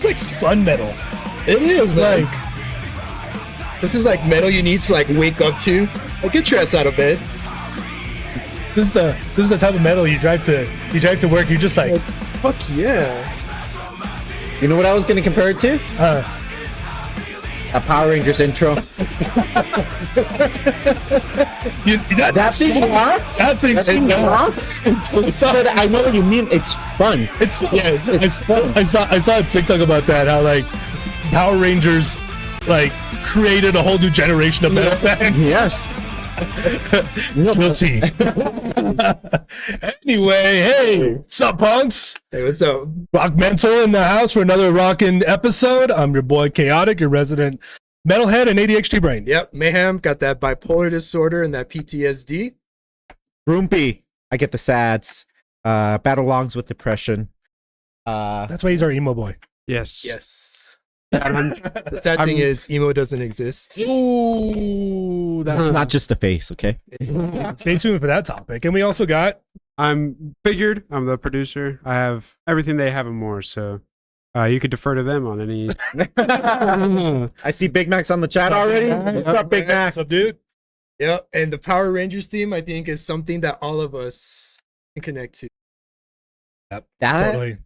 like fun metal. It is, man. Like, this is like metal you need to like wake up to. Like, get your ass out of bed. this is the type of metal you drive to work. You're just like, Fuck yeah. You know what I was gonna compare it to? A Power Rangers intro. That thing rocks. That thing rocks. I know what you mean. It's fun. It's fun. I saw a TikTok about that. How like Power Rangers like created a whole new generation of metal fans. Yes. Guilty. Anyway, hey, what's up, punks? Hey, what's up? RockMental in the house for another rockin' episode. I'm your boy Chaotic, your resident metalhead and ADHD brain. Yep, Mayhem got that bipolar disorder and that PTSD. Grumpy. I get the sads. Battle longs with depression. That's why he's our emo boy. Yes. Yes. The sad thing is, emo doesn't exist. Ooh, that's Not just the face, okay? Stay tuned for that topic. And we also got I'm the producer. I have everything they have and more, so you could defer to them on any. I see Big Mac's on the chat already. What's up, Big Mac? what's up, dude? Yep, and the Power Rangers theme, I think, is something that all of us can connect to. Yep, That totally.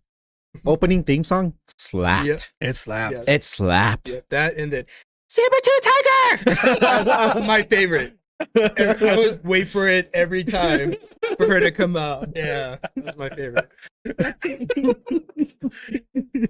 opening theme song slapped. Yep. It slapped. Yeah. It slapped. Yep, that and then Saber-tooth Tiger! That's my favorite. I always wait for it every time for her to come out. Yeah, that's my favorite.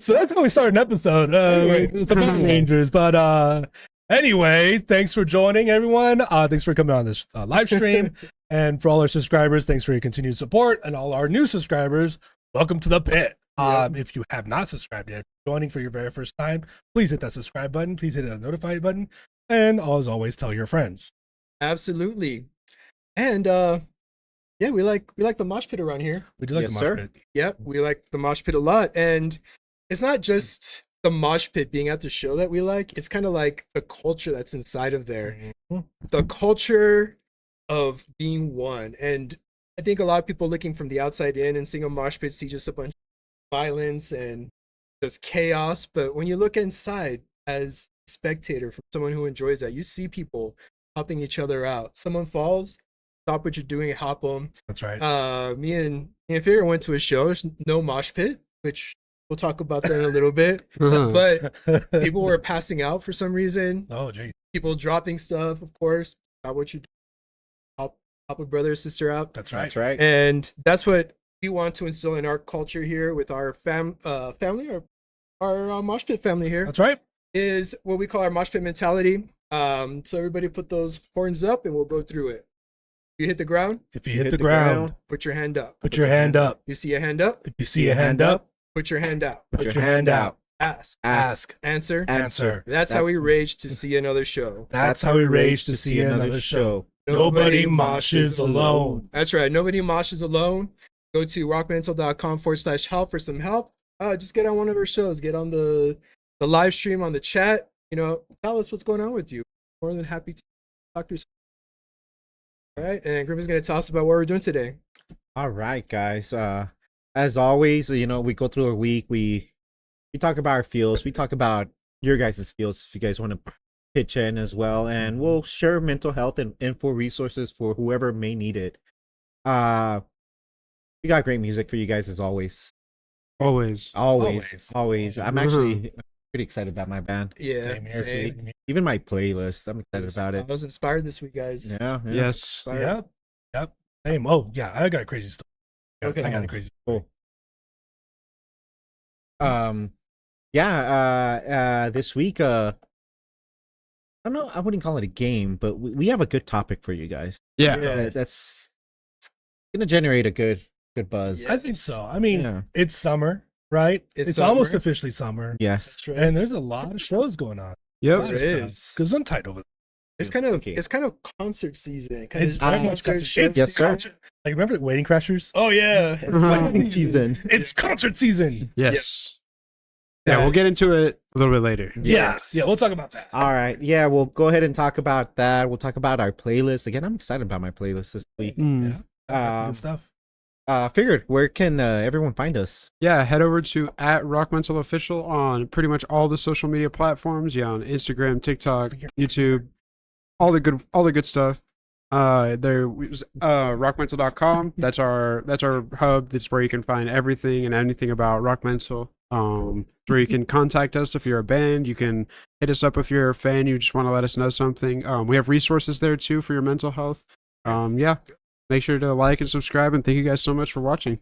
So that's how we start an episode. It's about Rangers, but anyway, thanks for joining, everyone. Thanks for coming on this live stream, and for all our subscribers, thanks for your continued support, and all our new subscribers, welcome to the pit. If you have not subscribed yet, joining for your very first time, please hit that subscribe button. Please hit that notify button, and as always, tell your friends. Absolutely. And yeah, we like the mosh pit around here. We do like Yes, the sir. mosh pit. Yep, we like the mosh pit a lot. And it's not just the mosh pit being at the show that we like, it's kind of like the culture that's inside of there. The culture of being one. And I think a lot of people looking from the outside in and seeing a mosh pit see just a bunch of violence and just chaos. But when you look inside as a spectator, from someone who enjoys that, you see people helping each other out. Someone falls, stop what you're doing and hop them. That's right. Me and Inferior went to a show. There's no mosh pit, which we'll talk about that in a little bit. But people were passing out for some reason. Oh, geez. People dropping stuff, of course. Not what you do. Help a brother or sister out. That's right. That's right. And that's what we want to instill in our culture here with our family, our mosh pit family here, That's right. is what we call our mosh pit mentality. So everybody put those horns up and we'll go through it. You hit the ground, If you hit the ground, put your hand up. put your hand up. You see a hand up, If you see a hand up, put your hand out. put your hand out. Ask, Ask, answer. answer. That's how we rage to see another show. That's how we rage to see another show. Nobody moshes alone. That's right. Nobody moshes alone. Go to rockmental.com/help for some help. Just get on one of our shows. Get on the live stream, on the chat. You know, tell us what's going on with you. More than happy to talk to you. All right, and Griffin's going to tell us about what we're doing today. All right, guys. As always, you know, we go through a week. We talk about our feels. We talk about your guys' feels if you guys want to pitch in as well. And we'll share mental health and info resources for whoever may need it. We got great music for you guys as always. Always. Always. I'm actually pretty excited about my band. Yeah. Same here, same. same. Even my playlist. I'm excited about I it. was inspired this week, guys. Yeah. Yes. Yep. Yep. Same. Oh, yeah. I got a crazy story. Okay. I got a crazy Cool. This week, I don't know, I wouldn't call it a game, but we have a good topic for you guys. Yeah. That's gonna generate a good buzz. I think so. I mean, Yeah. it's summer, right? It's almost summer. officially summer. Yes. That's right. And there's a lot of shows going on. Yep. A lot of There stuff. is. Gesundheit over there. It's kind of Okay. it's kind of concert season. It's kind very of much concert concert. shit. Yes, sir. Like, remember Wedding Crashers? Oh yeah. Season. It's concert season. Yes. Yeah, we'll get into it a little bit later. Yes. Yeah, we'll talk about that. All right. Yeah, we'll go ahead and talk about that. We'll talk about our playlist. Again, I'm excited about my playlist this week. Yeah. That's Um, good stuff. Figured, where can everyone find us? Yeah, head over to at RockMental Official on pretty much all the social media platforms. Yeah, on Instagram, TikTok, YouTube, all the good stuff. There's rockmental.com. That's our hub. That's where you can find everything and anything about Rockmental. Where you can contact us if you're a band. You can hit us up if you're a fan. You just want to let us know something. We have resources there too for your mental health. Yeah. Make sure to like and subscribe, and thank you guys so much for watching.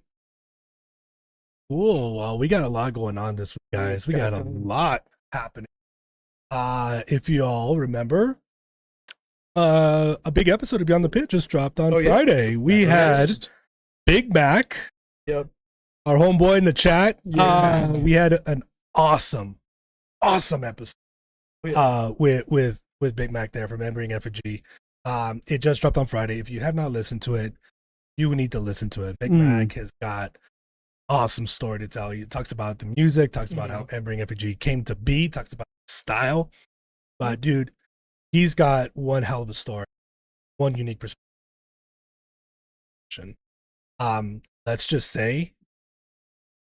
Cool. Well, we got a lot going on this week, guys. We got a lot happening. If you all remember, a big episode of Beyond the Pit just dropped on Friday. We had Big Mac, Yep. our homeboy in the chat. Yeah. We had an awesome episode with Big Mac there from Embering Effigy. It just dropped on Friday. If you have not listened to it, you need to listen to it. Big Mac has got awesome story to tell you. It talks about the music, talks about how Embering Effigy came to be, talks about style. But dude, he's got one hell of a story, one unique perspective. Let's just say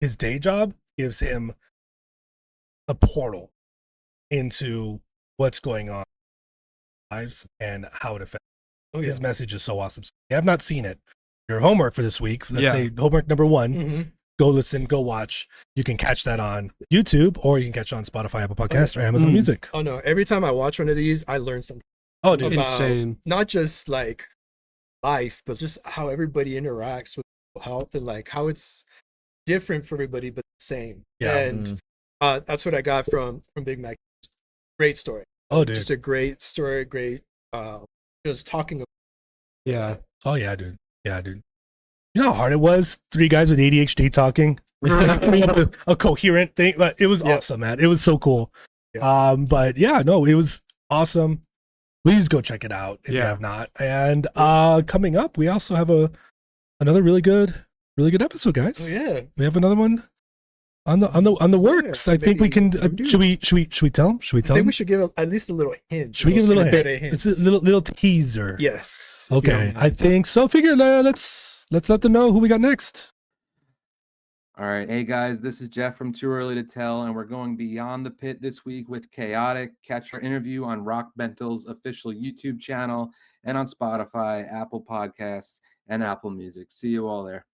his day job gives him a portal into what's going on in lives and how it affects. His message is so awesome. So if you have not seen it, your homework for this week, let's say homework number 1, go listen, go watch. You can catch that on YouTube, or you can catch it on Spotify, Apple Podcasts, or Amazon Music. Oh no, every time I watch one of these, I learn something. Oh, dude. About Insane. not just like life, but just how everybody interacts with health, and like how it's different for everybody but the same. Yeah. And that's what I got from Big Mac. Great story. Oh, dude. Just a great story, great just talking about Yeah. Oh, yeah, dude. Yeah, dude. You know how hard it was? 3 guys with ADHD talking? Coming up with a coherent thing. But it was awesome, man. It was so cool. Yeah. But yeah, no, it was awesome. Please go check it out if you have not. And coming up, we also have another really good episode, guys. Oh yeah. We have another one on the works. I think we can. Should we tell them? Should we tell I think them? we should give at least a little hint. Should we give a little hint? hint? It's a little teaser. Yes. Okay, I think so. Figure let's let them know who we got next. All right. Hey, guys, this is Jeff from Too Early to Tell, and we're going beyond the pit this week with Chaotic. Catch our interview on RockMental's official YouTube channel and on Spotify, Apple Podcasts, and Apple Music. See you all there.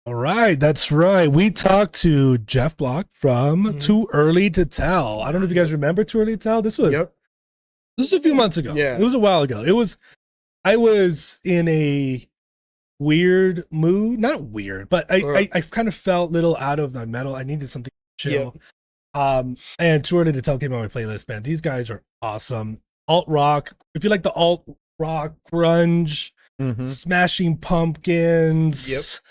All right, that's right. We talked to Jeff Block from Too Early to Tell. I don't know if you guys remember Too Early to Tell. This was a few months ago. Yeah. It was a while ago. I was in a weird mood. Not weird, but I kind of felt a little out of the metal. I needed something chill. And Too Early to Tell came on my playlist, man. These guys are awesome. Alt rock. If you like the alt rock, grunge, Smashing Pumpkins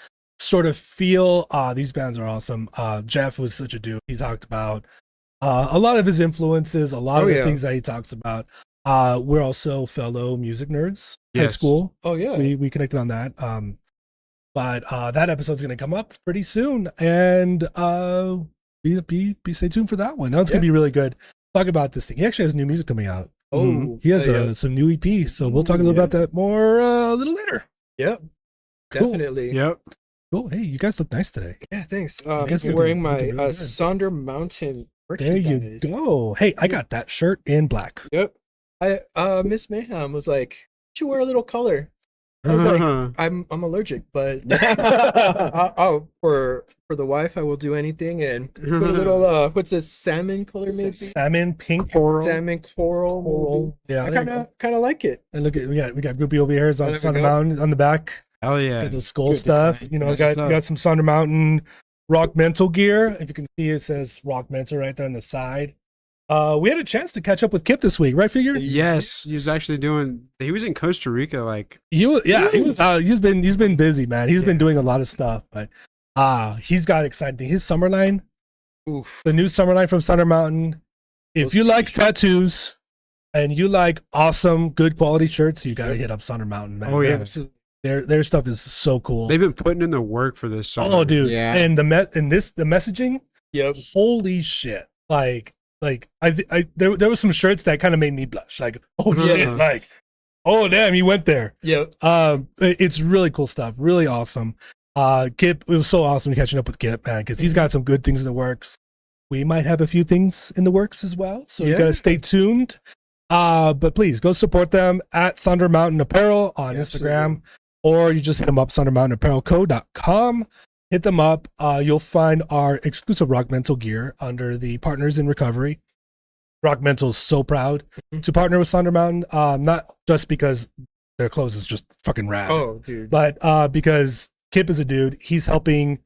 sort of feel, these bands are awesome. Jeff was such a dude. He talked about a lot of his influences, a lot of the things that he talks about. We're also fellow music nerds, high school. Oh yeah. We connected on that. But that episode's gonna come up pretty soon, and be stay tuned for that one. That's gonna be really good. Talk about this thing. He actually has new music coming out. Oh, he has some new EP, so we'll talk a little about that more a little later. Yep. Cool. Definitely. Yep. Cool. Hey, you guys look nice today. Yeah, thanks. guys I'm look wearing really my good. Sonder Mountain There you merchandise. go. Hey, I got that shirt in black. Yep. Miss Mayhem was like, "You wear a little color." I was like, I'm allergic, but for the wife, I will do anything and put a little what's this, salmon color maybe? Salmon, pink, Salmon coral. Yeah, I there you go. kind of like it. And look at we got Groupie over here. It's on There we Sonder go. Mountain on the back. Hell yeah. Got the skull Good stuff. design. You know, we That's got some Sonder Mountain RockMental gear. If you can see, it says RockMental right there on the side. We had a chance to catch up with Kip this week, right? Figure. Yes, he was actually he was in Costa Rica, like He was he's been busy, man. He's been doing a lot of stuff, but he's got exciting. His summer line, the new summer line from Sonder Mountain. If you like tattoos and you like awesome, good quality shirts, you got to hit up Sonder Mountain, man. Oh, yeah. Their stuff is so cool. they've been putting in the work for this summer. Oh, dude, Yeah. and the messaging, Yep. holy shit! Like there were some shirts that kind of made me blush. Like, oh shit! Yes. Like, oh damn, he went there. Yep. It's really cool stuff. Really awesome. Kip, it was so awesome catching up with Kip, man, because he's got some good things in the works. We might have a few things in the works as well, so you gotta stay tuned. But please go support them at Sunder Mountain Apparel on Instagram, or you just hit them up, sundermountainapparelco.com. Hit them up. You'll find our exclusive RockMental gear under the Partners in Recovery. RockMental is so proud to partner with Sunder Mountain, not just because their clothes is just fucking rad. Oh, dude. But because Kip is a dude, he's helping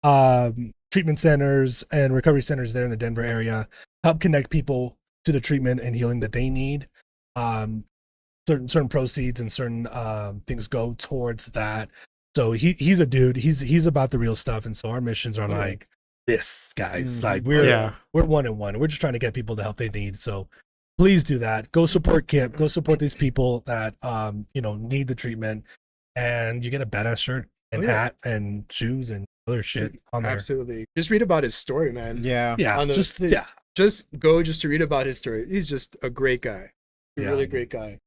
treatment centers and recovery centers there in the Denver area help connect people to the treatment and healing that they need. Certain proceeds and certain things go towards that. So he's a dude. He's about the real stuff, and so our missions are like this, guys. Like we're 1-on-1. We're just trying to get people the help they need. So please do that. Go support Kip. Go support these people that need the treatment, and you get a badass shirt and hat and shoes and other shit on there. Absolutely. Just read about his story, man. Yeah. Just go to read about his story. He's just a great guy. Really great guy.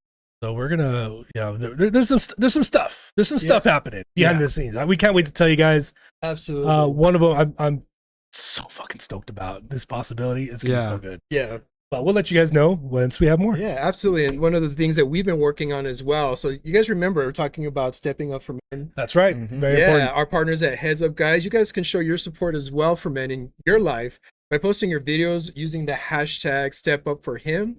So we're gonna, there's some stuff. There's some stuff happening behind the scenes. We can't wait to tell you guys. Absolutely. One of them, I'm so fucking stoked about this possibility. It's gonna be so good. Yeah. But we'll let you guys know once we have more. Yeah, absolutely. And one of the things that we've been working on as well. So you guys remember we're talking about stepping up for men. That's right. Very important. Our partners at Heads Up Guys, you guys can show your support as well for men in your life by posting your videos using the hashtag Step Up For Him.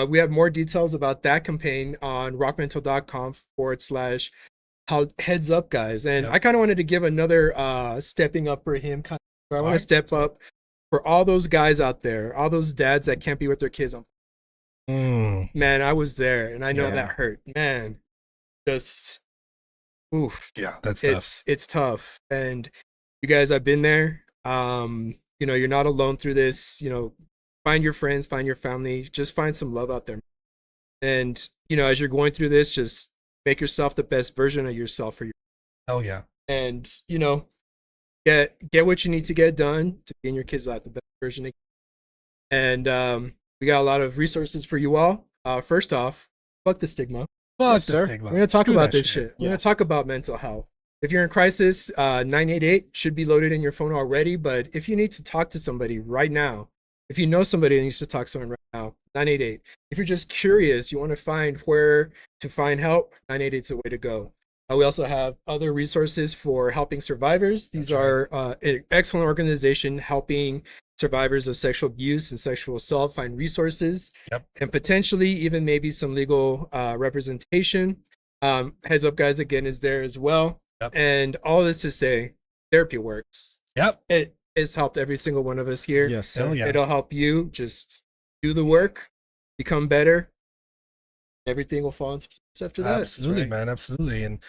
We have more details about that campaign on rockmental.com/Heads Up Guys. And I kind of wanted to give another stepping up for him. I want to step up for all those guys out there, all those dads that can't be with their kids. Man, I was there, and I know that hurt. Man, just oof. Yeah, that's tough. It's tough. And you guys, I've been there. You're not alone through this. Find your friends, find your family, just find some love out there. And as you're going through this, just make yourself the best version of yourself for your. Hell yeah. And get what you need to get done to be in your kids' life the best version. And we got a lot of resources for you all. First off, fuck the stigma. Fuck the stigma. We're gonna talk about this shit. We're gonna talk about mental health. If you're in crisis, 988 should be loaded in your phone already. But if you need to talk to somebody right now, if you know somebody that needs to talk to someone right now, 988. If you're just curious, you want to find where to find help, 988 is the way to go. We also have other resources for helping survivors. These are an excellent organization helping survivors of sexual abuse and sexual assault find resources and potentially even maybe some legal representation. Heads Up Guys, again, is there as well. And all this to say, therapy works. It's helped every single one of us here. Yes, sir. It'll help you just do the work, become better. Everything will fall into place after that. Absolutely, man. Absolutely. And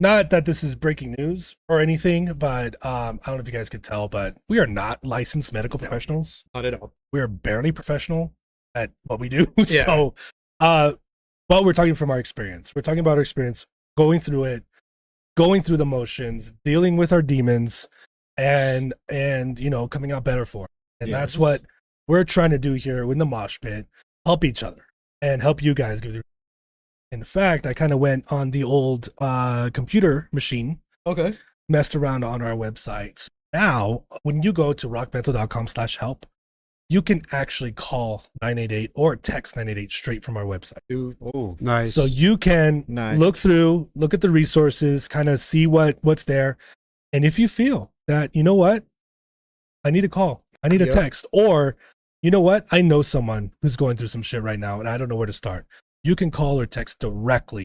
not that this is breaking news or anything, but I don't know if you guys could tell, but we are not licensed medical professionals. Not at all. We are barely professional at what we do. So, but we're talking from our experience. We're talking about our experience going through it, going through the motions, dealing with our demons, and coming out better for it. And that's what we're trying to do here in the mosh pit. Help each other and help you guys go through. In fact, I kind of went on the old computer machine. Messed around on our website. So now, when you go to rockmental.com/help, you can actually call 988 or text 988 straight from our website. Oh, nice. So you can look at the resources, kind of see what's there. And if you feel that, you know what, I need a call, I need a text, or you know what, I know someone who's going through some shit right now and I don't know where to start, you can call or text directly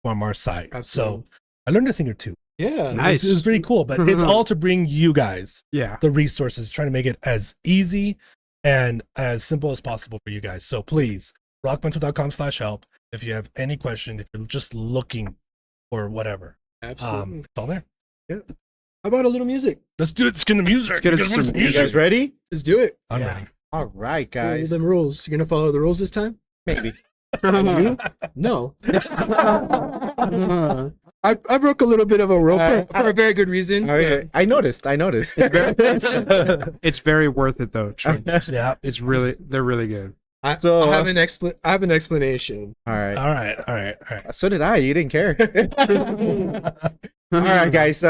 from our site. Absolutely. So I learned a thing or two. Nice. It was pretty cool, but it's all to bring you guys the resources, trying to make it as easy and as simple as possible for you guys. So please, rockmental.com/help. If you have any question, if you're just looking for whatever, Absolutely. it's all there. How about a little music? Let's do it. Let's get the music. You guys ready? Let's do it. I'm ready. All right, Follow guys. them rules. You're gonna follow the rules this time? Maybe. No. I broke a little bit of a rule for a very good reason. I noticed. It's very worth it though. Yeah. They're really good. I have an explanation. All right. All right. So did I. You didn't care. All right, guys.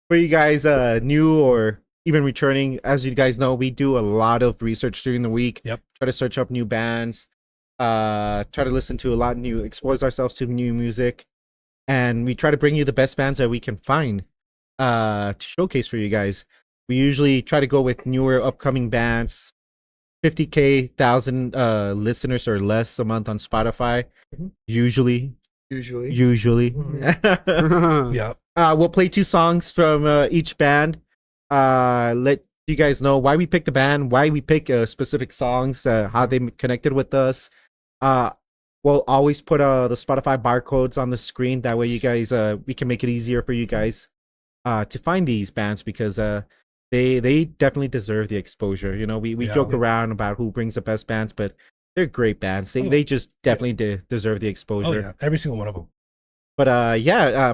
for you guys new or even returning, as you guys know, we do a lot of research during the week. Yep. Try to search up new bands, try to listen to a lot of new, expose ourselves to new music, and we try to bring you the best bands that we can find to showcase for you guys. We usually try to go with newer upcoming bands, 50K, 1,000 listeners or less a month on Spotify. Mhm. Usually. Mhm. Yeah. We'll play 2 songs from each band. Let you guys know why we pick the band, why we pick specific songs, how they connected with us. We'll always put the Spotify barcodes on the screen. That way, you guys, we can make it easier for you guys to find these bands, because they definitely deserve the exposure. You know, we Yeah. joke around about who brings the best bands, but they're great bands. They just definitely deserve the exposure. Oh yeah, every single one of them. But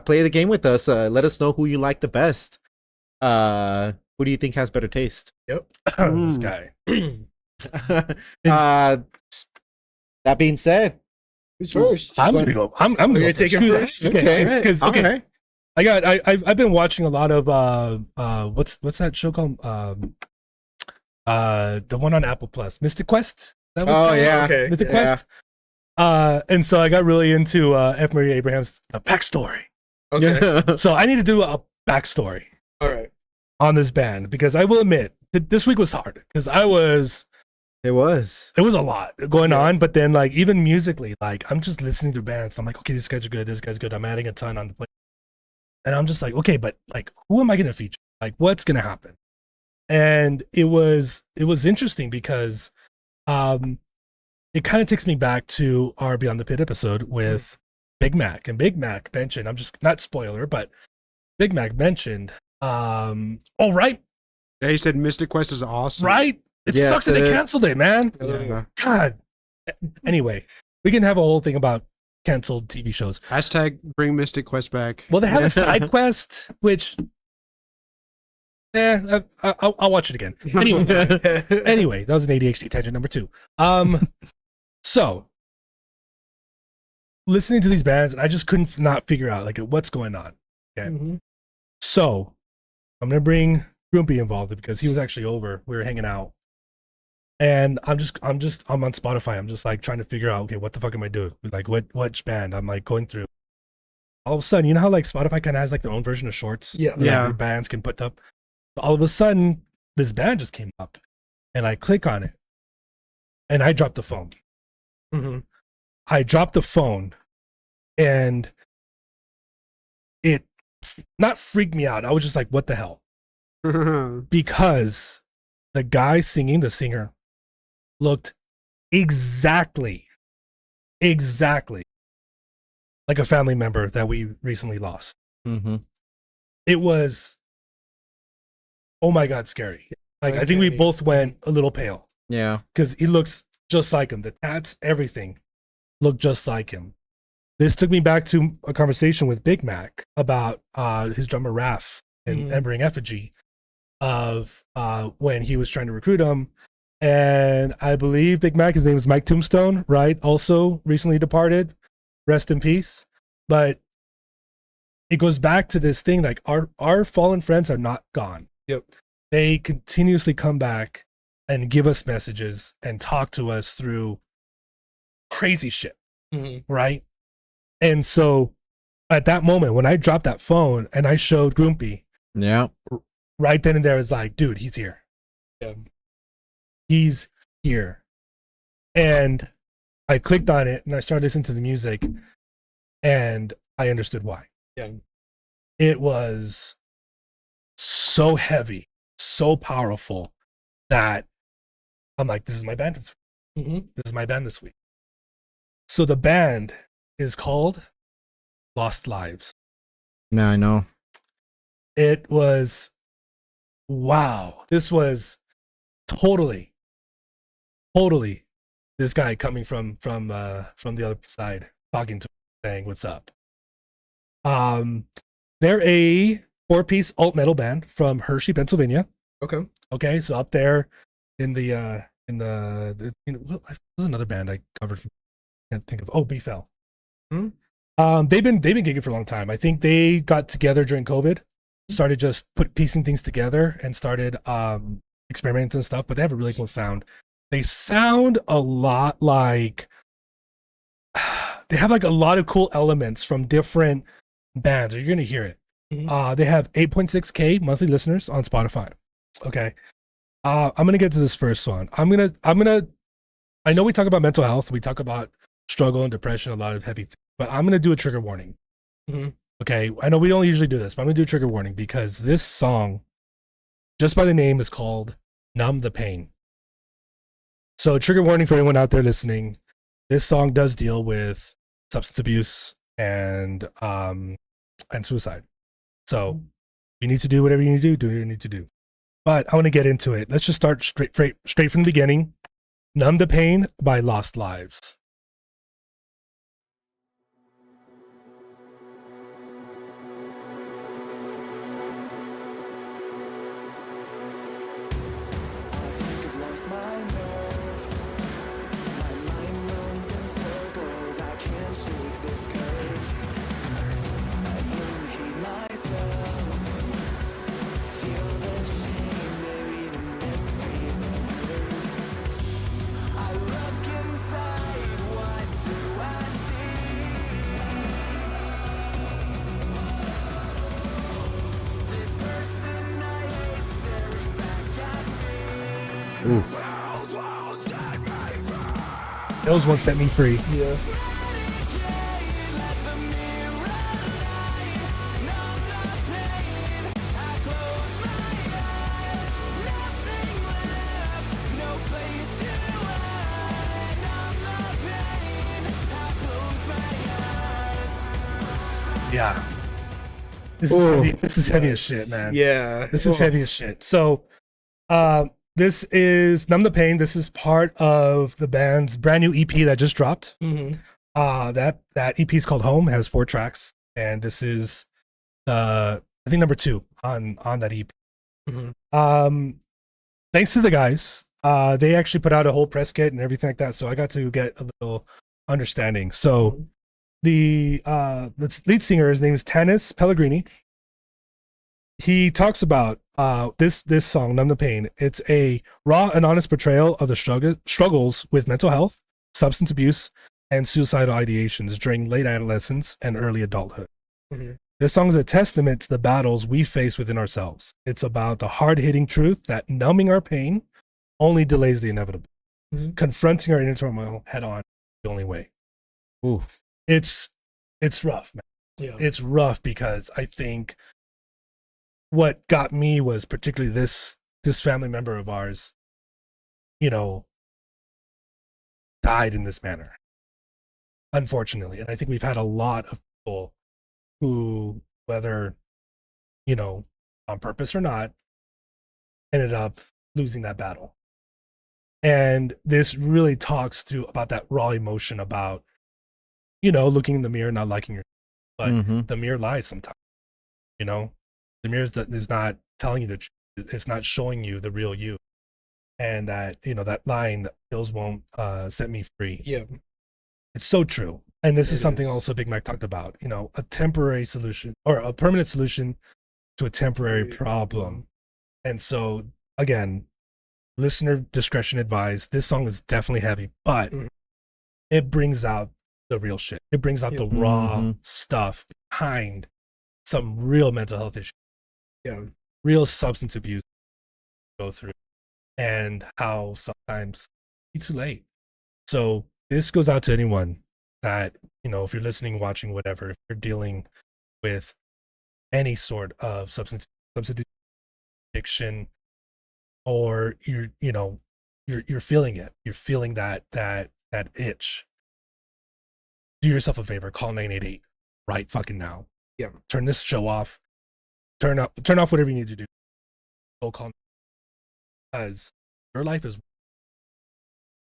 play the game with us. Let us know who you like the best. Who do you think has better taste? Yep. This guy. That being said, Who's first? I'm gonna go. I'm you're gonna taking Screw that. first? Okay. 'Cause, all okay. right. I've been watching a lot of what's that show called? The one on Apple Plus, Mystic Quest. That was Oh called? yeah, Okay. Mythic Yeah. Quest. And so I got really into F. Murray Abraham's backstory. Okay. So I need to do a backstory All right. on this band, because I will admit that this week was hard, because It was. there was a lot going Yeah. on, but then like even musically, like I'm just listening to bands. I'm like, okay, these guys are good. This guy's good. I'm adding a ton on the play, and I'm just like, okay, but like, who am I gonna feature? Like, what's gonna happen? And it was interesting because, it kind of takes me back to our Beyond the Pit episode with Big Mac, and Big Mac mentioned. I'm just not spoiler, but Big Mac mentioned. Oh right, Yeah, he said Mystic Quest is awesome. right. It Yes, sucks that it they is. canceled it, man. Yeah. God. Anyway, we can have a whole thing about canceled TV shows. Hashtag bring Mystic Quest back. Well, they have a side quest, which, I'll watch it again. Anyway, that was an ADHD tangent number 2. So listening to these bands, and I just couldn't not figure out like what's going on. Okay, Mhm. so I'm gonna bring Grumpy involved because he was actually over. We were hanging out. And I'm on Spotify. I'm just like trying to figure out, okay, what the fuck am I doing? Like, which band? I'm like going through. All of a sudden, you know how like Spotify kind of has like their own version of shorts? Yeah. that, like, Yeah. their bands can put up. All of a sudden, this band just came up, and I click on it, and I dropped the phone. Mhm. I dropped the phone, and it not freaked me out. I was just like, what the hell? Because the guy singing, the singer, looked exactly like a family member that we recently lost. Mm-hmm. It was, oh my God, scary. Like, I think we Okay. both went a little pale Yeah. because he looks just like him. The tats, everything looked just like him. This took me back to a conversation with Big Mac about his drummer Raph and Mhm. Embering Effigy of when he was trying to recruit him. And I believe Big Mac, his name is Mike Tombstone, right? Also recently departed. Rest in peace. But it goes back to this thing, like our fallen friends are not gone. Yep. They continuously come back and give us messages and talk to us through crazy shit, Mhm. right? And so at that moment, when I dropped that phone and I showed Grumpy, Yeah. right then and there, it's like, dude, he's here. Yeah. He's here. And I clicked on it and I started listening to the music, and I understood why. Yeah. It was so heavy, so powerful that I'm like, this is my band. Mhm. This is my band this week. So the band is called Lost Lives. Yeah, I know. It was, wow. This was totally this guy coming from the other side, talking to me, saying, "What's up?" They're a 4-piece alt metal band from Hershey, Pennsylvania. Okay. Okay, so up there in the there's another band I covered from, can't think of. Oh, Beefell. Hmm. They've been gigging for a long time. I think they got together during COVID. started just piecing things together and started experimenting and stuff. But they have a really cool sound. They sound a lot like they have like a lot of cool elements from different bands. You're gonna hear it. They have 8.6K monthly listeners on Spotify. Okay. I'm gonna get to this first one. I know we talk about mental health, we talk about struggle and depression, a lot of heavy things, but I'm gonna do a trigger warning. Okay. I know we don't usually do this, but I'm gonna do a trigger warning because this song, just by the name, is called Numb the Pain. So trigger warning for anyone out there listening. This song does deal with substance abuse and suicide. So you need to do whatever you need to do what you need to do. But I want to get into it. Let's just start straight from the beginning. Numb the Pain by Lost Lives. I think I've lost my nerve. My mind runs in circles. I can't shake this curse. I really hate myself. Feel the shame buried in memories that hurt. I look inside. What do I see? This person I hate staring back at me. Those ones set me free. Yeah. Yeah. This is heavy as shit, man. Yeah. This is heavy as shit. So, this is Numb the Pain. This is part of the band's brand new EP that just dropped. That EP is called Home, has 4 tracks, and this is I think number 2 on that EP. Thanks to the guys, they actually put out a whole press kit and everything like that, so I got to get a little understanding. So the lead singer, his name is Tanis Pellegrini. He talks about this song, Numb the Pain. It's a raw and honest portrayal of the struggles with mental health, substance abuse, and suicidal ideations during late adolescence and early adulthood. This song is a testament to the battles we face within ourselves. It's about the hard-hitting truth that numbing our pain only delays the inevitable. Confronting our inner turmoil head-on is the only way. Ooh. It's rough, man. Yeah. It's rough because I think what got me was particularly this family member of ours, died in this manner, unfortunately. And I think we've had a lot of people who, whether, on purpose or not, ended up losing that battle. And this really talks about that raw emotion about, looking in the mirror, not liking your, but the mirror lies sometimes, the mirror is not telling you the truth. It's not showing you the real you. And that, that line, that pills won't set me free. Yeah. It's so true. And this is something is. also Big Mac talked about, a temporary solution or a permanent solution to a temporary problem. And so, again, listener discretion advised. This song is definitely heavy, but it brings out the real shit. It brings out the raw stuff behind some real mental health issues. Yeah. Real substance abuse go through, and how sometimes it's too late. So this goes out to anyone that, if you're listening, watching, whatever, if you're dealing with any sort of substance addiction, or you're feeling it, you're feeling that itch, do yourself a favor, call 988 right fucking now. Yeah. Turn this show off. Turn off whatever you need to do. Go call, because your life is,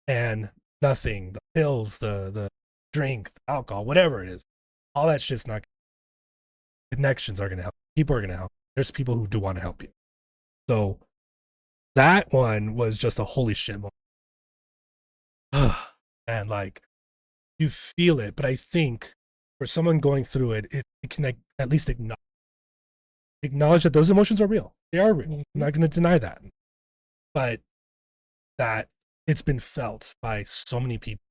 and nothing, the pills, the drink, the alcohol, whatever it is, all that shit's not. Connections are going to help. People are going to help. There's people who do want to help you. So that one was just a holy shit moment. And like, you feel it, but I think for someone going through it, it can at least acknowledge acknowledge that those emotions are real. They are real. I'm not going to deny that. But that it's been felt by so many people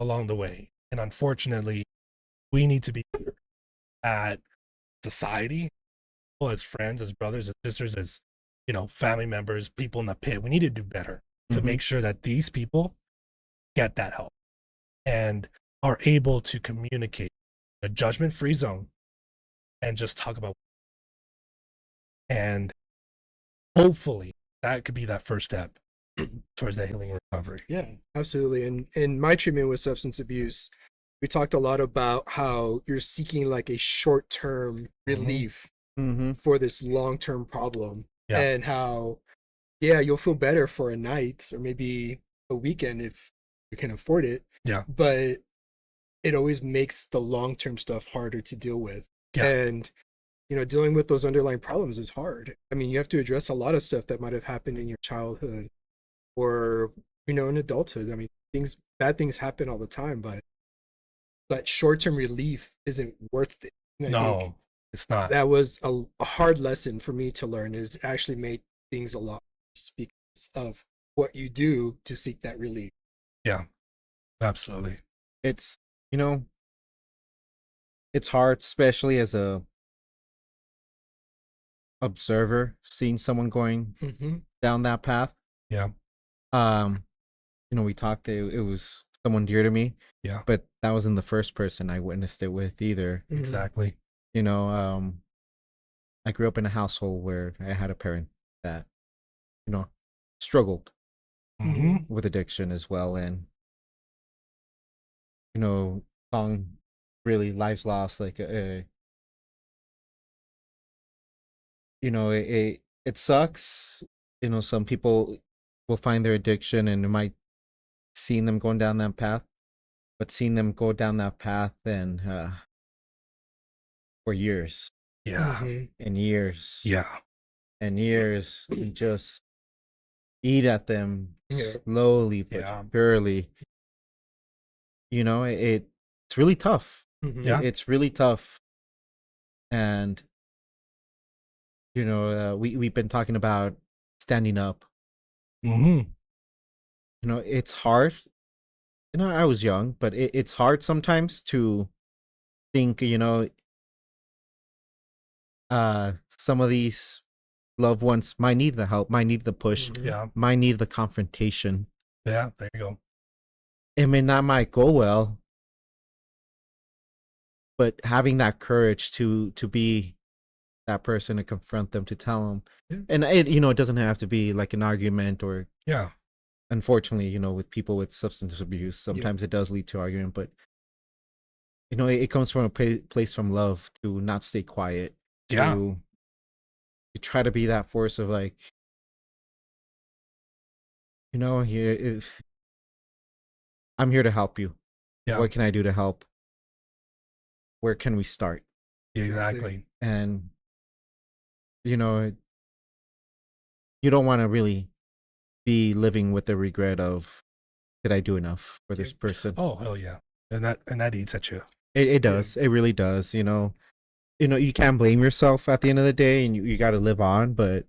along the way. And unfortunately, we need to be better at society, well, as friends, as brothers, as sisters, as, you know, family members, people in the pit. We need to do better to make sure that these people get that help and are able to communicate a judgment-free zone and just talk about. And hopefully that could be that first step towards that healing recovery. Yeah, absolutely. And in my treatment with substance abuse, we talked a lot about how you're seeking like a short-term relief for this long-term problem. Yeah. And how, yeah, you'll feel better for a night or maybe a weekend if you can afford it. Yeah. But it always makes the long-term stuff harder to deal with. Yeah. And, you know, dealing with those underlying problems is hard. I mean, you have to address a lot of stuff that might have happened in your childhood or, you know, in adulthood. I mean, bad things happen all the time, but short-term relief isn't worth it. And I think No, it's not. that was a hard lesson for me to learn, is actually made things a lot worse because of what you do to seek that relief. Yeah, absolutely. It's, you know, it's hard, especially as a observer, seeing someone going down that path. Yeah. You know, we talked, it was someone dear to me. Yeah. But that wasn't the first person I witnessed it with either. Exactly. You know, I grew up in a household where I had a parent that, you know, struggled with addiction as well. And, you know, song really, Lives Lost, like, you know, it sucks. You know, some people will find their addiction and it might seeing them going down that path, but seeing them go down that path and for years Yeah. and years Yeah. and years and just eat at them Yeah. slowly but Yeah. surely. You know, it's really tough. Yeah. It's really tough. And you know, we've been talking about standing up. Mm-hmm. You know, it's hard. You know, I was young, but it's hard sometimes to think, you know, some of these loved ones might need the help, might need the push, Yeah. might need the confrontation. Yeah. There you go. It may not might go well, but having that courage to be that person, to confront them, to tell them. And it, you know, it doesn't have to be like an argument or, Yeah. unfortunately, you know, with people with substance abuse, sometimes it does lead to argument, but you know, it comes from a place from love to not stay quiet, Yeah. to try to be that force of like, you know, here, I'm here to help you. Yeah. What can I do to help? Where can we start? Exactly. And you know, you don't want to really be living with the regret of, did I do enough for this person? Oh, hell yeah. And that eats at you. It does. It really does. You know, you can't blame yourself at the end of the day, and you got to live on. But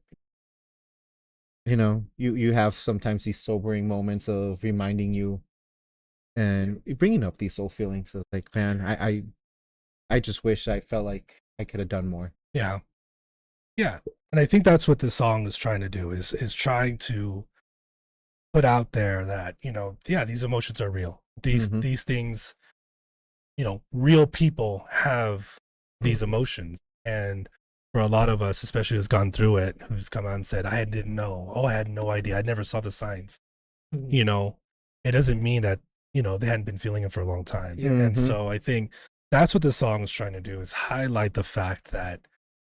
you know, you have sometimes these sobering moments of reminding you and bringing up these old feelings of like, man, I just wish I felt like I could have done more. Yeah. Yeah. And I think that's what this song is trying to do, is trying to put out there that, you know, yeah, these emotions are real. These things, you know, real people have these emotions. And for a lot of us, especially who's gone through it, who's come out and said, I didn't know. Oh, I had no idea. I never saw the signs. You know, it doesn't mean that, you know, they hadn't been feeling it for a long time. And so I think that's what this song is trying to do, is highlight the fact that,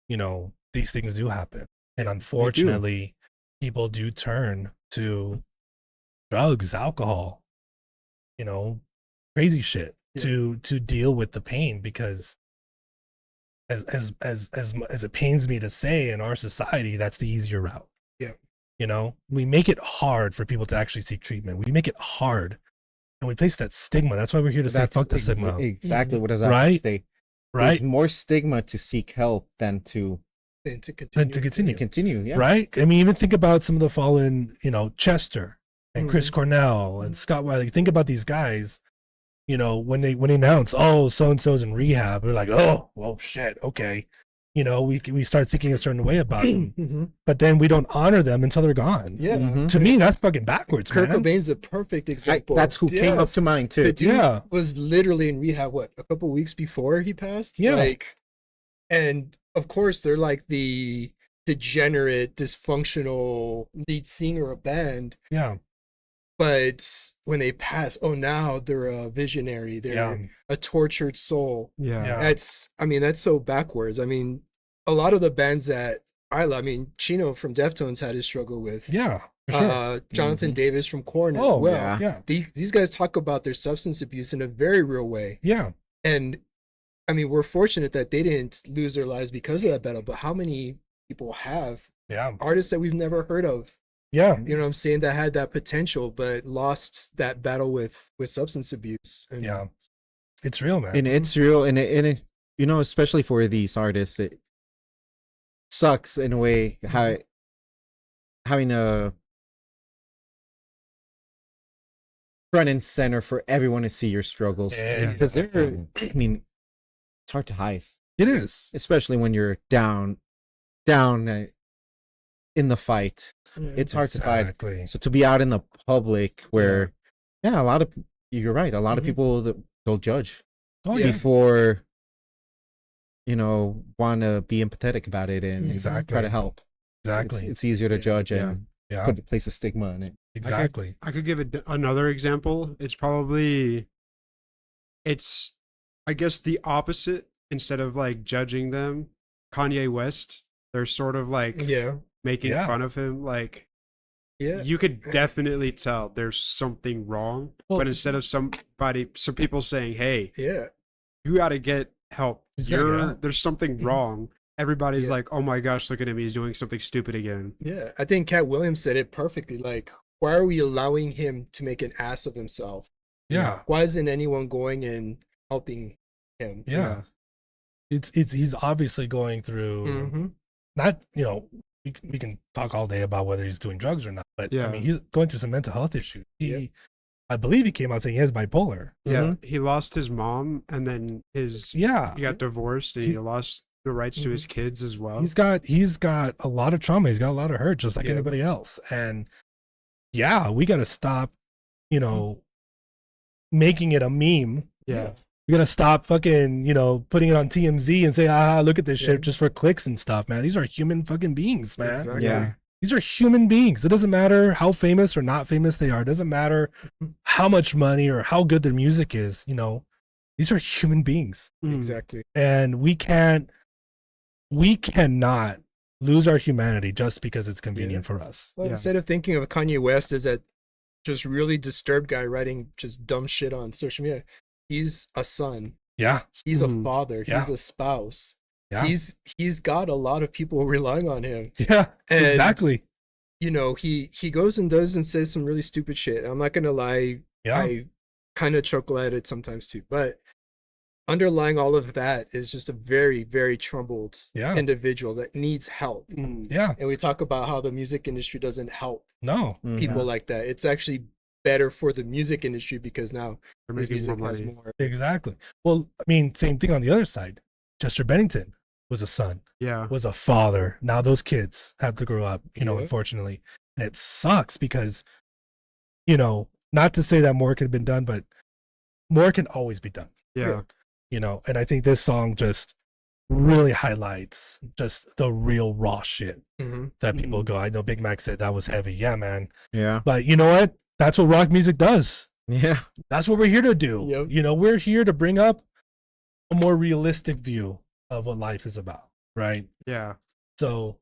you know, these things do happen. And unfortunately, people do turn to drugs, alcohol, you know, crazy shit to deal with the pain, because as it pains me to say, in our society, that's the easier route. Yeah. You know, we make it hard for people to actually seek treatment. We make it hard, and we place that stigma. That's why we're here to say fuck the stigma. Exactly what I was Right? say. Right? There's more stigma to seek help than to than to continue. Than to continue. Continue, yeah. Right? I mean, even think about some of the fallen, Chester and Chris Mhm. Cornell and Scott Wiley. Think about these guys, when they announce, oh, so and so's in rehab, we're like, oh, well, shit, okay. We start thinking a certain way about them, Mhm. but then we don't honor them until they're gone. Yeah. Mhm. To me, that's fucking backwards, Kurt man. Cobain's a perfect example. That's who came up Yes. to mind The too. dude Yeah. was literally in rehab, a couple weeks before he passed? Yeah. And of course, they're like the degenerate, dysfunctional lead singer of a band. Yeah. But when they pass, now they're a visionary. They're Yeah. a tortured soul. Yeah. Yeah. That's so backwards. I mean, a lot of the bands that I love, Chino from Deftones had his struggle with. Yeah. For sure. Jonathan Davis from Korn as Oh, well. yeah. Yeah. These guys talk about their substance abuse in a very real way. Yeah. And I mean, we're fortunate that they didn't lose their lives because of that battle, but how many people have Yeah. artists that we've never heard of, Yeah. you know what I'm saying, that had that potential but lost that battle with substance abuse? And Yeah. It's real, man. And it's real, and it especially for these artists, it sucks in a way how having a front and center for everyone to see your struggles, Yeah. because I mean, it's hard to hide, It is. especially when you're down in the fight. It's hard to hide. Exactly. So to be out in the public where, you're right, a lot of Mhm. people that they'll judge Oh, Yeah. yeah. before want to be empathetic about it and Exactly. try to help. Exactly. It's easier to judge and Yeah. place a stigma on it. Exactly. I could give another example. It's I guess the opposite. Instead of like judging them, Kanye West, they're sort of like Yeah. making Yeah. fun of him. Like Yeah. you could definitely tell there's something wrong. Well- But instead of some people saying, "Hey, Yeah. you got to get help. He's gotta get help." There's something wrong." Everybody's Yeah. like, "Oh my gosh, look at him. He's doing something stupid again." Yeah. I think Cat Williams said it perfectly. Like, why are we allowing him to make an ass of himself? Yeah. Why isn't anyone going and helping him? Yeah. It's he's obviously going through Mm-hmm. not, we can talk all day about whether he's doing drugs or not, but I Yeah. mean, he's going through some mental health issues. Yeah. I believe he came out saying he has bipolar. Yeah, he lost his mom, and then Yeah. he got divorced, and he lost the rights to his kids as well. He's got a lot of trauma. He's got a lot of hurt, just like Yeah. anybody else. And yeah, we got to stop, making it a meme. Yeah, We got to stop fucking, putting it on TMZ and say, look at this Yeah. shit just for clicks and stuff, man. These are human fucking beings, man. Exactly. Yeah. These are human beings. It doesn't matter how famous or not famous they are. It doesn't matter how much money or how good their music is. These are human beings, Exactly. and we cannot lose our humanity just because it's convenient for us. Well, Yeah. instead of thinking of Kanye West as that just really disturbed guy writing just dumb shit on social media, he's a son. Yeah, He's a Mhm. father. Yeah. He's a spouse. yeah, He's got a lot of people relying on him. yeah, And, exactly. He goes and does and says some really stupid shit. I'm not gonna lie, Yeah, I kind of chuckle at it sometimes too. But underlying all of that is just a very, very troubled Yeah. individual that needs help. yeah. And we talk about how the music industry doesn't help No, people like that. It's actually better for the music industry because now they're his making more music has money. more. exactly. Well, I mean, same thing on the other side. Chester Bennington was a son, Yeah, was a father. Now those kids have to grow up, Yeah. unfortunately. And it sucks because, not to say that more could have been done, but more can always be done, yeah, and I think this song just really highlights just the real raw shit Mm-hmm. that people go, I know Big Mac said that was heavy. Yeah, man. Yeah. But you know what? That's what rock music does. Yeah. That's what we're here to do. Yep. We're here to bring up a more realistic view of what life is about, right? yeah. So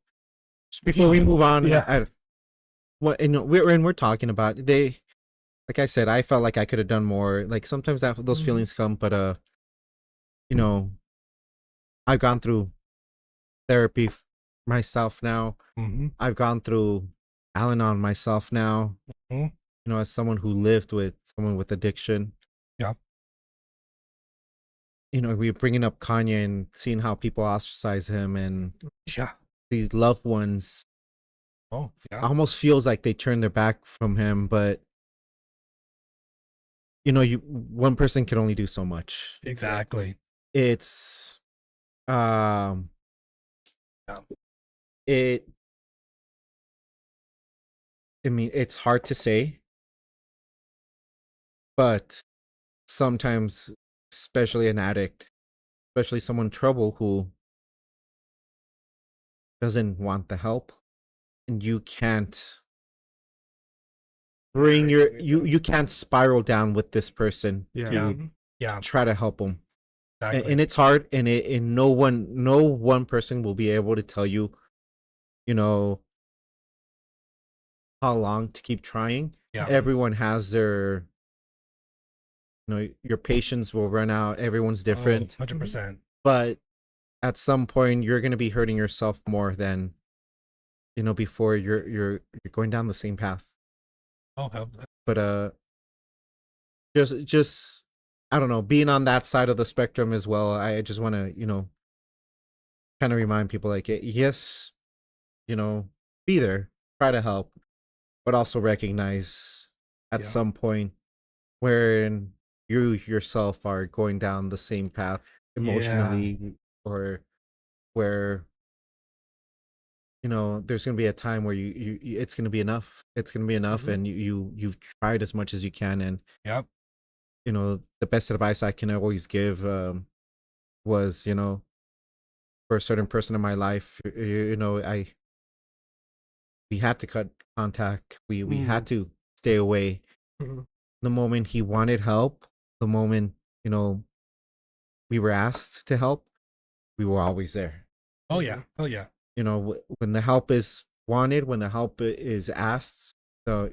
Before we move on, Yeah. we're talking about like I said, I felt like I could have done more. Like sometimes those Mhm. feelings come, but I've gone through therapy myself now. mhm, I've gone through Al-Anon myself now. Mhm. As someone who lived with someone with addiction. Yeah. We're bringing up Kanye and seeing how people ostracize him, and yeah, these loved ones Oh, yeah. almost feels like they turn their back from him, but you one person can only do so much. Exactly. It's um Yeah. it I mean, it's hard to say, but sometimes, especially an addict, especially someone in trouble who doesn't want the help, and you can't bring you can't spiral down with this person Yeah. Yeah. to Yeah. try to help them. Exactly. And it's hard, and no one person will be able to tell you, you know, how long to keep trying. Yeah. Everyone has their, your patience will run out. Everyone's different. 100%. But at some point you're going to be hurting yourself more than, before you're going down the same path. Oh, But just I don't know, being on that side of the spectrum as well, I just want to, kind of remind people, like, yes, be there, try to help, but also recognize at Yeah. some point wherein you yourself are going down the same path emotionally, or where there's going to be a time where it's going to be enough. It's going to be enough. Mhm. And you've tried as much as you can. And Yep. the best advice I can always give was, for a certain person in my life, we had to cut contact. We had to stay away. Mhm. The moment he wanted help, the moment, we were asked to help, we were always there. Oh, yeah. Oh, yeah. When the help is wanted, when the help is asked, so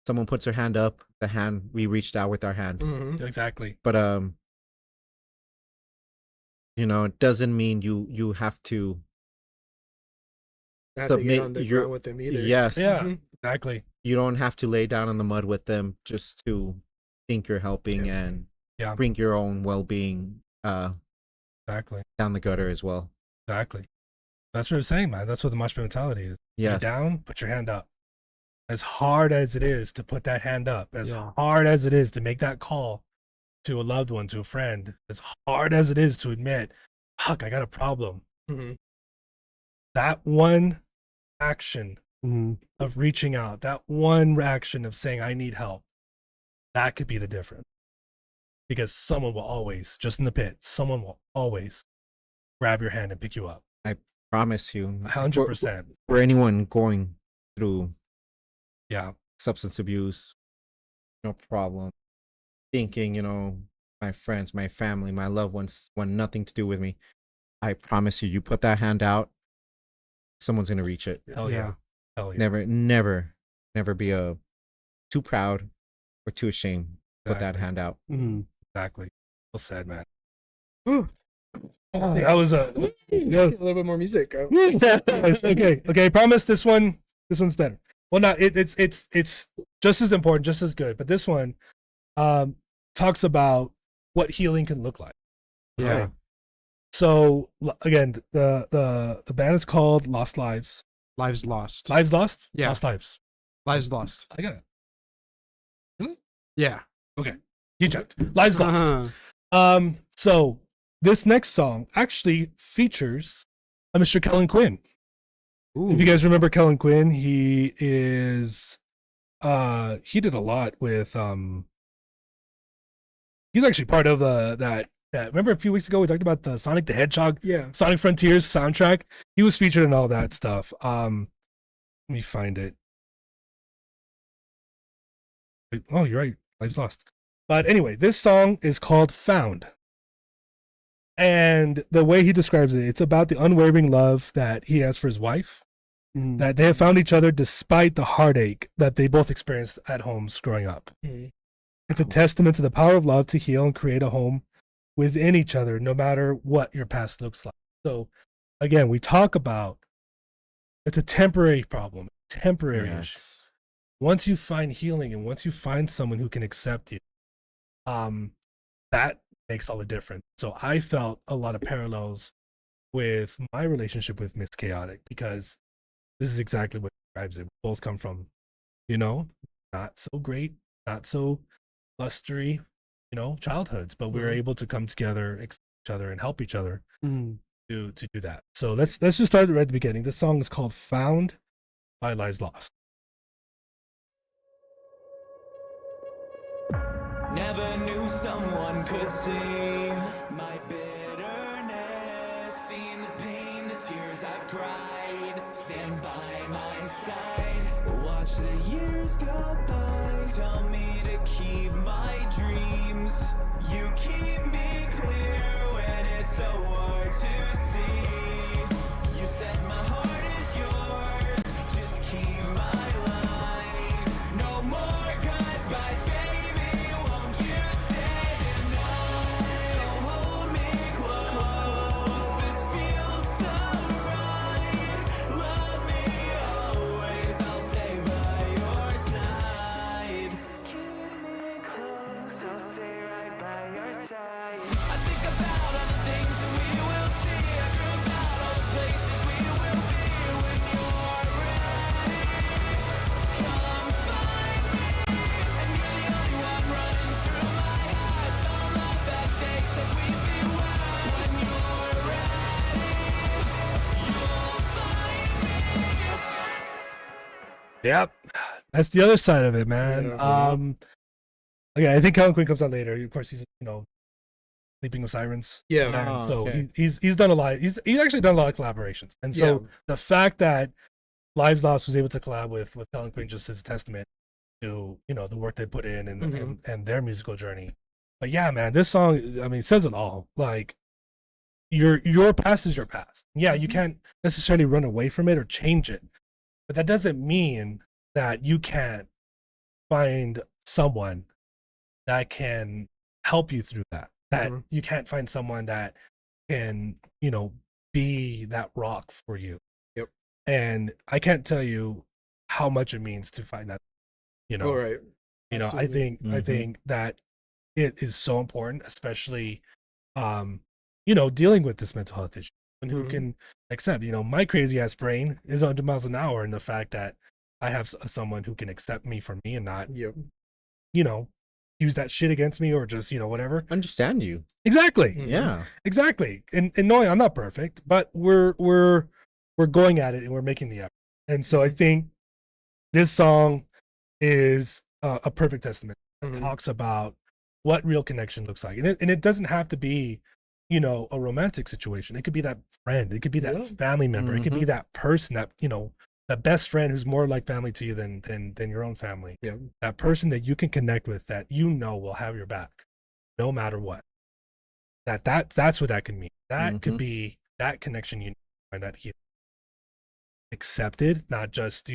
someone puts their hand up, the hand, we reached out with our hand. Mhm. Exactly. But it doesn't mean you have to Not to get submit on the your ground with them either. yes. Yeah. Mhm. Exactly. You don't have to lay down in the mud with them just to think you're helping and Yeah. bring your own well-being Exactly. down the gutter as well. Exactly. That's what I'm saying, man. That's what the mosh pit mentality is. You're Yes. down, put your hand up. As hard as it is to put that hand up, as Yeah. hard as it is to make that call to a loved one, to a friend, as hard as it is to admit, fuck, I got a problem. Mhm. That one action Mhm. of reaching out, that one action of saying, I need help, that could be the difference. Because someone will always, just in the pit, someone will always grab your hand and pick you up. Promise you. 100%. For anyone going through Yeah. substance abuse, no problem. Thinking, my friends, my family, my loved ones want nothing to do with me. I promise you, you put that hand out, someone's gonna reach it. Hell yeah. Hell yeah. Never be too proud or too ashamed to put that Exactly. hand out. Mhm. Exactly. Well said, man. Whew. That was a A little bit more music. okay. Okay. I promise this one's better. Well, not it's just as important, just as good. But this one talks about what healing can look like. Yeah. So again, the band is called Lost Lives. Lives lost. Lives lost. Yeah. Lost lives. Lives lost. I got it. Really? Yeah. Okay. You checked. Lives lost. Uh-huh. So this next song actually features a Mr. Kellen Quinn. If you guys remember Kellen Quinn, he is he did a lot with he's actually part of that remember a few weeks ago we talked about the Sonic the Hedgehog Yeah. Sonic Frontiers soundtrack? He was featured in all that stuff. Let me find it. Oh, you're right. Life's lost. But anyway, this song is called Found. And the way he describes it, it's about the unwavering love that he has for his wife, Mhm. that they have found each other despite the heartache that they both experienced at homes growing up. Mhm. It's a testament to the power of love to heal and create a home within each other, no matter what your past looks like. So, again, we talk about it's a temporary problem, temporary issue. Yes. Once you find healing and once you find someone who can accept you, that makes all the difference. So I felt a lot of parallels with my relationship with Miss Chaotic, because this is exactly what drives it. We both come from, not so great, not so blustery, childhoods, but we were able to come together, accept each other, and help each other Mm. to do that. So let's just start right at the beginning. This song is called "Found" by Lives Lost. Never knew someone could see my bitterness, seen the pain, the tears I've cried, stand by my side, watch the years go by, tell me to keep my dreams, you keep me clear when it's so hard to see, you said my heart is yours, just keep my line, no more goodbyes, baby, won't you stay tonight, so hold me close, this feels so right, love me always, I'll stay by your side, keep me close, I'll stay right by your side, I think about all the things that we will see, I dream about all the places we will be when you're ready, come find me, and you're the only one running through my head, fell in love that day, said we'd be one, when you're ready, you'll find me. Yep, that's the other side of it, man. Yeah. Okay, I think Helen Quinn comes on later. Of course, he's Sleeping with Sirens. Yeah. And Oh, so okay. he's done a lot. He's actually done a lot of collaborations, and so Yeah. the fact that Lives Lost was able to collab with Helen Quinn just is a testament to the work they put in and their musical journey. But yeah, man, this song, I mean, it says it all. Like your past is your past. Yeah, you can't necessarily run away from it or change it, but that doesn't mean that you can't find someone that can help you through that. That you can't find someone that can, be that rock for you. Yep. And I can't tell you how much it means to find that, All right. I Absolutely. think that it is so important, especially dealing with this mental health issue, and who can accept, my crazy ass brain is 100 miles an hour, and the fact that I have someone who can accept me for me and not, Yep. use that shit against me or just, whatever. Understand you. Exactly. Yeah. Exactly. And knowing I'm not perfect, but we're going at it and we're making the effort. And so I think this song is a perfect testament. It talks about what real connection looks like. And it doesn't have to be, a romantic situation. It could be that friend. It could be that family member. It could be that person that, the best friend who's more like family to you than your own family. Yeah. That person that you can connect with, that will have your back no matter what. That's what that can mean. That could be that connection you find, that he accepted, not just,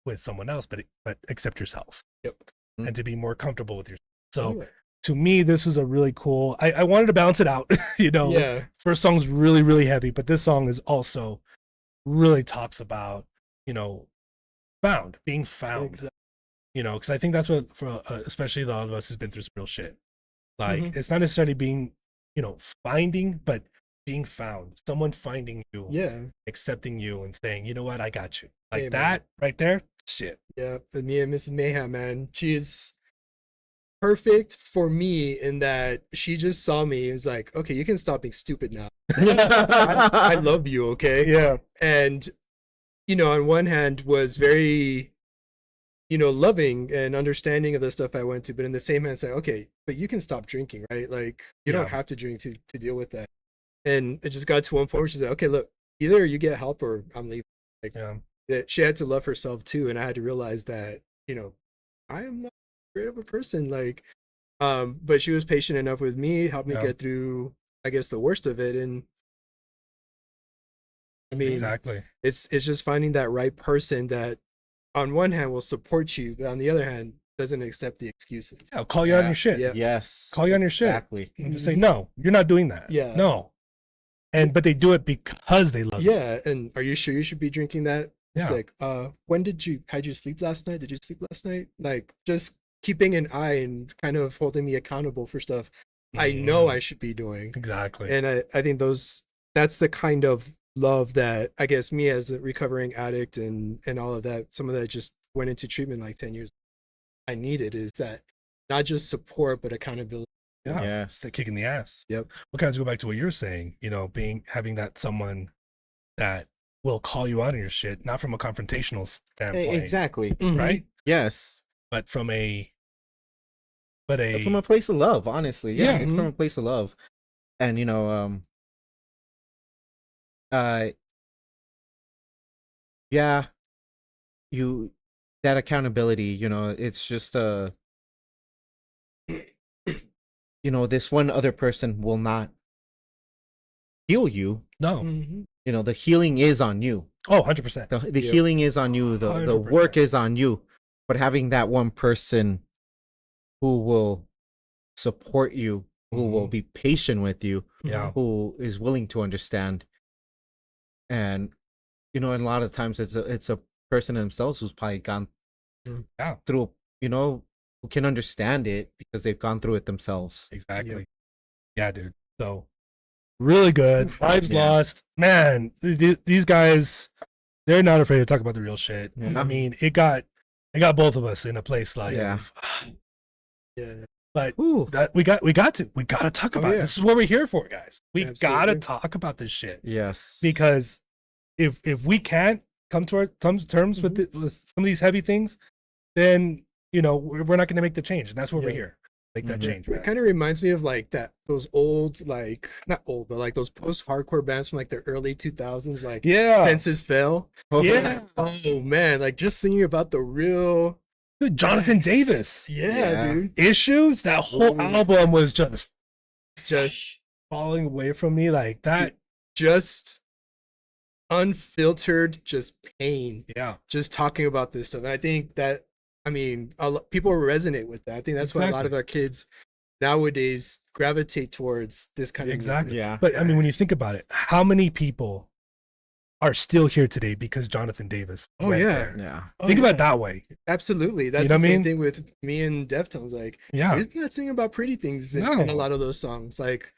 with someone else, but accept yourself. Yep. And to be more comfortable with yourself. So Anyway. to me, this was a really cool, I wanted to balance it out. Yeah. First song's really, really heavy, but this song is also really talks about, being found, Exactly. because I think that's what, for especially the lot of us who's been through some real shit. Like, it's not necessarily being, finding, but being found, someone finding you, Yeah. accepting you and saying, you know what, I got you. Like Hey, man. that right there, shit. Yeah. And me and Mrs. Mayhem, man, she's perfect for me in that she just saw me. It was like, okay, you can stop being stupid now. I love you, okay? Yeah. And on one hand was very loving and understanding of the stuff I went to, but in the same hand say, okay, but you can stop drinking, right? Like, you don't have to drink to deal with that. And it just got to one point where she said, okay, look, either you get help or I'm leaving. Like, that she had to love herself too, and I had to realize that I am not great of a person, like, but she was patient enough with me, helped me get through, I guess, the worst of it. And I mean, Exactly. it's just finding that right person that on one hand will support you, but on the other hand doesn't accept the excuses. I'll call you on your shit. Yeah. Yes. Call you on your shit. Exactly. And just say, no, you're not doing that. Yeah. No. But they do it because they love you. Yeah. And are you sure you should be drinking that? It's Yeah. like, when had you sleep last night? Did you sleep last night? Like, just keeping an eye and kind of holding me accountable for stuff I know I should be doing. Exactly. And I think that's the kind of love that I guess me as a recovering addict and all of that, some of that just went into treatment like 10 years. I needed is that not just support but accountability. Yeah, Yes. it's a kick in the ass. Yep. Well, kind of go back to what you're saying. Having that someone that will call you out on your shit, not from a confrontational standpoint, Exactly. right? Yes. But from a Place of love, honestly. Yeah, Yeah. it's from a place of love. And yeah, that accountability, it's just this one other person will not heal you. no. Mhm. The healing is on you. Oh, 100%. The Yep. healing is on you. The 100%. work is on you. But having that one person who will support you, who will be patient with you, Yeah. who is willing to understand, and and a lot of times it's a person themselves who's probably gone Yeah. through, who can understand it because they've gone through it themselves. Exactly. Yeah, dude. So really good. Lives Yeah. lost. Man, these guys, they're not afraid to talk about the real shit. Yeah. I mean, it got both of us in a place like, Yeah. Yeah. but Ooh. that we got to talk Oh, about it. yeah. This is what we're here for, guys. We gotta Absolutely. talk about this shit Yes. because if we can't come to our terms with some of these heavy things, then we're not going to make the change, and that's what we're Yeah. here. Make that Mhm. change, It man. kind of reminds me of like those old, like not old, but like those post-hardcore bands from like the early 2000s, like Yeah. Senses Fail. Yeah. Oh man, like just singing about the real Dude, Jonathan Yes. Davis. Yeah, Yeah. dude. Issues, that whole Ooh. album was just Just falling away from me like that. just unfiltered, just pain. Yeah. Just talking about this stuff. And I think that people resonate with that. I think that's why a lot of Exactly. our kids nowadays gravitate towards this kind of Exactly. movement. Yeah. But I mean, when you think about it, how many people are still here today because Jonathan Davis? Oh, went yeah. there? Yeah. Oh, Think yeah. about it that way. Absolutely. That's know the what I same mean? thing with me and Deftones. Like, Yeah. he's not singing about pretty things in a No. lot of those songs. Like,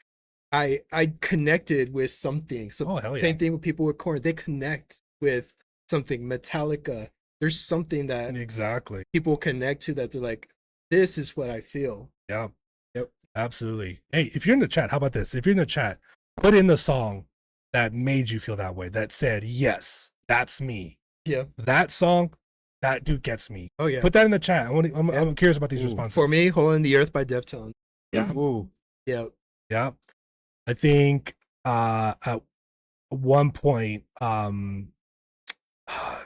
I connected with something. So Oh, hell yeah. same thing with people with Korn. They connect with something. Metallica. There's something that Exactly. people connect to that they're like, this is what I feel. Yeah. Yep. Absolutely. Hey, if you're in the chat, how about this? If you're in the chat, put in the song that made you feel that way, that said, yes, that's me. Yeah. That song, that dude gets me. Oh yeah. Put that in the chat. I'm Yeah. curious about these Ooh. responses. For me, Hole in the Earth by Deftones. Yeah. Ooh. Yeah. Yeah. I think at one point, it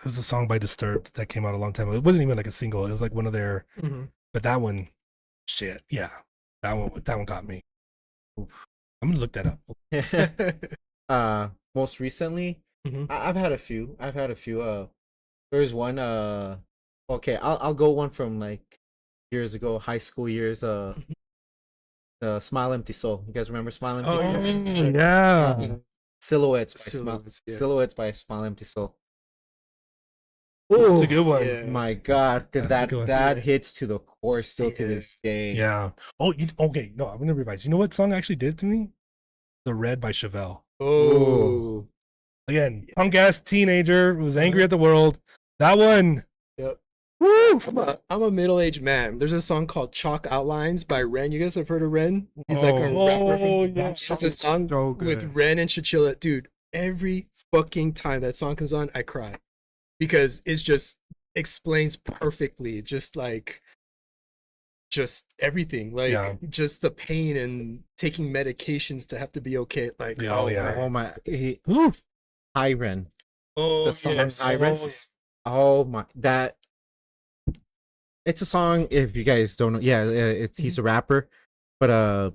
was a song by Disturbed that came out a long time ago. It wasn't even like a single. It was like one of their, Mhm. but that one, shit. Yeah. That one got me. I'm gonna look that up. Most recently, Mhm. I've had a few. There's one. Okay, I'll go one from like years ago, high school years. Smile Empty Soul. You guys remember Smile Empty? Oh, Soul? yeah. Yeah. Silhouettes by Silhouettes, yeah. Silhouettes by Smile Empty Soul. It's a good one. Yeah. My God, That's a that good one. that Yeah. hits to the core still to Yeah. this day. Yeah. Oh, okay. No, I'm gonna revise. You know what song actually did it to me? The Red by Chevelle. Oh. Again, punk ass teenager was angry at the world. That one. Yep. Woo! I'm a middle-aged man. There's a song called Chalk Outlines by Ren. You guys have heard of Ren? He's like a rapper Oh, from yeah. It's a song So with good. Ren and Chinchilla. Dude, every fucking time that song comes on, I cry. Because it's just explains perfectly just everything. Like Yeah. just the pain and taking medications to have to be okay. Like Yeah, oh, yeah. Oh my, Woo! Iron. Oh, The song yes. Iron. Oh my, that. It's a song. If you guys don't know, yeah, he's a rapper, but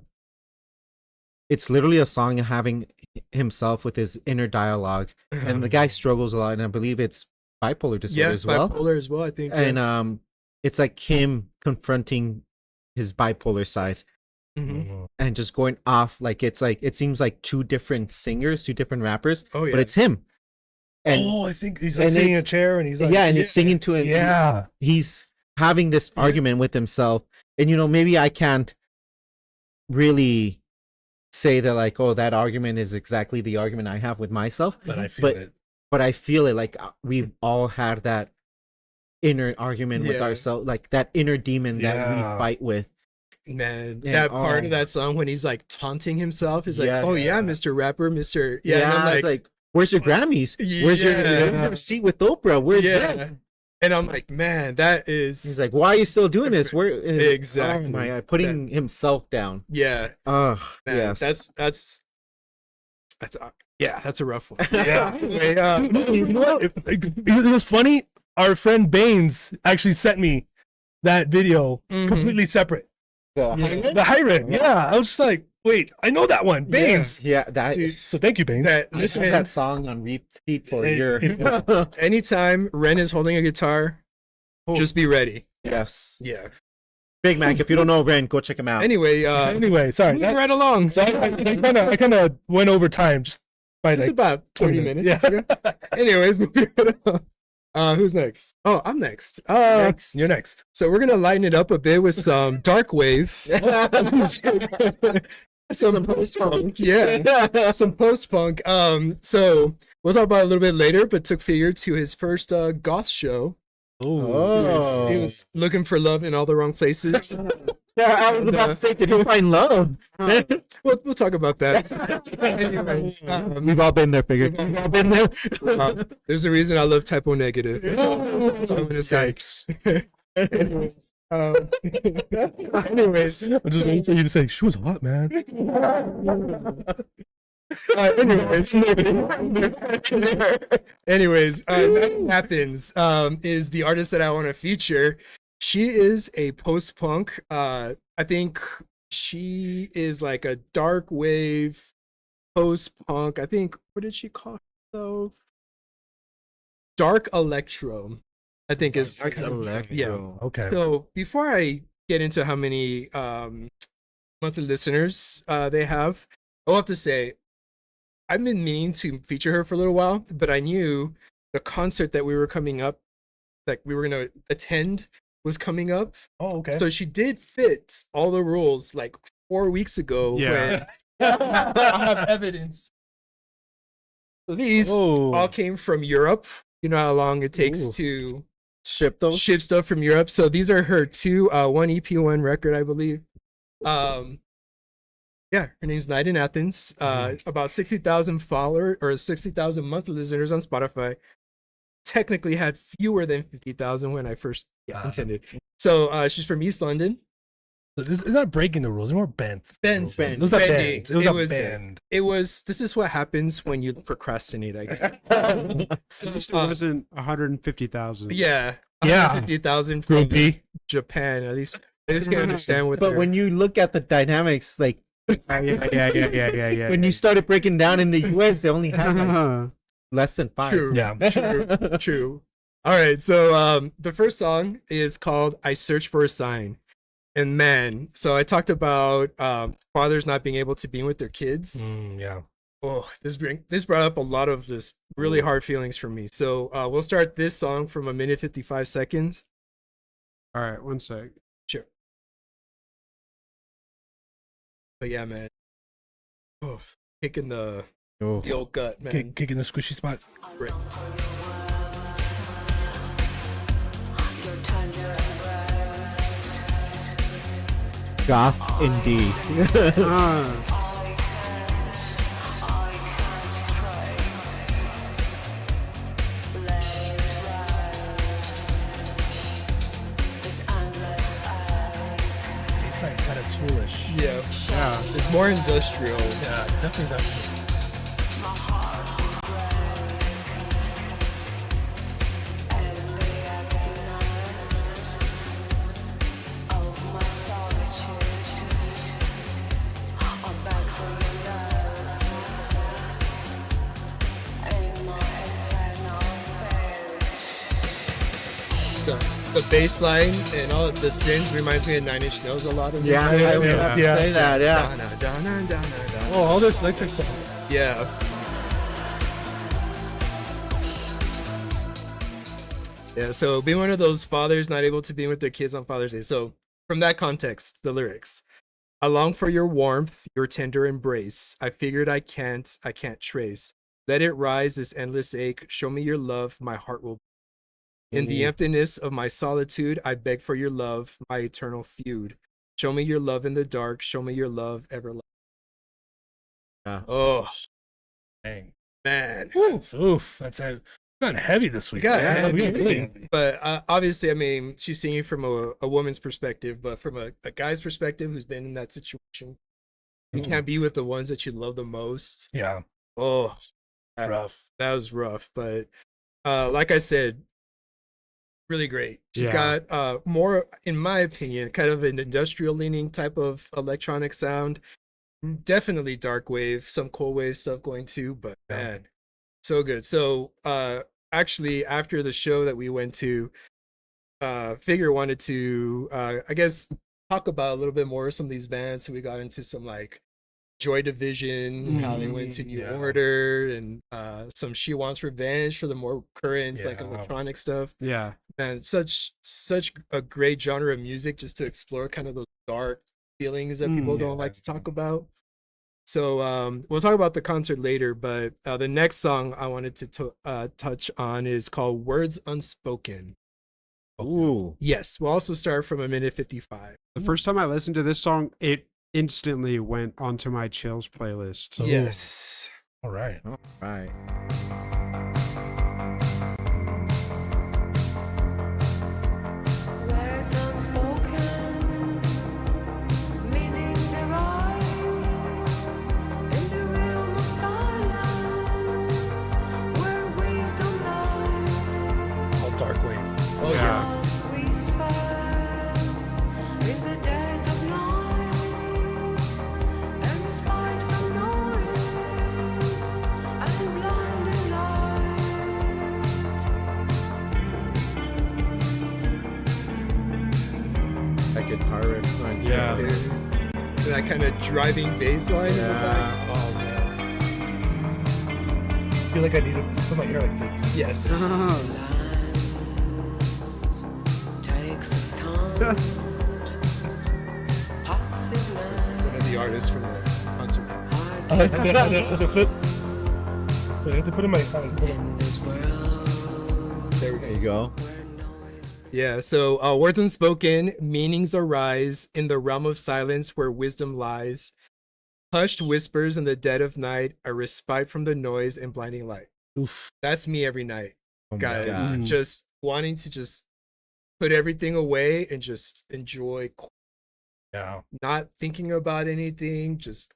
it's literally a song having himself with his inner dialogue, and the guy struggles a lot, and I believe it's bipolar disorder Yeah, as well. bipolar as well, I think. And it's like him confronting his bipolar side Mhm. and just going off like it seems like two different singers, two different rappers, Oh yeah. but it's him. And I think he's like and sitting in a it's- chair and he's like, yeah, and he's singing to him. Yeah. He's having this argument with himself, and maybe I can't really say that like, oh, that argument is exactly the argument I have with myself, But I feel but it. but I feel it like we've all had that inner argument with Yeah. ourselves, like that inner demon that we Yeah. fight with. Man, And, that part of oh. that song when he's like taunting himself is like, Yeah. oh yeah, Mr. Rapper, Mr. Yeah, Yeah, and I'm it's like, where's your Grammys? Where's Yeah. your seat with Oprah? Where's yeah. that? And I'm like, man, that is He's like, why are you still doing this? Where Exactly. Oh my God, putting himself down. yeah, Oh, man, yes. that's yeah, that's a rough one. Yeah. Anyway, You know what? It was funny. Our friend Baines actually sent me that video Mhm. completely separate. The- The Hyren. Yeah. I was just like, wait, I know that one. Baines. yeah, that Dude, So thank you, Baines. that I had listen, that song on repeat for a Hey, year. hey, anytime Ren is holding a guitar, just be ready. Yes. Yeah. Big Mac, if you don't know Ren, go check him out. Anyway, Anyway, sorry. moving right along. So I kind of went over time just by Just like about 20 minutes. Yeah. Anyways, moving right along. Who's next? Oh, I'm next. Next. You're next. So we're gonna lighten it up a bit with some dark wave, some post punk, yeah, some post punk. So we'll talk about it a little bit later. But took Figure to his first goth show. Oh. He was looking for love in all the wrong places. Yeah, I was about to say, did you find love? We'll talk about that. Anyways, We've all been there, Figure. We've all been there. there's a reason I love typo negative. That's all I'm gonna say. Anyways, anyways, I'm just waiting for you to say she was hot, man. anyways, Athens is the artist that I want to feature. She is a post punk. I think she is like a dark wave post punk. I think, what did she call herself? Dark electro, I think is Dark kind of- electro. yeah. Okay. So before I get into how many monthly listeners they have, I'll have to say I've been meaning to feature her for a little while, but I knew the concert that we were coming up, like we were gonna attend, was coming up. Oh, okay. So she did fit all the rules like 4 weeks ago. Yeah. When I have evidence. So these all came from Europe. You know how long it takes Ooh. to Ship those. ship stuff from Europe. So these are her two, one EP, one record, I believe. Yeah, her name's Night in Athens. About 60,000 followers or 60,000 monthly listeners on Spotify. Technically had fewer than 50,000 when I first intended. So she's from East London. So this is not breaking the rules. It's more bent. Bent. It was a Bending. bend. It was It a was- bend. It was. This is what happens when you procrastinate. I guess. It wasn't 150,000. Yeah. Yeah. 150,000 from Groupie. Japan. At least I just can't understand what. But they're- when you look at the dynamics, like Yeah. when you started breaking down in the US, they only had like Uh-huh. less than 5. True. Yeah. True. All right. So the first song is called "I Search for a Sign," and man, so I talked about fathers not being able to be with their kids. Yeah. Oh, this brought up a lot of this really hard feelings for me. So we'll start this song from 1 minute 55 seconds. All right, one sec. Sure. But yeah, man. Oh, kicking the old gut, man. Kick in the squishy spot. Right. Goth indeed. It's like kind of toolish. Yeah. It's more industrial. Yeah, definitely not. The bass line and all of the synth reminds me of Nine Inch Nails a lot of Yeah, I would yeah, have to yeah. say that, yeah. Donna, Donna, Donna, Donna. Oh, all this electric stuff. Yeah. Yeah, so being one of those fathers not able to be with their kids on Father's Day. So from that context, the lyrics. I long for your warmth, your tender embrace. I figured I can't trace. Let it rise, this endless ache. Show me your love, my heart will. In the emptiness of my solitude, I beg for your love, my eternal feud. Show me your love in the dark. Show me your love everlasting. Yeah. Oh, Dang. man. Oof. That's kind of heavy this week. got Yeah, heavy. we got really heavy. But obviously, I mean, she's singing from a woman's perspective, but from a guy's perspective who's been in that situation, you can't be with the ones that you love the most. Yeah. Oh, Rough. that was rough. But like I said, really great. She's Yeah. got more, in my opinion, kind of an industrial leaning type of electronic sound. Definitely dark wave, some cold wave stuff going too, but Yeah. man, so good. So actually after the show that we went to, Figure wanted to I guess talk about a little bit more of some of these bands. So we got into some like Joy Division, how they went to New Yeah. Order, and some She Wants Revenge for the more current like Yeah. electronic stuff. Yeah. And such a great genre of music just to explore kind of those dark feelings that people don't like to talk about. So we'll talk about the concert later, but the next song I wanted to touch on is called Words Unspoken. Ooh. Yes, we'll also start from a minute 55. The first time I listened to this song, it instantly went onto my chills playlist. Ooh. Yes. All right. All right. Words unspoken, meanings arise in the realm of silence, where wisdom lies. All dark wave. Oh Yeah. Lost whispers in the dead of night, and respite from noise and blinding light. That guitar riff. Right Yeah. there. That kind of driving bass line in the Yeah. back. Oh man. I feel like I need to put my hair like this. Yes. Takes its time. Passive One of the artists from the concert. I like the foot. Wait, I have to put in my. in this world There we go. There you go. where noise Yeah, so words unspoken, meanings arise in the realm of silence where wisdom lies. Hushed whispers in the dead of night, a respite from the noise and blinding light. Oof. That's me every night, Oh my guys. God. Just wanting to just put everything away and just enjoy, Yeah. not thinking about anything, just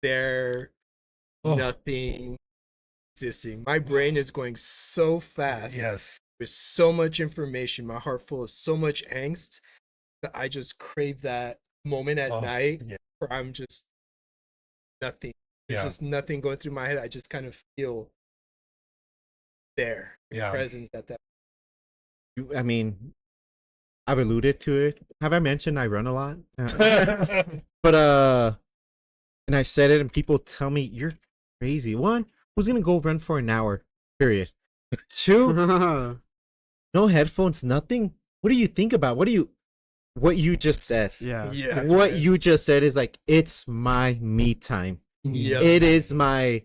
there, Oh. nothing existing. My brain is going so fast. Yes. With so much information, my heart full of so much angst that I just crave that moment at Oh, night yeah. where I'm just nothing. There's Yeah. just nothing going through my head. I just kind of feel there, Yeah. presence at that. I mean, I've alluded to it. Have I mentioned I run a lot? But and I said it, and people tell me you're crazy. One, who's gonna go run for an hour? Period. Two, no headphones, nothing. What do you think about? What you just said? Yeah. Yeah. What you just said is like, it's my me time. Yep. It is my,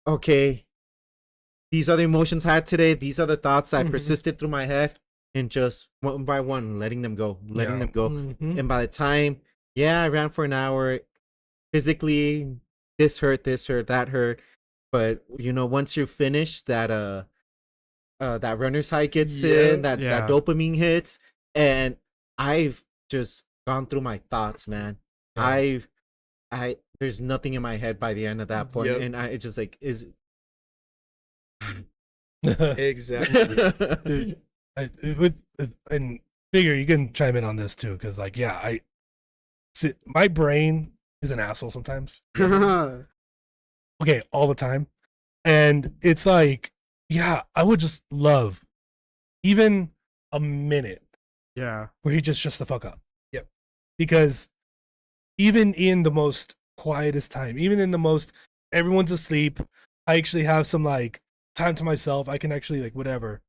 okay, these are the emotions I had today. These are the thoughts that Mhm. persisted through my head, and just one by one, letting them go, letting Yeah. them go. Mhm. And by the time, yeah, I ran for an hour, physically, this hurt, that hurt. But you know, once you finish that, that runner's high gets in, that Yeah. dopamine hits, and I've just gone through my thoughts, man. Yeah. There's nothing in my head by the end of that point, Yep. and it's just like, is Exactly. And Figure, you can chime in on this too, because like, yeah, I see, my brain is an asshole sometimes. Okay, all the time, and it's like, yeah, I would just love even a minute Yeah. where he just shuts the fuck up. Yep. Because even in the most quietest time, even in the most everyone's asleep, I actually have some like time to myself. I can actually like whatever.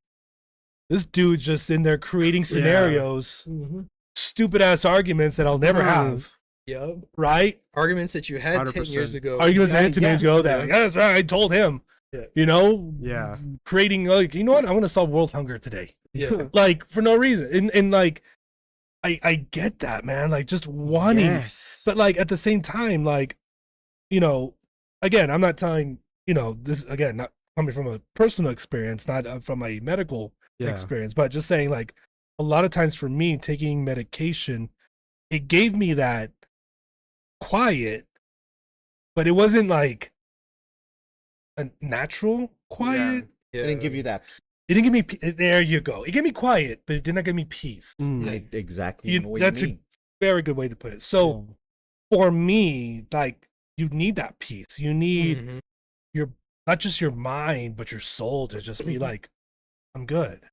This dude's just in there creating scenarios Mhm. stupid ass arguments that I'll never have, Yep. right? Arguments that you had 10 years 100%. ago. Arguments that had 10 yeah, minutes ago that yes, I told him, Yeah. you know, Yeah. creating like, you know what, I'm gonna solve world hunger today, Yeah. like for no reason, and like I get that, man, like just wanting, Yes. but like at the same time, like, you know, again, I'm not telling, you know, this again, not coming from a personal experience, not from a medical Yeah. experience, but just saying like a lot of times for me taking medication, it gave me that quiet, but it wasn't like a natural quiet. Yeah. It didn't give you that. It didn't give me there you go. It gave me quiet, but it did not give me peace. Exactly. know what you That's a mean. very good way to put it. So for me, like you need that peace. You need Mhm. your not just your mind, but your soul to just be like, I'm good.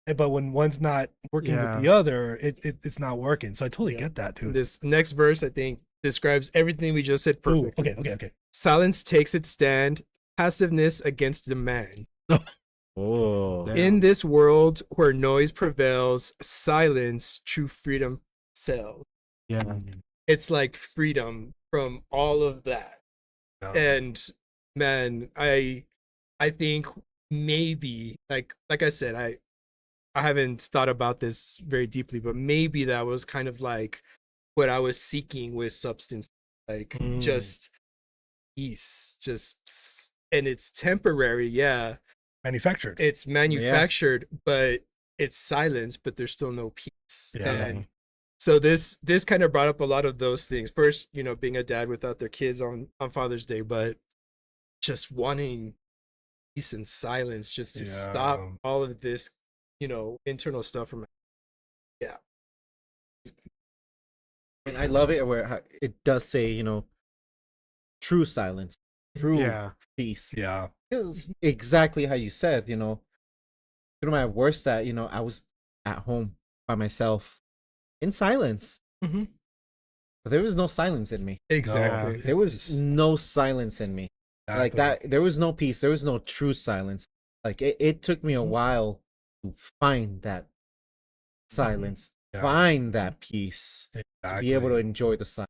But when one's not working with the other, it's not working. So I totally Yeah. get that, dude. This next verse, I think, describes everything we just said Ooh, perfectly. okay. Silence takes its stand, passiveness against demand. Oh. Damn. In this world where noise prevails, silence, true freedom sells. Yeah. It's like freedom from all of that. Yeah. And man, I think maybe like I said, I haven't thought about this very deeply, but maybe that was kind of like what I was seeking with substance, like just peace, and it's temporary, yeah. Manufactured. It's manufactured, but it's silence, but there's still no peace. Yeah. And so this kind of brought up a lot of those things. First, you know, being a dad without their kids on Father's Day, but just wanting peace and silence just to stop Yeah. all of this, you know, internal stuff from And I love it where it does say, you know, true silence, true Yeah. peace. Yeah. Because exactly how you said, you know, through my worst that, you know, I was at home by myself in silence. Mhm. But there was no silence in me. exactly. There was no silence in me. Like that, there was no peace. There was no true silence. Like it took me a while to find that silence, Yeah. find that peace, Exactly. be able to enjoy the silence.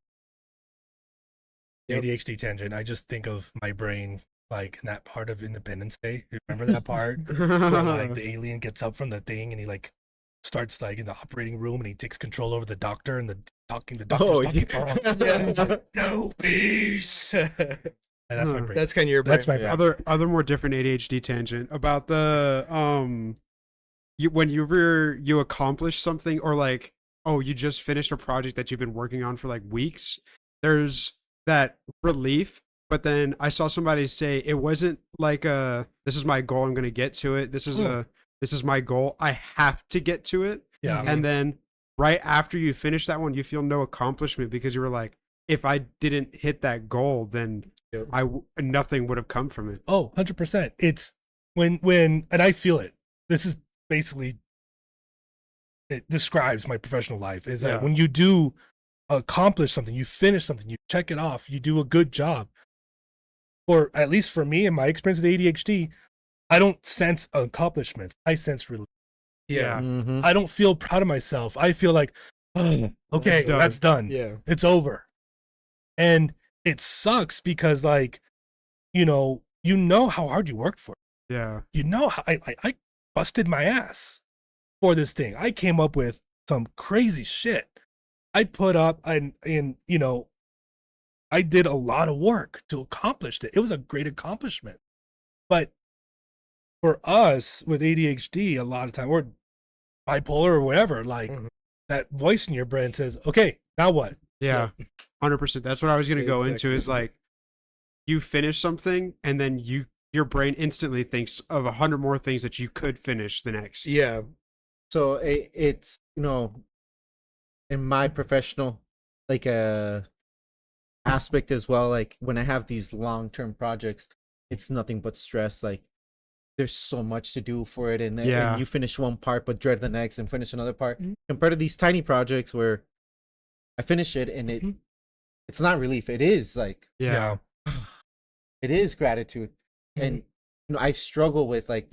ADHD tangent. I just think of my brain like in that part of Independence Day. You remember that part where like the alien gets up from the thing and he like starts like in the operating room and he takes control over the doctor and the doctor's talking for him. And it's like, no peace. And that's my brain. That's kind of your That's brain. my brain. Other more different ADHD tangent about the when you accomplish something, or like, oh, you just finished a project that you've been working on for like weeks, there's that relief. But then I saw somebody say it wasn't like this is my goal, I'm gonna get to it, this is my goal, I have to get to it. Yeah. And then right after you finish that one, you feel no accomplishment because you were like, if I didn't hit that goal, then Yep. nothing would have come from it. Oh, 100%. It's when and I feel it. This is basically it describes my professional life is that Yeah. when you do accomplish something, you finish something, you check it off, you do a good job. Or at least for me in my experience with ADHD, I don't sense accomplishments. I sense relief. Yeah. Mhm. I don't feel proud of myself. I feel like, oh, okay, done. that's done. Yeah. It's over. And it sucks because like, you know how hard you worked for it. Yeah. You know how I busted my ass for this thing. I came up with some crazy shit. I put up and you know, I did a lot of work to accomplish it. It was a great accomplishment. But for us with ADHD, a lot of time, or bipolar or whatever, like Mhm. that voice in your brain says, okay, now what? Yeah. 100%. That's what I was going to go into, Exactly. is like, you finish something and then your brain instantly thinks of 100 more things that you could finish the next. Yeah. So it's, you know, in my professional like aspect as well, like when I have these long-term projects, it's nothing but stress. Like there's so much to do for it, and then Yeah. and you finish one part but dread the next and finish another part. Mhm. Compared to these tiny projects where I finish it and Mhm. it's not relief. It is like Yeah. it is gratitude. And you know, I struggle with like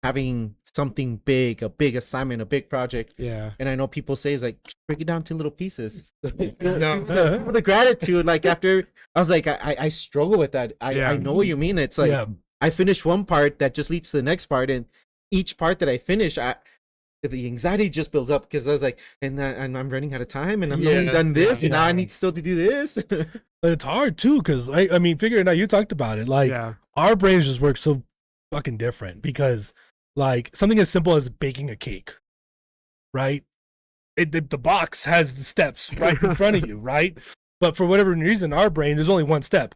having something big, a big assignment, a big project. Yeah. And I know people say it's like break it down to little pieces. No. The gratitude, like after I was like, I struggle with that. I know what you mean. It's like Yeah. I finish one part that just leads to the next part, and each part that I finish, the anxiety just builds up because I was like, and I'm running out of time, and I'm only done this, and now I need still to do this. But it's hard too, because I mean, figuring out, you talked about it, like our brains just work so fucking different because like something as simple as baking a cake, right? The box has the steps right in front of you, right? But for whatever reason, our brain, there's only one step.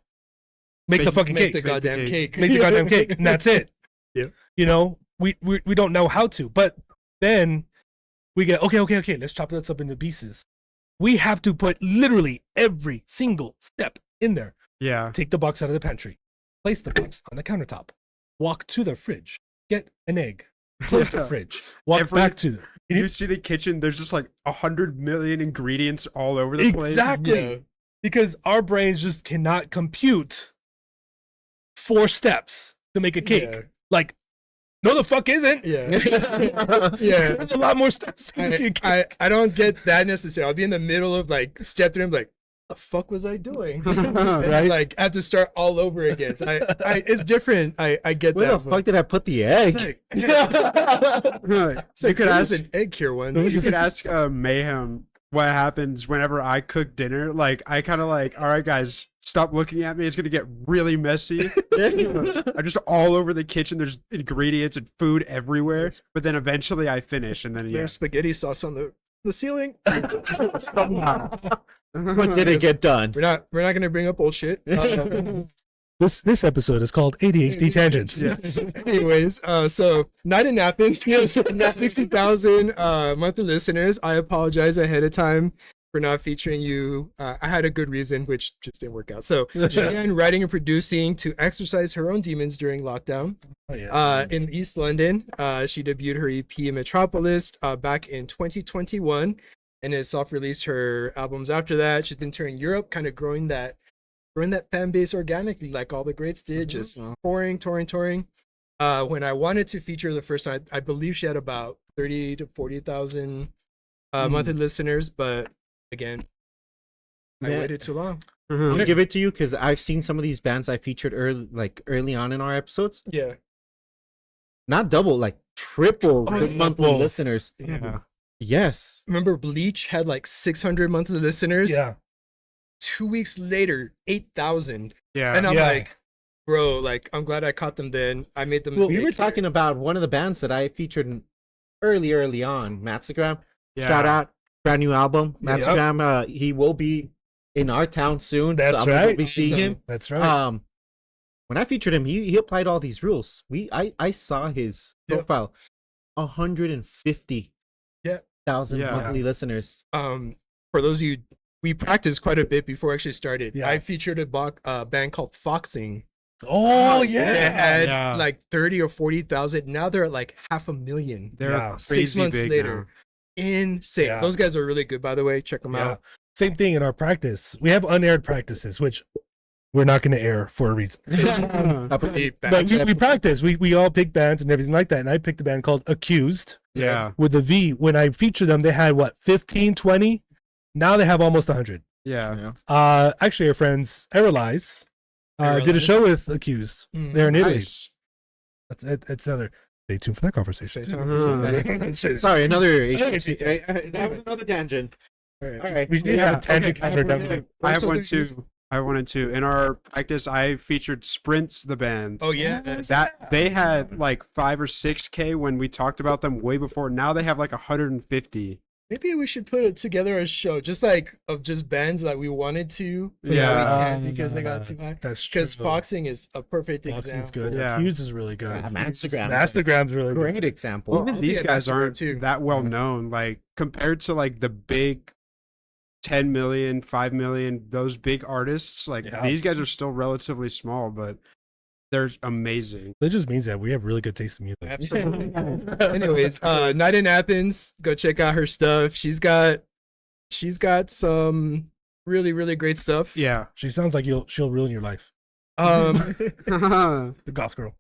Make the fucking Make cake. the goddamn cake. Make the goddamn cake, and that's it. Yeah. You know, we don't know how to, but then we get okay, let's chop this up into pieces. We have to put literally every single step in there. Yeah. Take the box out of the pantry, place the box on the countertop, walk to the fridge, get an egg, close the fridge, walk back to the. You see the kitchen, there's just like 100 million ingredients all over the place. Exactly. Because our brains just cannot compute 4 steps to make a cake. Yeah. Like, no, the fuck isn't. Yeah. Yeah. There's a lot more steps. I don't get that necessarily. I'll be in the middle of like step 3, I'm like, the fuck was I doing? Right? Like I have to start all over again. So it's different. I get Where that. the fuck did I put the egg? You could ask an egg here once. you could ask Mayhem what happens whenever I cook dinner. Like I kind of like, all right, guys, stop looking at me. It's gonna get really messy. I'm just all over the kitchen. There's ingredients and food everywhere. But then eventually I finish, and then There's spaghetti sauce on the ceiling. What did it get done? We're not gonna bring up old shit. This episode is called ADHD Tangents. Anyways, so Night in Athens, 60,000 monthly listeners. I apologize ahead of time for not featuring you. I had a good reason, which just didn't work out. So she began writing and producing to exercise her own demons during lockdown. In East London, she debuted her EP Metropolis back in 2021, and has self-released her albums after that. She's been touring Europe, kind of growing that fan base organically, like all the greats did, just touring. When I wanted to feature the first time, I believe she had about 30 to 40,000 monthly listeners, but again, I waited too long. I'll give it to you because I've seen some of these bands I featured early on in our episodes. Yeah. Not double, like triple Oh, monthly yeah. listeners. yeah. Yes. Remember Bleach had like 600 monthly listeners? Yeah. 2 weeks later, 8,000. Yeah. And I'm Yeah. like, bro, like, I'm glad I caught them then. I made them. We were talking about one of the bands that I featured early on, Matsagram. Yeah. Shout out, brand new album. Yep. Matsagram, he will be in our town soon. That's so I'm gonna right. be seeing him. That's right. When I featured him, he applied all these rules. I saw his Yep. profile, 150,000 Yeah. monthly listeners. For those of you, we practiced quite a bit before I actually started. Yeah. I featured a band called Foxing. Oh They yeah. had Yeah. like 30 or 40,000. Now they're at like 500,000. They're Yeah. crazy 6 months big later. Insane. Yeah. Those guys are really good, by the way. Check them Yeah. out. Same thing in our practice. We have unaired practices, which we're not going to air for a reason. Pretty bad. But we practice. We all pick bands and everything like that. And I picked a band called Accused Yeah. with a V. When I featured them, they had what, 15, 20? Now they have almost 100. Yeah. Actually, our friends Erelize did a Erelize? show with Accused. Mm. They're in Italy. Nice. That's another. Stay tuned for that conversation. Sorry, another that was another tangent. All right. All right. We need to have a tangent counter, don't we? I have Also, one there's- too. I wanted to. In our practice, I featured Sprints, the band. Oh, yeah. That they had like 5 or 6K when we talked about them way before. Now they have like 150. Maybe we should put it together a show, just like of just bands that we wanted to, but Yeah. now we can't because they got too high. That's true. Because Foxing is a perfect Foxing's example. good. Yeah. Accused is really good. Instagram. Instagram's really good. Great example. I'll Even be these at guys Instagram aren't too. that well known. Like compared to like the big 10 million, 5 million, those big artists, like Yeah. these guys are still relatively small, but they're amazing. That just means that we have really good taste in music. Absolutely. Anyways, Night in Athens, go check out her stuff. She's got some really, really great stuff. Yeah. She sounds like she'll ruin your life. Um, The goth girl.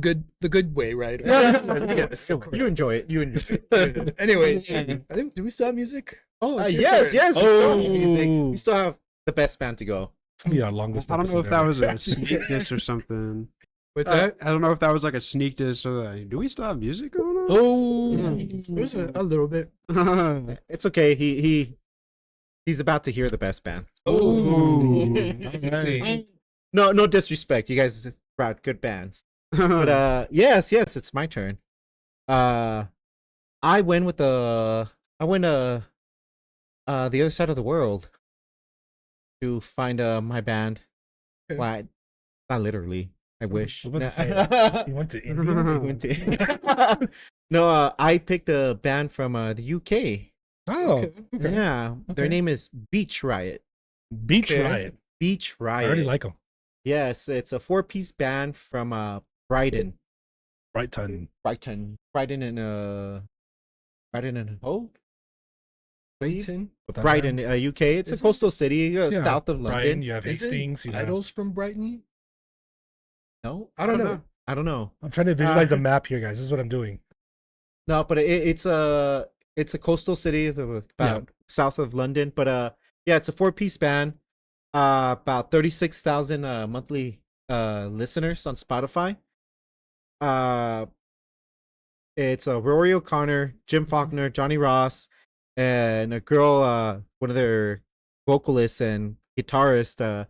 the good way, right? Yes, you enjoy it. You enjoy it. Anyways, I think, do we still have music? Oh, it's your Yes, turn. yes. we still have Oh. music. We still have the best band to go. It's gonna be our longest. I don't know episode if that ever. was a sneak diss or something. What's that? I don't know if that was like a sneak diss or like, do we still have music going on? Oh, It was a little bit. It's okay. He's about to hear the best band. oh. Okay. No disrespect. You guys brought good bands. But yes, it's my turn. I went the other side of the world to find my band. Okay. Well, not literally. I wish. I was about to say, you went to India. I went to- no, I picked a band from the UK. Oh, Okay. Yeah, their Okay. name is Beach Riot. Beach Okay. Riot. Beach I Riot. already like them. Yes, it's a 4-piece band from Brighton. Brighton. Brighton and Hove. Brighton. Put that Brighton, down. UK. It's Is a it? coastal city Yeah, south of Brighton. London. You have Is it Hastings. You have... Idols from Brighton? No, I don't know. I don't know. I'm trying to visualize the map here, guys. This is what I'm doing. No, but it's a coastal city about south of London. But yeah, it's a 4-piece band. About 36,000 monthly listeners on Spotify. It's Rory O'Connor, Jim Faulkner, Johnny Ross, and a girl, one of their vocalists and guitarist.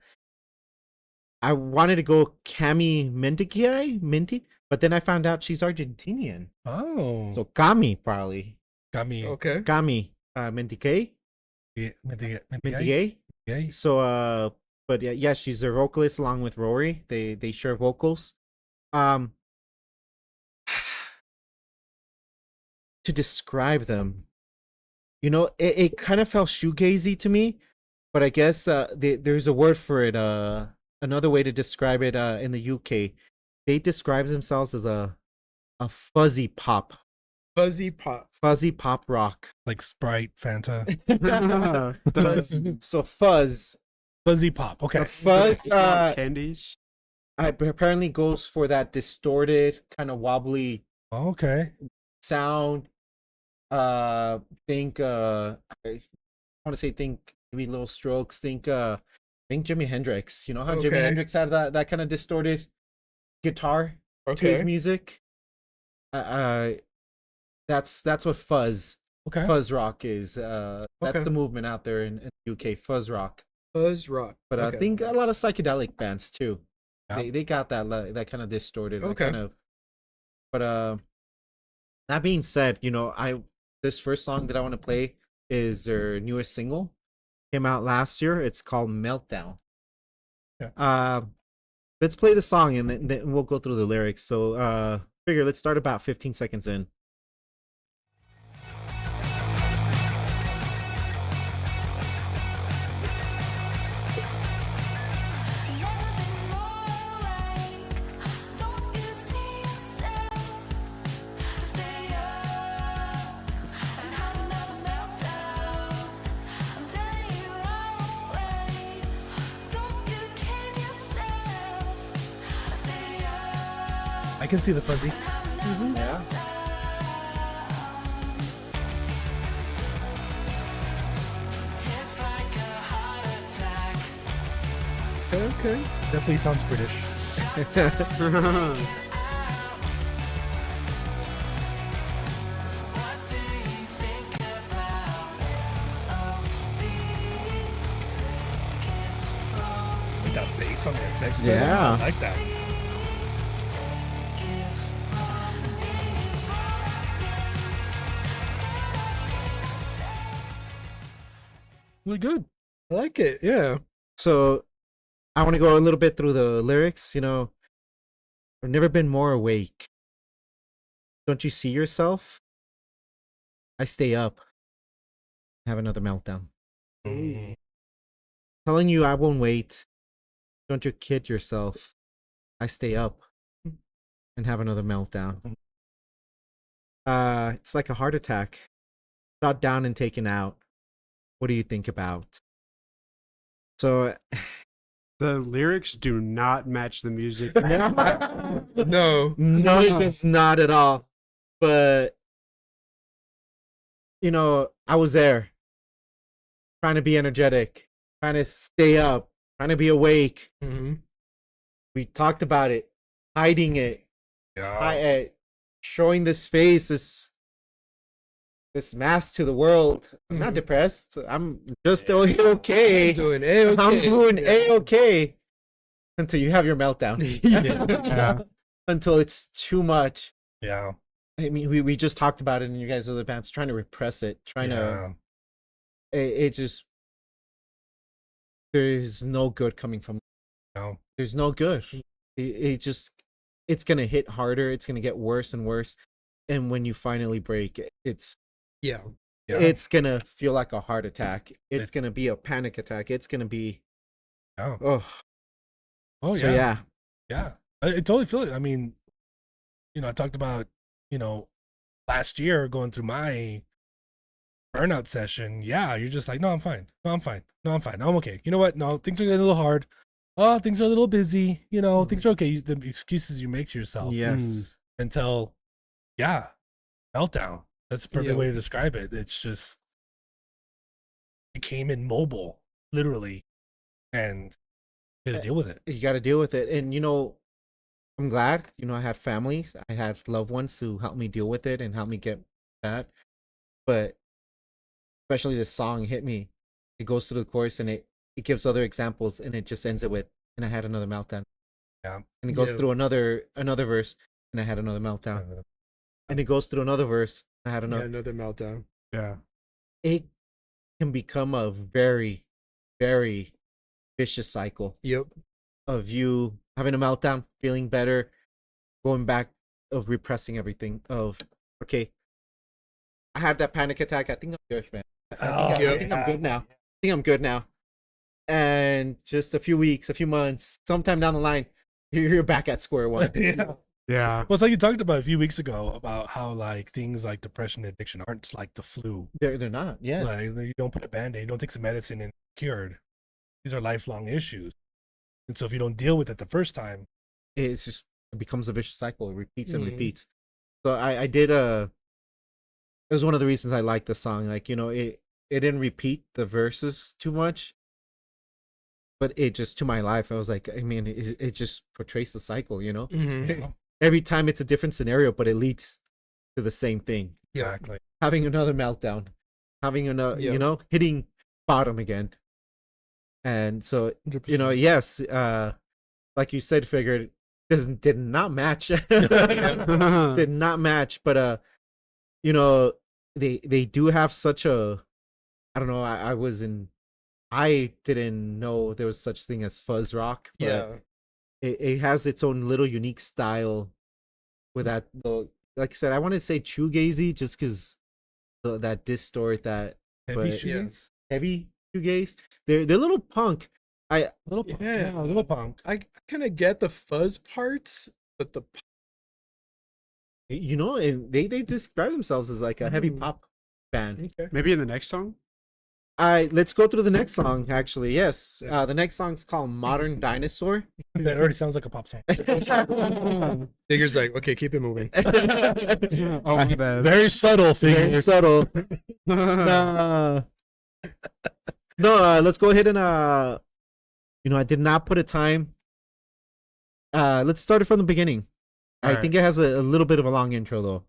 I wanted to go Cami Minty, but then I found out she's Argentinian. Oh, So Cami probably. got me. Okay. Cami Minty. Minty. Yeah. So but yeah, she's a vocalist along with Rory. They share vocals. To describe them, it kind of felt shoegazy to me, but I guess there's a word for it. Another way to describe it in the UK, they describe themselves as a fuzzy pop Fuzzy pop. rock. Like Sprite, Fanta. So fuzz, Fuzzy pop. Okay. the fuzz Candies. apparently goes for that distorted kind of wobbly Okay. sound. Think I want to say think maybe Little Strokes. Think Jimi Hendrix. You know how Jimi Okay. Hendrix had that kind of distorted guitar to Okay. music. That's what fuzz Okay. rock is. That's Okay. the movement out there in the UK, fuzz rock. Fuzz rock. But I Okay. think a lot of psychedelic bands too. Yeah. They got that kind of distorted. That Okay. kind of. But that being said, this first song that I want to play is their newest single. Came out last year. It's called Meltdown. Yeah. Let's play the song and then we'll go through the lyrics. So figure let's start about 15 seconds in. I can see the fuzzy. Yeah. Okay. Definitely sounds British. With that bass on the effects. pedal, Yeah. I like that. Really good. I like it. Yeah. So I want to go a little bit through the lyrics. I've never been more awake. Don't you see yourself? I stay up. Have another meltdown. Mm. Telling you I won't wait. Don't you kid yourself. I stay up and have another meltdown. It's like a heart attack. Shot down and taken out. What do you think about? So The lyrics do not match the music. No. No, it does not at all. But you know, I was there, trying to be energetic, trying to stay up, trying to be awake. Mm-hmm. We talked about it, hiding it, showing this face, this mask to the world. I'm not depressed. I'm just okay. I'm doing A-okay. I'm doing A-okay. Until you have your meltdown. Yeah. Until it's too much. Yeah. I mean, we just talked about it in you guys' other bands, trying to repress it, trying to. It just. There's no good coming from. No. There's no good. It just. It's gonna hit harder. It's gonna get worse and worse, and when you finally break, it's. Yeah. It's gonna feel like a heart attack. It's gonna be a panic attack. It's gonna be. Oh. Oh So yeah. Yeah. I totally feel it. I mean, I talked about, last year going through my burnout session. Yeah, you're just like, no, I'm fine. No, I'm fine. No, I'm fine. No, I'm okay. You know what? No, things are getting a little hard. Oh, things are a little busy. Things are okay. The excuses you make to yourself. Yes. Until, meltdown. That's the perfect way to describe it. It's just, it came immobile, literally, and you gotta deal with it. You got to deal with it. And, I'm glad, I had families, I had loved ones who helped me deal with it and helped me get that. But especially this song hit me. It goes through the chorus and it gives other examples and it just ends it with, and I had another meltdown. Yeah. And it goes through another verse and I had another meltdown. And it goes through another verse and I had Another meltdown. Yeah. It can become a very, very vicious cycle. Yep. Of you having a meltdown, feeling better, going back, of repressing everything, of okay, I had that panic attack, I think I'm good, man. I think I'm good now. I think I'm good now. And just a few weeks, a few months, sometime down the line, you're back at square one. Yeah. Well, it's like you talked about a few weeks ago about how things like depression and addiction aren't like the flu. They're not, yeah. Like, you don't put a Band-Aid, you don't take some medicine and cured. These are lifelong issues. And so if you don't deal with it the first time, It's just, it becomes a vicious cycle. It repeats and Mhm. repeats. So I did it was one of the reasons I liked the song. Like, it didn't repeat the verses too much, but it just, to my life, I was like, I mean, it just portrays the cycle, Mm-hmm. Every time it's a different scenario, but it leads to the same thing. exactly. Having another meltdown, having another, Yeah. hitting bottom again. And so, yes, like you said, figured did not match. Did not match, but they do have such a, I don't know, I didn't know there was such thing as fuzz rock, but Yeah. it has its own little unique style with that, like I said, I want to say shoegazy just because that distort, that Heavy but- shoes? heavy shoegaze. They're a little punk. Little punk. Yeah. A little punk. I kind of get the fuzz parts, but the And they describe themselves as like a heavy pop band. okay. Maybe in the next song. Let's go through the next song. Actually, yes, the next song's called "Modern Dinosaur." That already sounds like a pop song. Figure's like, okay, keep it moving. Oh, my bad. Very subtle Very figure. subtle. No, let's go ahead and I did not put a time. Let's start it from the beginning. I Alright. think it has a little bit of a long intro though.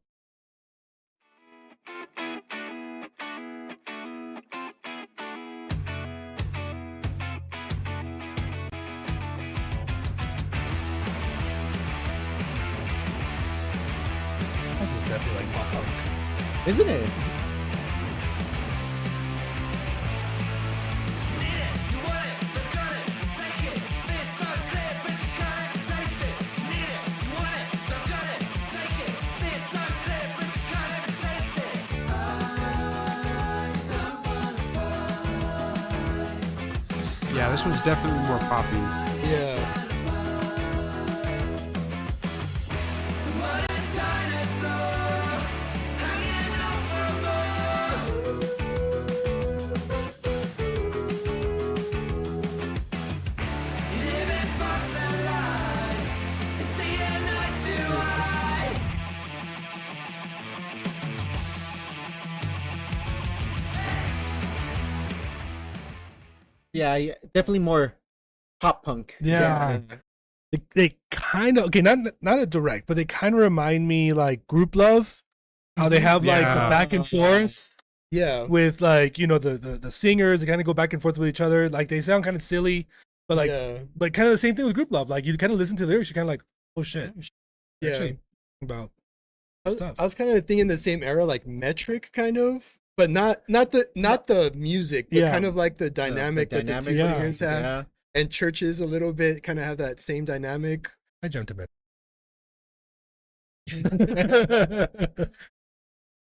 This is definitely like pop punk. Isn't it? Yeah, this one's definitely more poppy. Yeah. Yeah, yeah, definitely more pop punk. Yeah. They kind of, okay, not a direct, but they kind of remind me like Group Love, how they have like the Yeah. back and forth Yeah. with like, you know, the singers, they kind of go back and forth with each other. Like they sound kind of silly, but like yeah. kind of the same thing with Group Love. Like you kind of listen to the lyrics, you're kind of like, oh shit. Yeah. Actually about stuff. I was kind of thinking the same era, like Metric, kind of, but not the music, but Yeah. kind of like the dynamic that the two yeah, singers have, Yeah. and Churches a little bit kind of have that same dynamic. I jumped a bit.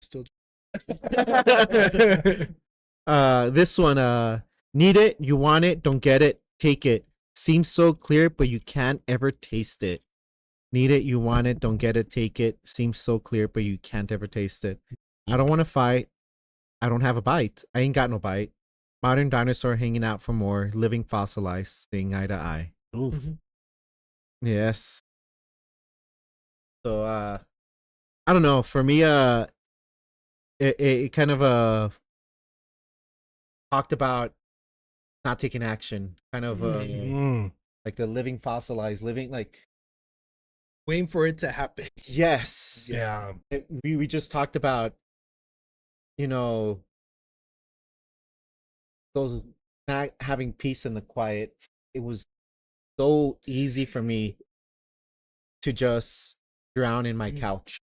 Still, This one, need it, you want it, don't get it, take it. Seems so clear, but you can't ever taste it. Need it, you want it, don't get it, take it. Seems so clear, but you can't ever taste it. I don't want to fight. I don't have a bite. I ain't got no bite. Modern dinosaur hanging out for more, living fossilized, seeing eye to eye. Oof. Mhm. Yes. So I don't know. For me, it kind of talked about not taking action, kind of Mm. like the living fossilized, living like waiting for it to happen. yes. Yeah. We just talked about, you know, those not having peace in the quiet. It was so easy for me to just drown in my couch.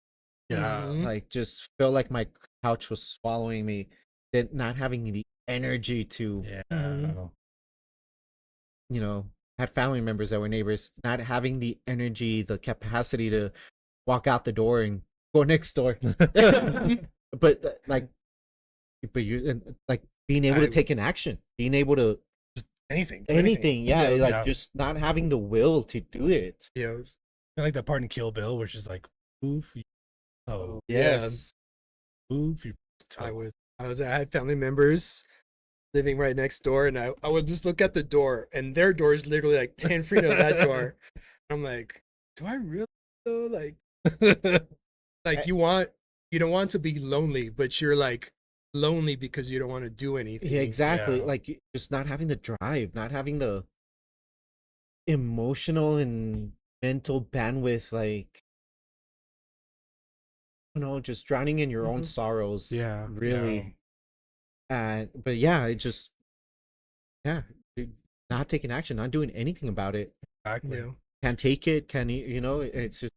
Yeah. Mhm. Like just feel like my couch was swallowing me. That not having the energy to, Yeah. you know, had family members that were neighbors, not having the energy, the capacity to walk out the door and go next door. But like, but you like being able to take an action, being able to Anything. anything, yeah, Yeah. like Yeah. just not having the will to do it. Yeah. it was- I like that part in Kill Bill, which is like, oof, you toe, Yes. oof, you I toe. I had family members living right next door, and I would just look at the door, and their door is literally like 10 feet of that door. I'm like, do I really though? Like you don't want to be lonely, but you're like lonely because you don't want to do anything. Yeah, exactly. Yeah. Like just not having the drive, not having the emotional and mental bandwidth, like just drowning in your own Mhm. sorrows. Yeah. Really. And but yeah, it just dude, not taking action, not doing anything about it. Exactly. Yeah. Can't take it, it's just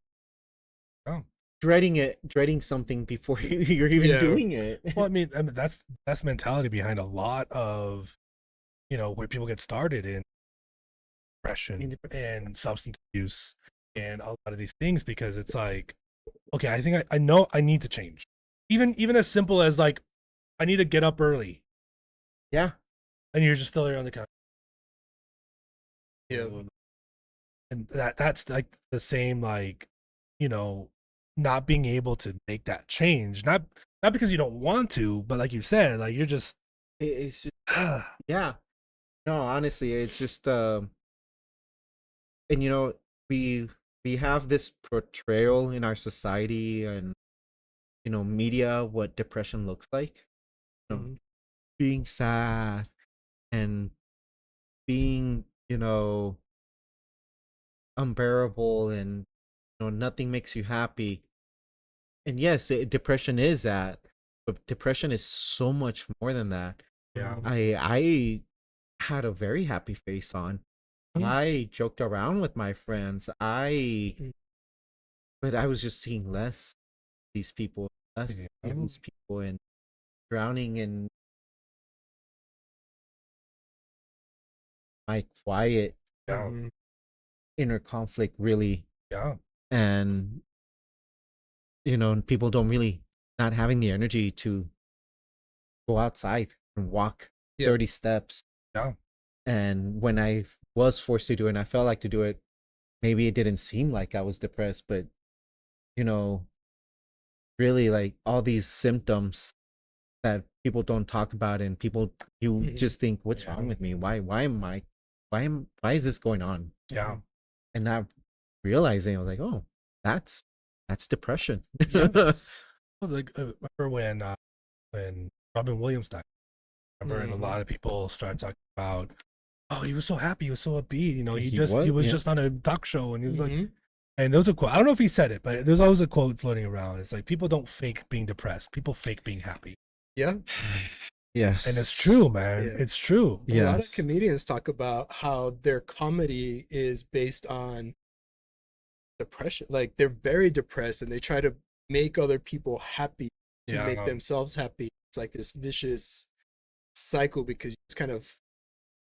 Oh. dreading something before you're even Yeah. doing it. Well, I mean, that's mentality behind a lot of, you know, where people get started in depression and substance abuse and a lot of these things, because it's like, okay, I think I know I need to change. Even as simple as like, I need to get up early, Yeah. and you're just still there on the couch. Yeah. And that's like the same, like, you know, not being able to make that change, not because you don't want to, but like you said, like you're just It's just yeah. No, honestly, it's just and we have this portrayal in our society and media what depression looks like. Mhm. Being sad and being, unbearable and nothing makes you happy. And yes, depression is that, but depression is so much more than that. yeah. I had a very happy face on. Mm. I joked around with my friends. Mm. But I was just seeing less these people, less Yeah. of these people, and drowning in my quiet Yeah. Mhm. inner conflict, really. Yeah. And people don't really not having the energy to go outside and walk Yeah. 30 steps. Yeah. And when I was forced to do it and I felt like to do it, maybe it didn't seem like I was depressed, but really like all these symptoms that people don't talk about, and you Mhm. just think, what's Yeah. wrong with me? Why is this going on? Yeah. And not realizing, I was like, oh, that's depression. Yes. Well, like, remember when Robin Williams died? Remember, and a Mhm. lot of people started talking about oh, he was so happy, he was so upbeat. You know, he was, was yeah. just on a talk show, and he was like, Mhm. and there was a quote. I don't know if he said it, but there's always a quote floating around. It's like people don't fake being depressed; people fake being happy, Yeah. Yes. and it's true, man. Yeah. It's true. A lot of Yes. comedians talk about how their comedy is based on depression. Like they're very depressed and they try to make other people happy to Yeah. make themselves happy. It's like this vicious cycle because you're just kind of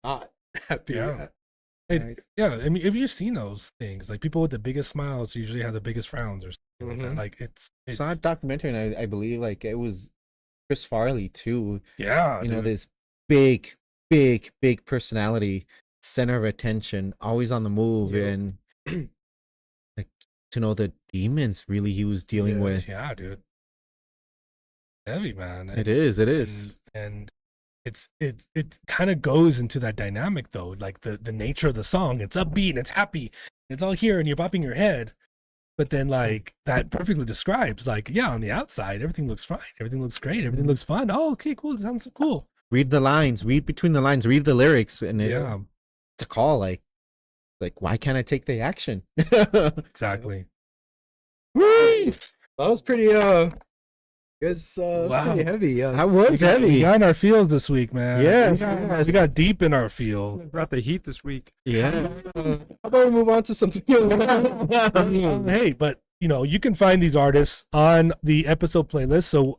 not happy. Yeah. Right. Yeah, I mean, have you seen those things? Like people with the biggest smiles usually have the biggest frowns, or something like that. Mhm. Like it's Saw a documentary, and I believe like it was Chris Farley too. yeah, You know, dude. this big personality, center of attention, always on the move, Yep. and like to know the demons really he was dealing Yeah. with. Yeah, dude. Heavy, man. It is. It is. And it kind of goes into that dynamic though, like the nature of the song. It's upbeat and it's happy. It's all here and you're bopping your head. But then like that perfectly describes like, yeah, on the outside, everything looks fine. Everything looks great. Everything looks fun. Oh, okay, cool. It sounds cool. Read the lines. Read between the lines. Read the lyrics, and Yeah, it's a call. Like why can't I take the action? exactly. That was pretty it's Wow. pretty heavy. Yeah. That was We heavy. got in our field this week, man. Yes, we got deep in our field. Brought the heat this week. Yeah. How about we move on to something Hey, but you know, you can find these artists on the episode playlist. So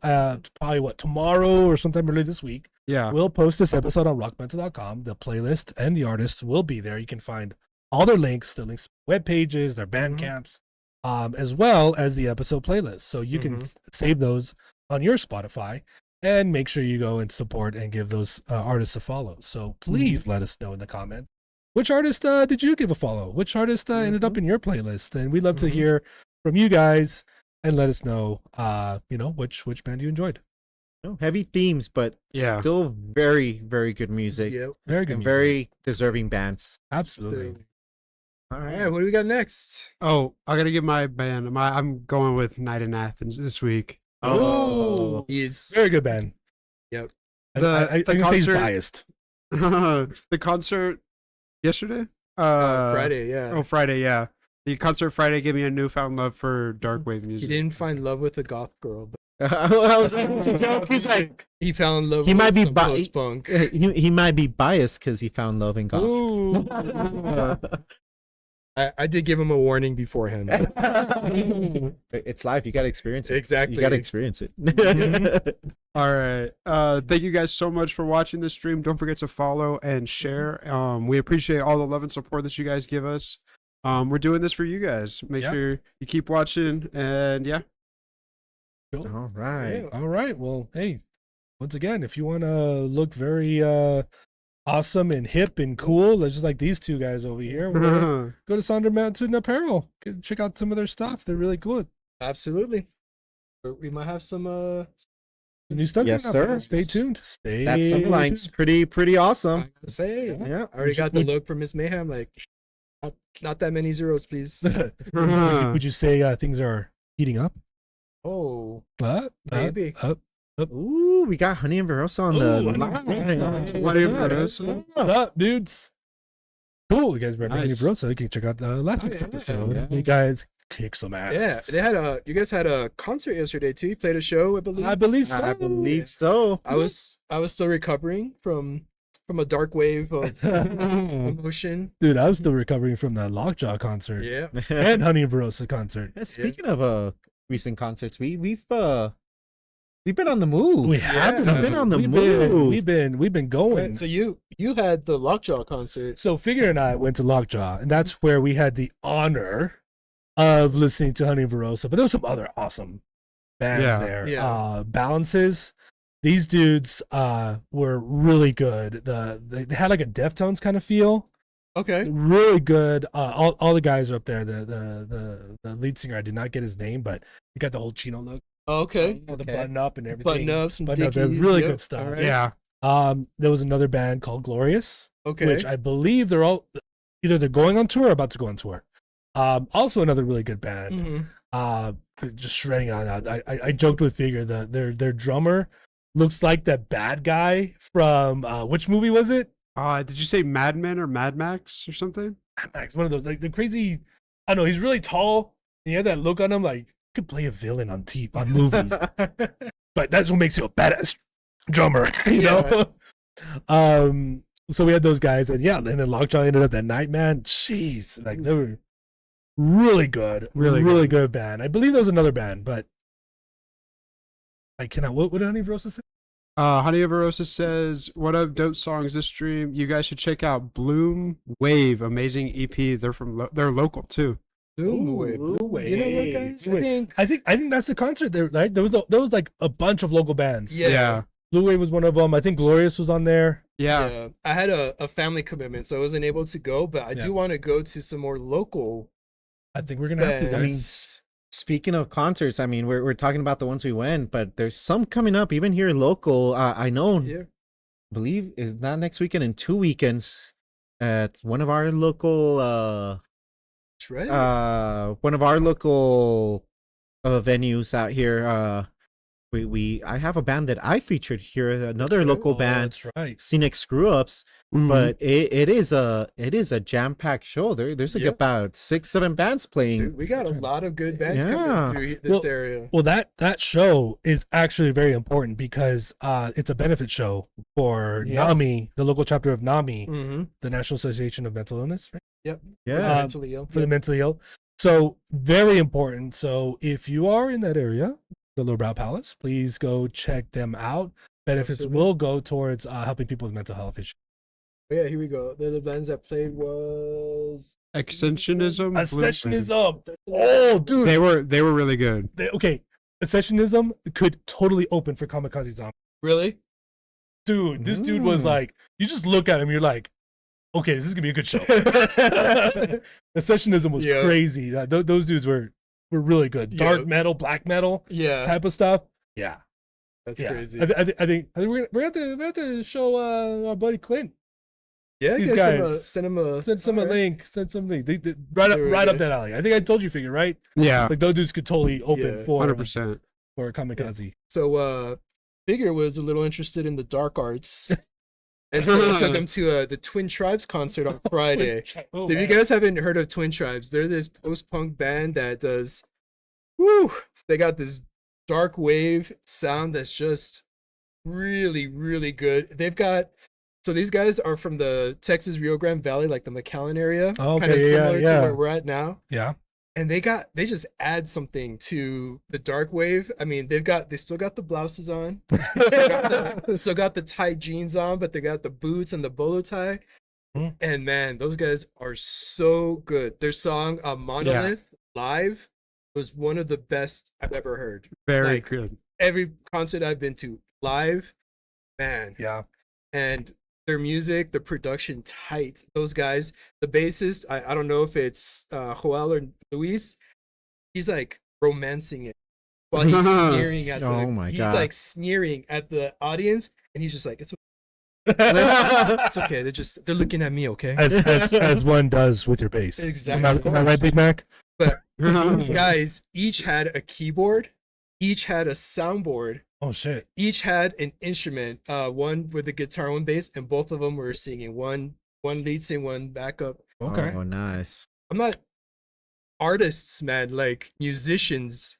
probably tomorrow or sometime early this week, Yeah. we'll post this episode on rockmental.com. The playlist and the artists will be there. You can find all their links, the links to web pages, their band camps, as well as the episode playlist. So you can save those on your Spotify and make sure you go and support and give those artists a follow. So please let us know in the comments. Which artist did you give a follow? Which artist ended up in your playlist? And we'd love to hear from you guys and let us know, which band you enjoyed. Heavy themes, but Yeah. still very good music. Yep. Very good. And music. very deserving bands. Absolutely. All All right. right, what do we got next? Oh, I gotta give my band. I'm going with Night in Athens this week. Oh, He's very good band. Yep. I The can say he's concert- biased. The concert yesterday. Friday, yeah. Oh, Friday. Yeah. The concert Friday gave me a newfound love for dark wave He music. didn't find love with a goth girl, but I was like, he's like, he fell in love He with might be some bi- post-punk. he might be biased because he found love in God. Ooh. I did give him a warning beforehand. It's life. You got to experience it. Exactly. You got to experience it. All right. Thank you guys so much for watching this stream. Don't forget to follow and share. We appreciate all the love and support that you guys give us. We're doing this for you guys. Make Yeah. sure you keep watching, and yeah. All right. All right. Well, hey, once again, if you want to look very awesome and hip and cool, just like these two guys over here, go to Sonder Mountain Apparel. Check out some of their stuff. They're really good. Absolutely. We might have some New stuff. Yes, coming up. sir. Stay tuned. Stay That sunlight's pretty awesome. I gotta say, Yeah. I already got the look from Miss Mayhem. Like, not that many zeros, please. Would you say things are heating up? Oh, What? maybe. Ooh, we got Honey and Verosa on the Ooh, line. What are you producing? What up, dudes? Cool. You guys remember Honey Nice. Brosa? You can check out last week's yeah, episode. yeah. You guys kick some ass. yeah. They had you guys had a concert yesterday too. You played a show, I believe. I believe so. I believe so. I was still recovering from a dark wave of emotion. Dude, I was still recovering from that Lockjaw concert Yeah. and Honey and Barossa concert. Speaking of recent concerts, we've been on the move. We have Yeah. been on the we've move. We've been going. Wait, so you had the Lockjaw concert. So Figure and I went to Lockjaw, and that's where we had the honor of listening to Honey and Barossa. But there was some other awesome bands Yeah. there. Yeah. Balances. These dudes were really good. They had like a Deftones kind of feel. Okay. Really good. All the guys are up there. The lead singer, I did not get his name, but he got the whole chino look, Okay. the Okay. button up and everything. Button up, some Button up, they're dickies. really Yep. good stuff. All right. Yeah. There was another band called Glorious, Okay. which I believe they're all either they're going on tour or about to go on tour. Also another really good band. Mhm. They're just shredding on out. I joked with Figure that their drummer looks like that bad guy from which movie was it? Did you say Mad Men or Mad Max or something? Max, one of those like the crazy. I don't know. He's really tall. He had that look on him like he could play a villain on movies. But that's what makes you a badass drummer, you know. So we had those guys, and yeah, and then Lockjaw ended up that night, man. Jeez, like they were really good, really good band. I believe there was another band, but I cannot. What did Honey Rosa say? Honey Avarosa says, "What up, dope songs this stream? You guys should check out Bloom Wave, amazing EP. They're local too." Blue Wave. You know what, guys? I think that's the concert there. Right? There was like a bunch of local bands. Yeah. Blue Wave was one of them. I think Glorious was on there. Yeah. I had a family commitment, so I wasn't able to go, but I do want to go to some more local. I think we're gonna have to. I mean, speaking of concerts, I mean, we're talking about the ones we went, but there's some coming up even here local. I know, I believe is not next weekend, in 2 weekends at one of our local That's right. one of our local venues out here. I have a band that I featured here, another local band, That's right. Scenic Screw Ups. But it is a jam-packed show. There's like about 6-7 bands playing. Dude, we got a lot of good bands coming through this area. Well, that show is actually very important because it's a benefit show for NAMI, the local chapter of NAMI, the National Association of Mental Illness, right? Yep. Yeah. Mentally ill. For the mentally ill. So very important. So if you are in that area, the Lowbrow Palace, please go check them out. Benefits will go towards helping people with mental health issues. Yeah, here we go. The other bands that played was Ascensionism. Ascensionism. Oh, dude. They were really good. Okay. Ascensionism could totally open for Kamikaze Zombie. Really? Dude, this dude was like, you just look at him, you're like, okay, this is gonna be a good show. Ascensionism was crazy. Those dudes were really good. Dark metal, black metal, type of stuff. Yeah, that's crazy. I think we're at the show our buddy Clint. Yeah, these guys send him a link. Send some link. They right up that alley. I think I told you, Figure, right? Yeah, like those dudes could totally open for 100% for Kamikaze. Yeah. So Figure was a little interested in the dark arts. And so I took him to the Twin Tribes concert on Friday. If you guys haven't heard of Twin Tribes, they're this post-punk band that does, they got this dark wave sound that's just really, really good. So these guys are from the Texas Rio Grande Valley, like the McAllen area, kind of similar to where we're at now. Yeah. And they just add something to the dark wave. I mean, they still got the blouses on, still got the tight jeans on, but they got the boots and the bolo tie. And man, those guys are so good. Their song Monolith live was one of the best I've ever heard. Very good. Every concert I've been to live, man. Yeah. And their music, the production, tight. Those guys, the bassist, I don't know if it's Joel or Luis, he's like romancing it while he's sneering at like sneering at the audience, and he's just like, it's okay. It's okay. They're looking at me, okay? As one does with your bass. Exactly. Am I right, Big Mac? But these guys each had a keyboard, each had a soundboard. Oh shit! Each had an instrument, one with a guitar, one bass, and both of them were singing. One lead sing, one backup. Okay. Oh, nice. I'm not artists, man. Like musicians,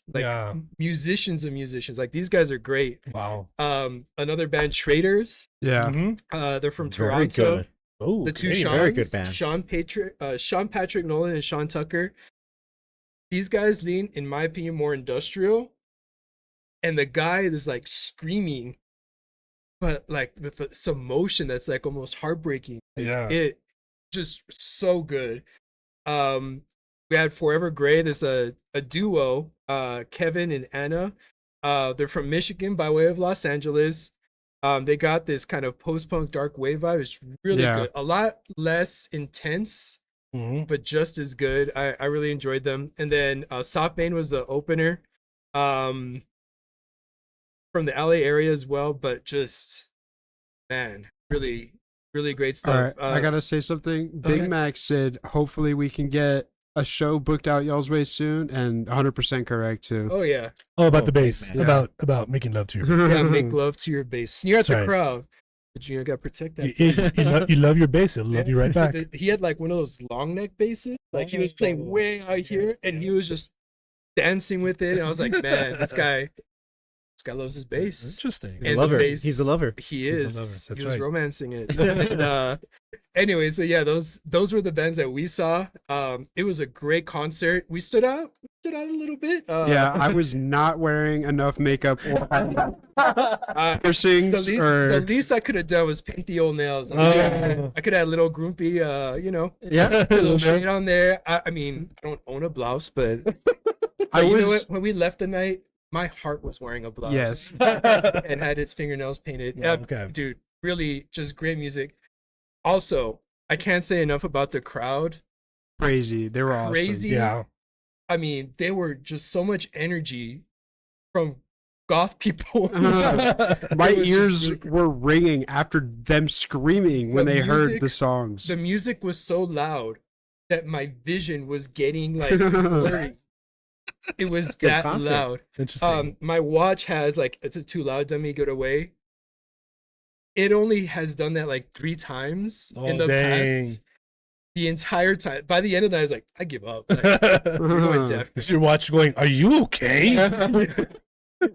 musicians of musicians. Like these guys are great. Wow. Another band, Traders. Yeah. They're from Toronto. Oh, the two Seans, very good band. Sean Patrick Nolan and Sean Tucker. These guys lean, in my opinion, more industrial. And the guy is like screaming, but like with some motion that's like almost heartbreaking. It just so good. We had Forever Gray. There's a duo, Kevin and Anna. They're from Michigan by way of Los Angeles. They got this kind of post-punk dark wave vibe. It's really good. A lot less intense, but just as good. I really enjoyed them. And then Softbane was the opener. From the LA area as well, but just, man, really, really great stuff. All right, I gotta say something. Big Mac said, hopefully we can get a show booked out y'all's way soon, and 100% correct too. Oh yeah. Oh, about the bass, about making love to your bass. Yeah, make love to your bass. Sneer at the crowd. Junior got to protect You, that. you love your bass, he'll love you right back. He had like one of those long neck basses. Like he was playing way out here, and he was just dancing with it. And I was like, man, this guy loves his bass. Interesting. He's a And the lover. bass- He's a lover. He He's a is. lover, that's He was right. romancing it. And, anyway, so yeah, those were the bands that we saw. It was a great concert. We stood out a little bit. Yeah, I was not wearing enough makeup or piercings. the least I could have done was paint the old nails. I could have had a little grumpy, Yeah. a little shade on there. I mean, I don't own a blouse, but I you know was what? When we left the night, my heart was wearing a blouse. yes. And had its fingernails painted. Okay. Dude, really just great music. Also, I can't say enough about the crowd. Crazy. They were awesome. Crazy. Yeah. I mean, they were just so much energy from goth people. My It was just ears really- were ringing after them screaming when The they heard music- the songs. The music was so loud that my vision was getting like blurry. It was Good that concert. loud. Interesting. My watch has like, it's a too loud dummy, good away. It only has done that like 3 times in Oh, the dang. past. The entire time. By the end of that, I was like, I give up. Like, you're going deaf. Is your watch going, are you okay?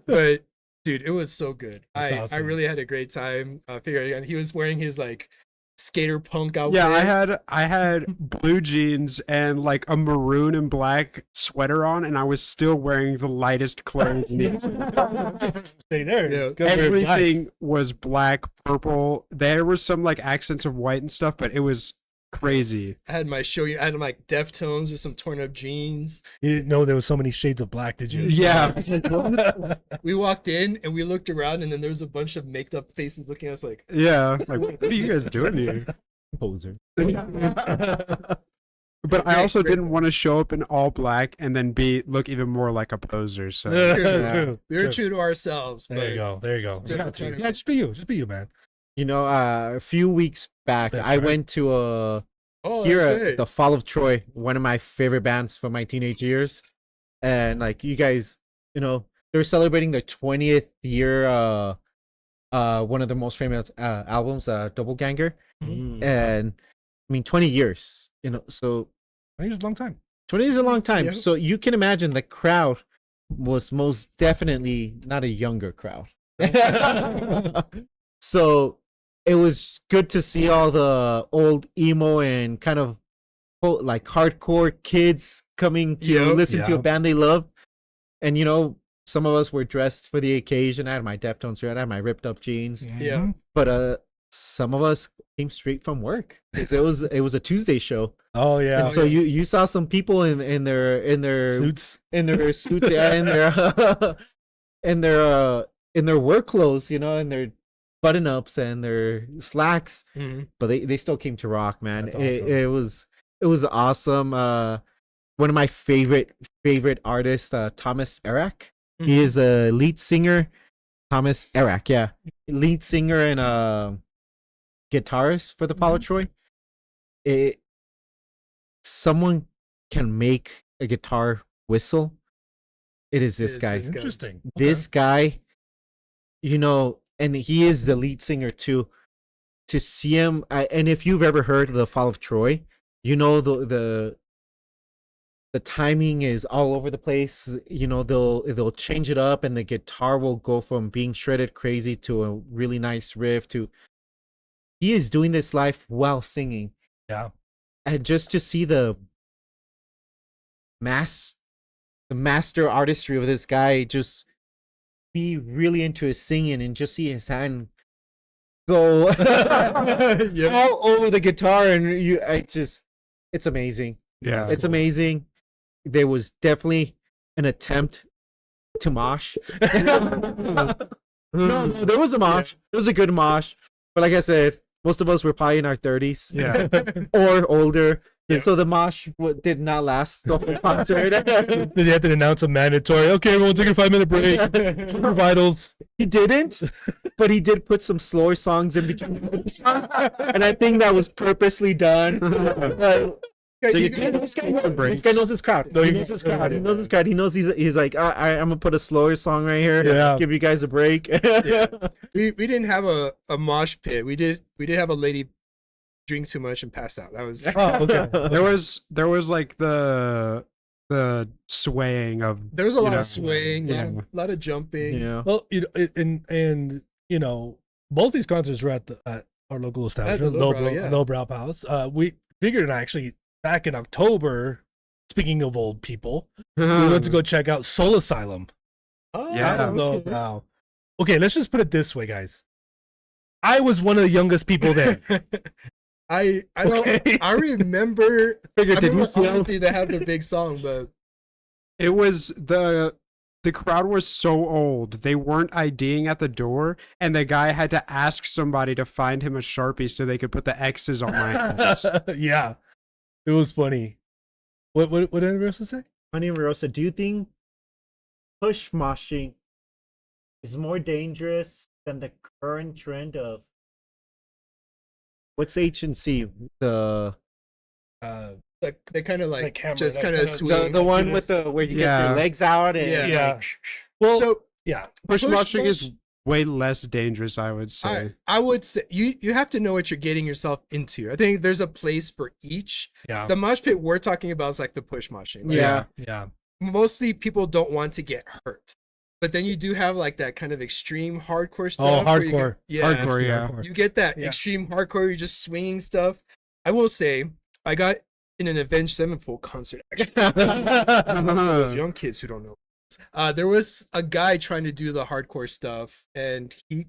But dude, it was so good. That's I awesome. really had a great time figuring it out. He was wearing his like skater punk outfit. Yeah, I had blue jeans and like a maroon and black sweater on, and I was still wearing the lightest clothes. in the- Stay there. Yeah. Go wear black. Everything was black, purple. There was some like accents of white and stuff, but it was crazy. I had my show. I had like Deftones with some torn up jeans. You didn't know there was so many shades of black, did you? Yeah. We walked in and we looked around, and then there was a bunch of maked up faces looking at us like, Yeah. Like, what are you guys doing here? Poser. But I Great, also great. didn't want to show up in all black and then look even more like a poser. So True. we were True. true to ourselves. There you But go. There you go. Just You got to. trying to- Yeah, just be you. Just be you, man. You know, a few weeks back, That's I right. went to oh, hear that's great. the Fall of Troy, one of my favorite bands from my teenage years, and like you guys, you know, they're celebrating their 20th year. One of the most famous albums, Doppelganger, and I mean 20 years. You know, so I it's a long time. 20 is a long time. Yeah. So you can imagine the crowd was most definitely not a younger crowd. So it was good to see all the old emo and kind of like hardcore kids coming to Yep. listen to a Yeah. band they love. And you know, some of us were dressed for the occasion. I had my Deftones shirt, I had my ripped up jeans. Yeah. But some of us came straight from work. 'Cause it was a Tuesday show. Oh yeah. And so you saw some people in their Suits. in their suits, yeah, in their work clothes, you know, in their button ups and their slacks, Mhm. but they still came to rock, man. That's It was awesome. One of my favorite artists, Thomas Erak. He Mhm. is the lead singer. Thomas Erak, yeah, lead singer and guitarist for the Fall of Troy. Someone can make a guitar whistle. It is this It is guy. this guy. Interesting. This guy, you know, and he is the lead singer too. To see him, and if you've ever heard of the Fall of Troy, you know the timing is all over the place. You know, they'll change it up, and the guitar will go from being shredded crazy to a really nice riff. To he is doing this live while singing, Yeah. and just to see the master artistry of this guy, just be really into his singing and just see his hand go all over the guitar, and it's amazing. yeah. It's amazing. There was definitely an attempt to mosh. No, there was a mosh. It was a good mosh, but like I said, most of us were probably in our 30s, Yeah. or older. And so the mosh did not last the whole concert. Did they have to announce a mandatory? Okay, everyone, take a 5-minute break. For vitals. He didn't, but he did put some slower songs in between. And I think that was purposely done. So you guys- take This guy knows his crowd. No, he he knows his knows- crowd. He knows his crowd. He knows he's like, I'm gonna put a slower song right here. Yeah. Give you guys a break. we didn't have a mosh pit. We did have a lady drink too much and pass out. That was Oh, okay. there was like the swaying of there was a lot know, of swaying, yeah. a lot of jumping. Yeah. Well, and you know, both these concerts were at our local establishment, Lowbrow, yeah. Lowbrow House. We figured actually back in October. Speaking of old people, we went to go check out Soul Asylum. Oh, Yeah. I don't know now. Okay, let's just put it this way, guys. I was one of the youngest people there. I don't Okay. I remember Figured, I did you remember feel? obviously they had the big song, but It was the crowd was so old. They weren't IDing at the door, and the guy had to ask somebody to find him a Sharpie so they could put the X's on my hands. Yeah, it was funny. What did everyone else say? Honey Rosa, do you think push moshing is more dangerous than the current trend of what's H&C? The like they kind of like camera, just that kind kinda- of swing. the one with the where you get Yeah. your legs out and Yeah. Yeah. like, Well, so yeah. Push Push moshing is mosh- way less dangerous, I would say. I would say you have to know what you're getting yourself into. I think there's a place for each. Yeah. The mosh pit we're talking about is like the push moshing. Like, Yeah. Yeah. mostly people don't want to get hurt, but then you do have like that kind of extreme hardcore stuff. Oh, where you hardcore. get- yeah, Hardcore, yeah. you get that Yeah. extreme hardcore. You're just swinging stuff. I will say, I got in an Avenged Sevenfold concert. Actually, those young kids who don't know. There was a guy trying to do the hardcore stuff, and he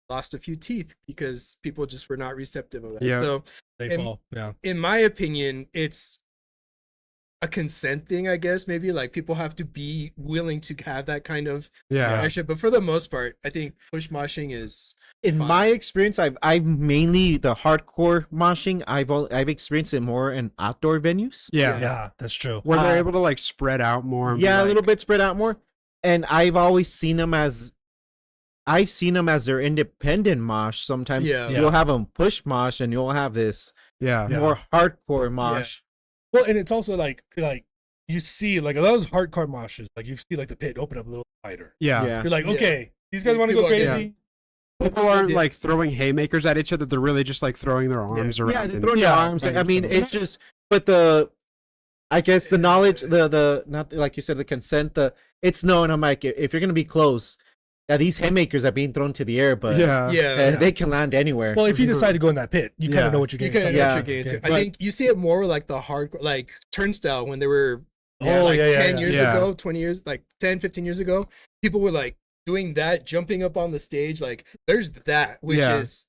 lost a few teeth because people just were not receptive of that. Yeah. So, They fall. Yeah. in my opinion, it's a consent thing, I guess. Maybe like people have to be willing to have that kind of Yeah. action. But for the most part, I think push moshing is in fine. my experience, I've mainly the hardcore moshing. I've experienced it more in outdoor venues. Yeah. Yeah, that's true. Where they're Uh, able to like spread out more. And be Yeah, a little like- bit spread out more. And I've always seen them as their independent mosh. Sometimes Yeah. you'll have them push mosh, and you'll have this Yeah. Yeah. more hardcore mosh. Well, and it's also like you see like a lot of those hardcore moshes, like you see like the pit open up a little wider. Yeah. Yeah. You're like, Yeah. okay, these guys want to go People are crazy. People aren't Yeah. like throwing haymakers at each other. They're really just like throwing their arms around. Yeah, they're and- throwing their Yeah, arms. right, I mean, so- it's just, but I guess the knowledge, the not like you said, the consent, it's known. I'm like, if you're gonna be close, yeah, these haymakers are being thrown to the air, but yeah. yeah. they can land anywhere. Well, if you decide to go in that pit, you kind Yeah. of know what you're You getting. kind of yourself know what Yeah. you're getting into. Okay. I think you see it more with like the hardcore, like Turnstile when they were Oh, like yeah, yeah, 10 yeah. years Yeah. ago, 20 years, like 10, 15 years ago, people were like doing that, jumping up on the stage. Like there's that, which Yeah. is,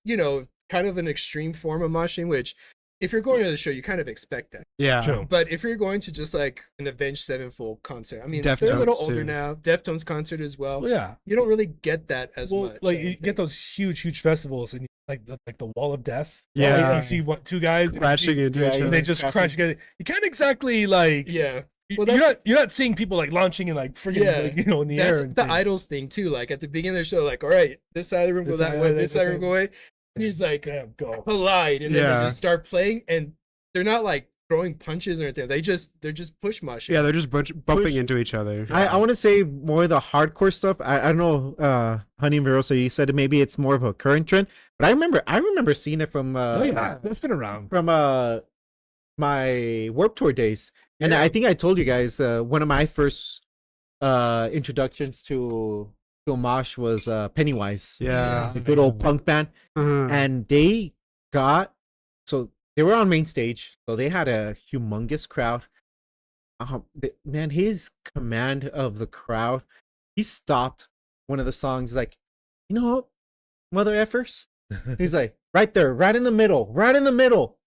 kind of an extreme form of moshing, which if you're going to the show, you kind of expect that. Yeah. True. But if you're going to just like an Avenged Sevenfold concert, I mean, they're a little Deftones, older too. now. Deftones concert as well. Well, yeah. You don't really get that as Well, much. like I you don't get think. those huge festivals, and like the Wall of Death. Yeah. you see what two guys Crashing into Yeah, each yeah. other. and they just crash together. You can't exactly like. Yeah. y- Well, you're that's- not seeing people like launching and like freaking Yeah. like, in the That's air. and the things. Idols thing too. Like at the beginning of the show, like, all right, this side of the room go This that side, way, this this side of the room side. go away. And he's like, Damn, go. collide, and then Yeah. they just start playing, and they're not like throwing punches or anything. They're just push mushing. Yeah, they're just bumping Push- into each other. I want to say more the hardcore stuff. I don't know, Honey Verosa, you said maybe it's more of a current trend, but I remember seeing it from Oh yeah, that's been around. my Warped Tour days, and Yeah. I think I told you guys one of my first introductions to mosh was Pennywise, Yeah. the good old punk band, Uh-huh. and they were on main stage, so they had a humongous crowd. Man, his command of the crowd, he stopped one of the songs like, you know what, mother effers. He's like, right there, right in the middle,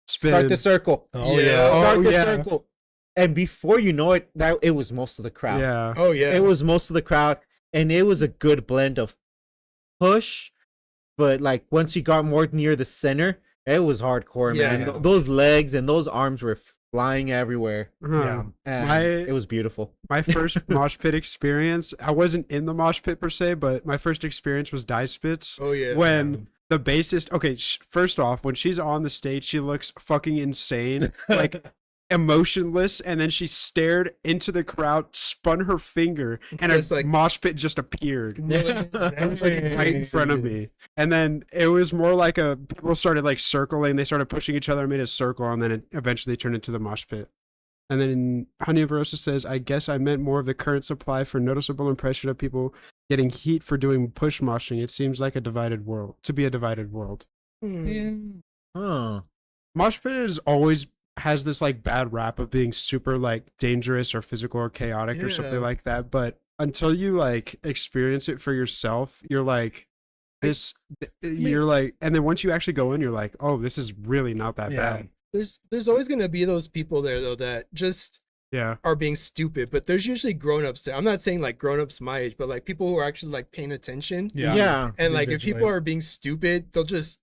Spin. start the circle. Oh Yeah. yeah. Oh, Start the yeah. circle. And before you know it, it was most of the crowd. Yeah. Oh yeah. It was most of the crowd, and it was a good blend of push, but like once you got more near the center, it was hardcore, man. Yeah. Those legs and those arms were flying everywhere, Uh-huh. Yeah. and I- it was beautiful. My first mosh pit experience, I wasn't in the mosh pit per se, but my first experience was Die Spits. Oh yeah. When the bassist. Okay, first off, when she's on the stage, she looks fucking insane, like emotionless, and then she stared into the crowd, spun her finger, and Just a like- mosh pit just appeared. It It was like right in front of me, and then it was more like people started like circling. They started pushing each other and made a circle, and then it eventually turned into the mosh pit. And then Honey of Rosa says, "I guess I meant more of the current supply for noticeable impression of people getting heat for doing push moshing. It seems like a divided world to be a divided world. Huh. Mosh pit is always has this like bad rap of being super like dangerous or physical or chaotic or something Yeah. like that. But until you like experience it for yourself, you're like this. You're like, and then once you actually go in, you're like, oh, this is really not that bad. There's always gonna be those people there though that just Yeah. are being stupid, but there's usually grown-ups there. I'm not saying like grown-ups my age, but like people who are actually like paying attention. Yeah. And like if Eventually. people are being stupid, they'll just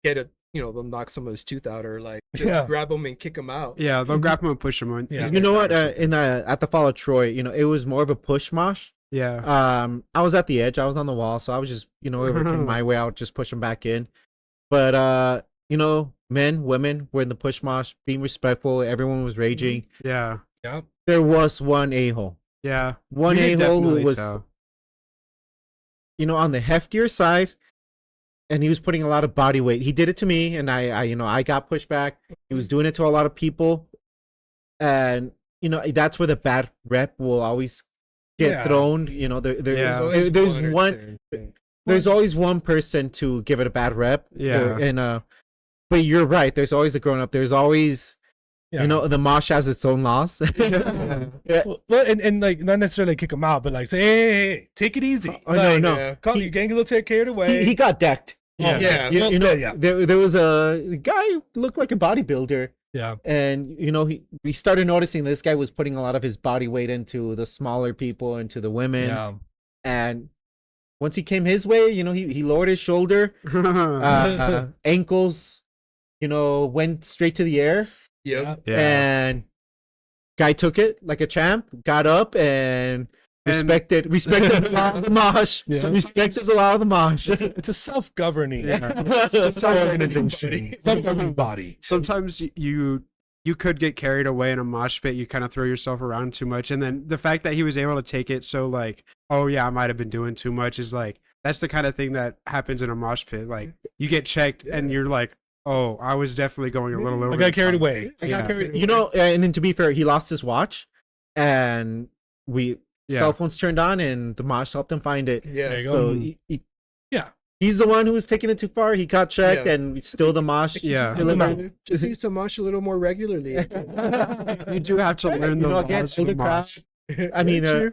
get a, they'll knock someone's tooth out or like just Yeah. grab them and kick them out. Yeah, they'll grab them and push them. Yeah. You know what? At the Fall of Troy, it was more of a push mosh. Yeah. I was at the edge. I was on the wall, so I was just, working my way out, just pushing back in. But men, women were in the push mosh, being respectful. Everyone was raging. Yeah. There was one a-hole. Yeah. One You could a-hole who definitely was, tell. on the heftier side, and he was putting a lot of body weight. He did it to me, and I got pushed back. He was doing it to a lot of people, and that's where the bad rep will always get Yeah. thrown. Yeah. There's always one person to give it a bad rep. Yeah. But you're right. There's always a grown up. There's always, the mosh has its own laws. Yeah. Well, and like not necessarily kick him out, but like say, hey, take it easy. Oh, no, no. yeah. Call your gang will take care of the way. He got decked. Yeah. Yeah. There was a guy who looked like a bodybuilder, Yeah. and we started noticing this guy was putting a lot of his body weight into the smaller people, into the women, Yeah. and once he came his way, he lowered his shoulder, ankles, went straight to the air, Yep. Yeah. and guy took it like a champ, got up and respected the law of the mosh. Yeah. Respected the law of the mosh. It's a self-governing Yeah. self-organization, self-governing body. Sometimes you could get carried away in a mosh pit. You kind of throw yourself around too much, and then the fact that he was able to take it so like, oh yeah, I might have been doing too much is like that's the kind of thing that happens in a mosh pit. Like you get checked and you're like, oh, I was definitely going a little over. I got the carried top. away. And then to be fair, he lost his watch, and cell phones turned on, and the mosh helped him find it. Yeah. There you go. So Yeah. he's the one who was taking it too far. He got checked, Yeah. and still the mosh. Yeah. Just use to mosh a little more regularly. You do have to learn the again, laws of older crowd. mosh. I mean, True.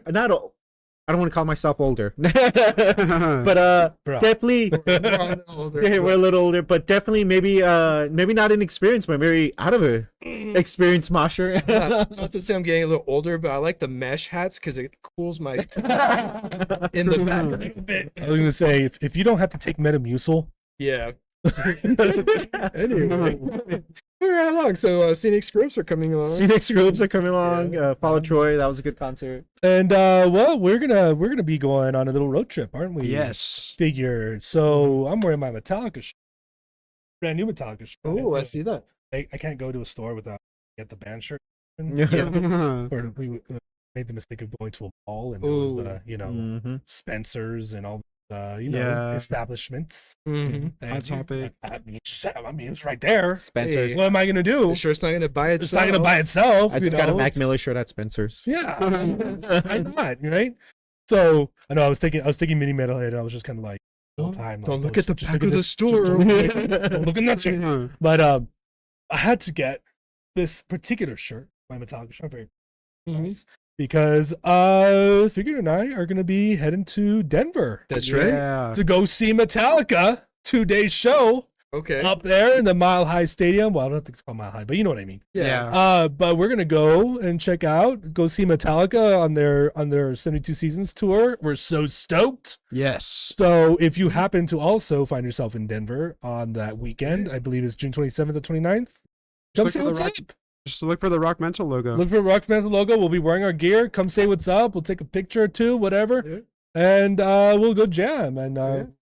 I don't want to call myself older, but Bro. definitely We're older. yeah, we're a little older, but definitely maybe not inexperienced, but very out of a experienced mosher. Not to say I'm getting a little older, but I like the mesh hats because it cools my in the back a little bit. I was gonna say if you don't have to take Metamucil, Yeah. Anyway, we're right along. So scenic scripts are coming along. Scenic groups are coming along. Follow Troy. That was a good concert. and well, we're gonna be going on a little road trip, aren't we? Yes. Figured. So I'm wearing my Metallica shirt, brand new Metallica shirt. Oh, I see that. I can't go to a store without get the band shirt. Yeah. Or we made the mistake of going to a mall and Ooh. there was, Mhm. Spencer's and all Yeah. establishments. Mm-hmm. Hot Topic. I mean, it's right there. Spencer's. What am I gonna do? The shirt's not gonna buy It's itself. not gonna buy itself. I just got a Mac Miller shirt at Spencer's. Yeah, why not? Right? So I know I was thinking Mini Metalhead. And I was just kind of like the whole time. Don't like, look at the just back look of the this- store. Don't look at that shirt. But I had to get this particular shirt, my Metallica shirt, very nice, because Figured and I are gonna be heading to Denver. That's right. Yeah. To go see Metallica 2-day show Okay. up there in the Mile High Stadium. Well, I don't think it's called Mile High, but you know what I mean. Yeah. But we're gonna go and go see Metallica on their 72 Seasons tour. We're so stoked. Yes. So if you happen to also find yourself in Denver on that weekend, I believe it's June 27th or 29th, come look say for the what's Rock- up. Just look for the RockMental logo. Look for RockMental logo. We'll be wearing our gear. Come say what's up. We'll take a picture or two, whatever. Yeah. And we'll go jam. And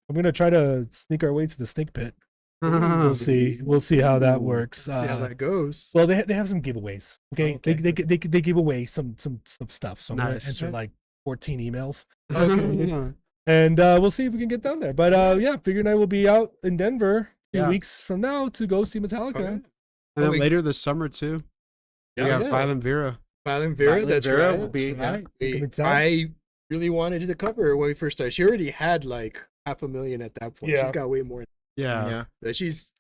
I'm gonna try to sneak our way to the snake pit. We'll see. We'll see how that works. See how that goes. Well, they have some giveaways. Okay, Okay. they give away some stuff. So I'm gonna Nice. answer like 14 emails, Okay. and we'll see if we can get down there. But yeah, Figure Night will be out in Denver a few Yeah. weeks from now to go see Metallica. Okay. And then we- later this summer too. We Yeah. got Violent Vera. Violent Vera, Violent that's Vera right. will be- yeah. Right. We- Coming down. I really wanted to cover her when we first started. She already had like 500,000 at that point. Yeah. She's got way more. Yeah. But she's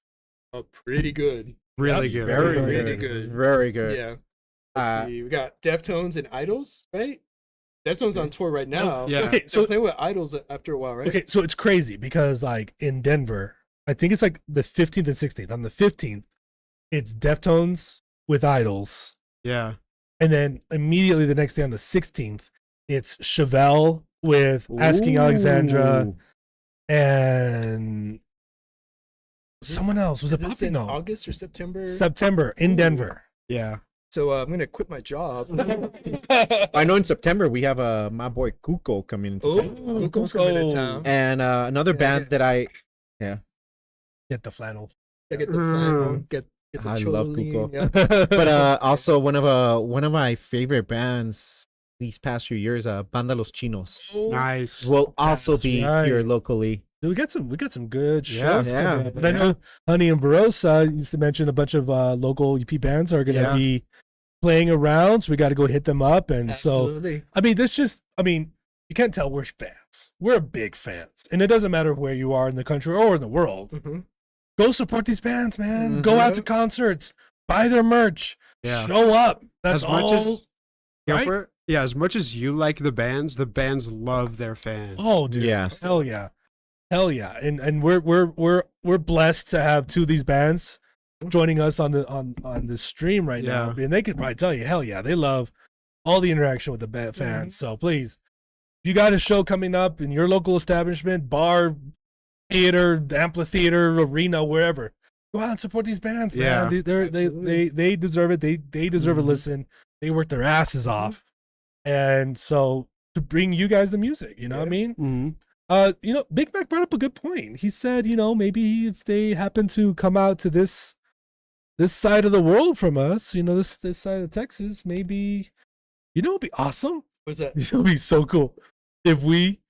pretty good. Really Yep, good. Very Very Really good. good. Very good. Yeah. Uh, We got Deftones and Idols, right? Deftones on tour right now. Yeah. Okay, So so playing with Idols after a while, right? okay, so it's crazy because like in Denver, I think it's like the 15th and 16th. On the 15th, it's Deftones with Idols. Yeah. And then immediately the next day on the 16th, it's Chevelle with Asking Alexandra Ooh. and Is someone else. Was is it this Poppy? in No. August or September? September in Ooh. Denver. Yeah. So I'm gonna quit my job. I know in September we have my boy Kuko coming into Oh, town. Kuko's coming to town. And another Yeah, band yeah. that I Get the flannel. I get the flannel, get the I love Choline, Kuko. yeah. but also one of my favorite bands these past few years, Banda Los Chinos, Nice. will also That's be right. here locally. Dude, we got some good Yeah, shows yeah, coming up. And I know Honey and Barossa used to mention a bunch of local EP bands are gonna Yeah. be playing around, so we got to go hit them up. And so Absolutely. I mean, you can't tell we're fans. We're big fans, and it doesn't matter where you are in the country or in the world. hmm Go support these bands, man. Go out to concerts, buy their merch, Yeah. show up. That's As much all. as right? Gilbert, yeah, as much as you like the bands love their fans. Oh, dude. Yes. Hell yeah. Hell yeah. And we're blessed to have two of these bands joining us on the stream right now. Yeah. And they could probably tell you, hell yeah, they love all the interaction with the band fans. So please, if you got a show coming up in your local establishment, bar, theater, amphitheater, arena, wherever, go out and support these bands, man. Yeah. They deserve it. They deserve a listen. They work their asses off. And so to bring you guys the music, you know what I mean? Mhm. Big Mac brought up a good point. He said, maybe if they happen to come out to this side of the world from us, this side of Texas, maybe, it'd be awesome. What's that? It'd be so cool if we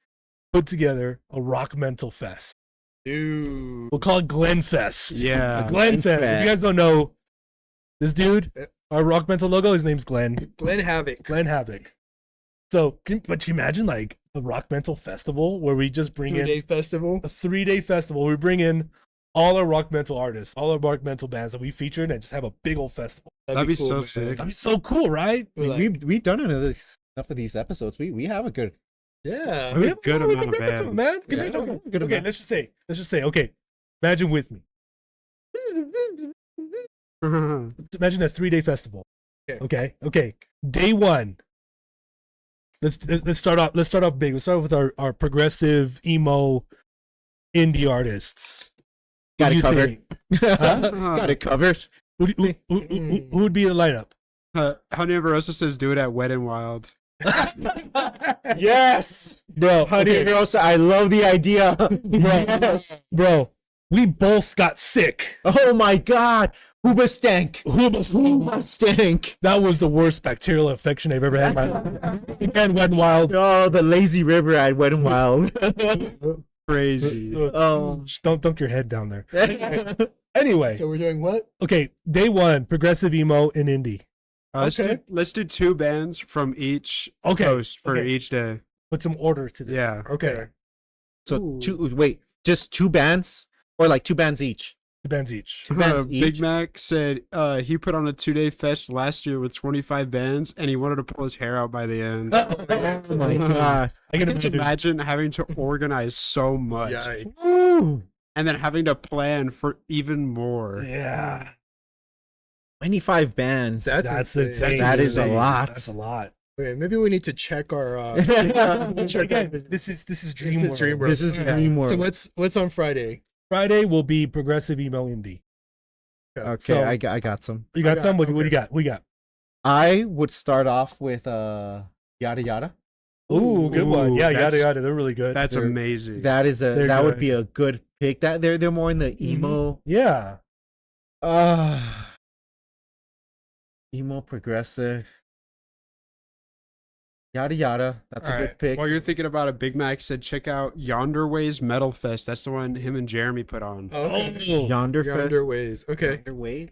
put together a RockMental Fest. Dude. We'll call it Glen Fest. Yeah. A Glen Fest. If you guys don't know this dude, our RockMental logo, his name's Glenn. Glenn Havoc. Glenn Havoc. So, but can you imagine like a RockMental festival where we just bring in 3-day festival. a 3-day festival? We bring in all our RockMental artists, all our RockMental bands that we featured, and just have a big old festival. That'd be cool, so man. sick. That'd be so cool, right? We're like, We've done enough of these episodes. We have a good. yeah. I mean, a good amount of repertoire, bands. man. Yeah, good Okay, amount. let's just say, okay, imagine with me. Imagine a 3-day festival. Okay. Okay. Day one. Let's start off. Let's start off big. Let's start off with our progressive emo indie artists. Got Who it do you covered. think? Got it covered. Who would be the lineup? Honey and Barossa says do it at Wet and Wild. Yes, Bro, Honey okay, Rosa, I love the idea. Yes. bro, we both got sick. Oh my God, Hooba stank. That Stank. was the worst bacterial infection I've ever had in my life. And Wet n Wild. Oh, the lazy river at Wet and Wild. Crazy. Oh. Just don't dunk your head down there. Anyway, So we're doing what? okay, day one, progressive emo and indie. Okay. Let's do 2 bands from each Okay, host for okay. each day. Put some order to this. Yeah. Okay. So just 2 bands or like 2 bands each. 2 bands each. Bands Big each? Mac said he put on a 2-day fest last year with 25 bands and he wanted to pull his hair out by the end. Oh my God. I can Just imagine having to organize so much Yikes. Ooh. and then having to plan for even more. Yeah. 25 bands. That's insane. That is a insane. lot. That's a lot. Okay, maybe we need to check our. Again, this is Dream This World. is Dream World. This is Yeah. Dream World. So what's on Friday? Friday will be progressive emo indie. Okay, So- I got some. You got I them? got- What do you okay. got? We got. I would start off with Yada Yada. Ooh, good one. Ooh, Yeah, that's- yada yada. They're really good. That's They're- amazing. That is They're that would good. be a good pick. That they're more in the emo Yeah. emo progressive. Yada yada. That's All a right. good pick. While you're thinking about it, Big Mac said check out Yonder Ways Metal Fest. That's the one him and Jeremy put on. Okay. Yonder Yonder Ways. Okay. Yonder Way.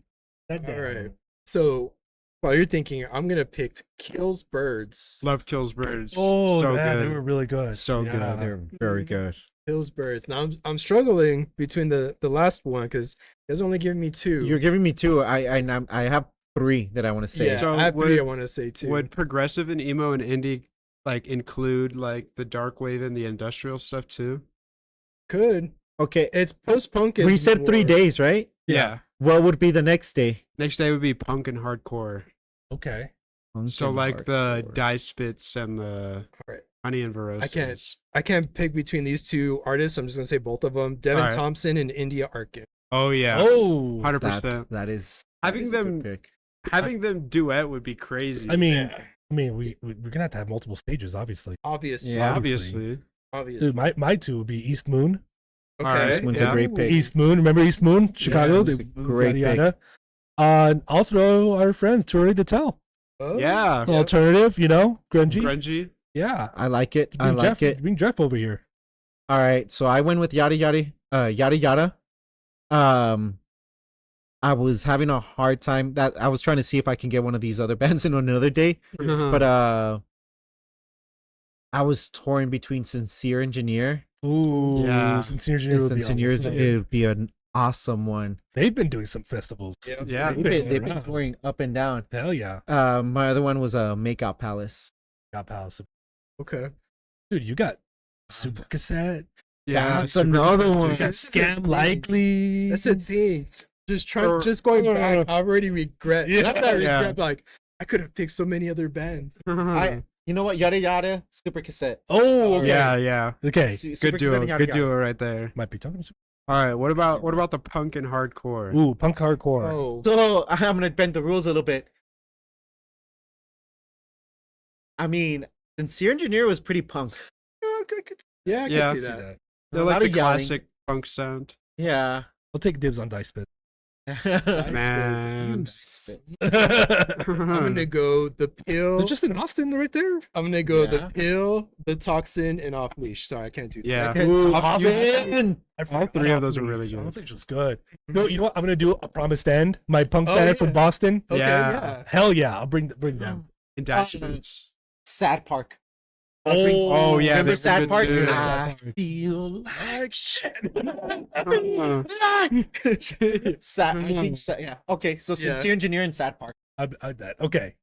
All right. So while you're thinking, I'm gonna pick Kills Birds. Love Kills Birds. Oh, so yeah, they good. were really good. So good. Yeah. They're very good. Kills Birds. Now I'm struggling between the last one because you guys only giving me two. You're giving me two. I have three that I want to say. yeah, So I have three I would- want to say too. Would progressive and emo and indie like include like the dark wave and the industrial stuff too? Could. Okay. It's post punk. We said 3 days, right? Yeah. What would be the next day? Next day would be punk and hardcore. Okay. So like the Hardcore. Die Spits and the Alright. Honey and Verosas. I can't pick between these two artists. I'm just gonna say both of them: Devin Alright. Thompson and India Arkin. Oh yeah. Oh, 100%. That is Having that is a good them- pick. Having them duet would be crazy. I mean, we're gonna have to have multiple stages, obviously. Obviously. Yeah. obviously. Obviously. Dude, my two would be East Moon. Okay. Alright, One's yeah. a great pick. East Moon, remember East Moon, Chicago? that's a great yada, yada. And also our friends, Too Early to Tell. Oh, Yeah. Yep. Alternative, you know, grungy. Grungy. Yeah. I like it. I Bring like Jeff, it. Bring Jeff over here. All right, so I went with yada yada, yada yada. I was having a hard time that I was trying to see if I can get one of these other bands in on another day, but I was torn between Sincere Engineer. Ooh, Yeah. Sincere Engineer would be Engineer, awesome. it would be an awesome one. They've been doing some festivals. Yep. Yeah. They've been around. touring up and down. Hell yeah. My other one was Makeout Palace. Got Palace. Okay. Dude, you got Super Cassette. Yeah. That's super- another one. Is that Scam Likely? That's a thing. Just Or- going back. I already regret. Yeah. Not that I Yeah. regret, but like I could have picked so many other bands. You know what? Yada yada. Super Cassette. Oh, okay. Yeah, yeah. Okay. Super Good duo. Cassette, yada Good yada. duo right there. Might be talking to All right. What about the punk and hardcore? Ooh, punk hardcore. Oh. So I'm gonna bend the rules a little bit. I mean, Sincere Engineer was pretty punk. Yeah, I Yeah. can see See that. that. They're A like lot the of yelling. classic punk sound. Yeah. I'll take dibs on Dice Spit. Man. I'm gonna go the pill. They're just in Austin right there. I'm gonna go the Yeah. pill, the toxin, and off leash. Sorry, I can't do that. Yeah. Ooh, Austin. I All forgot three of Off those are Leash. really good. Off Leash was good. No, you know what? I'm gonna do a Promised End. My punk Oh, band from yeah. Boston. Okay, Yeah. yeah. Hell yeah, I'll bring them. And Die Spits. Sad Park. Oh, yeah. Remember they're Sad good Park? too. I feel like shit. Sad. I think yeah. Okay, so Yeah. Sincere Engineer and Sad Park. That okay.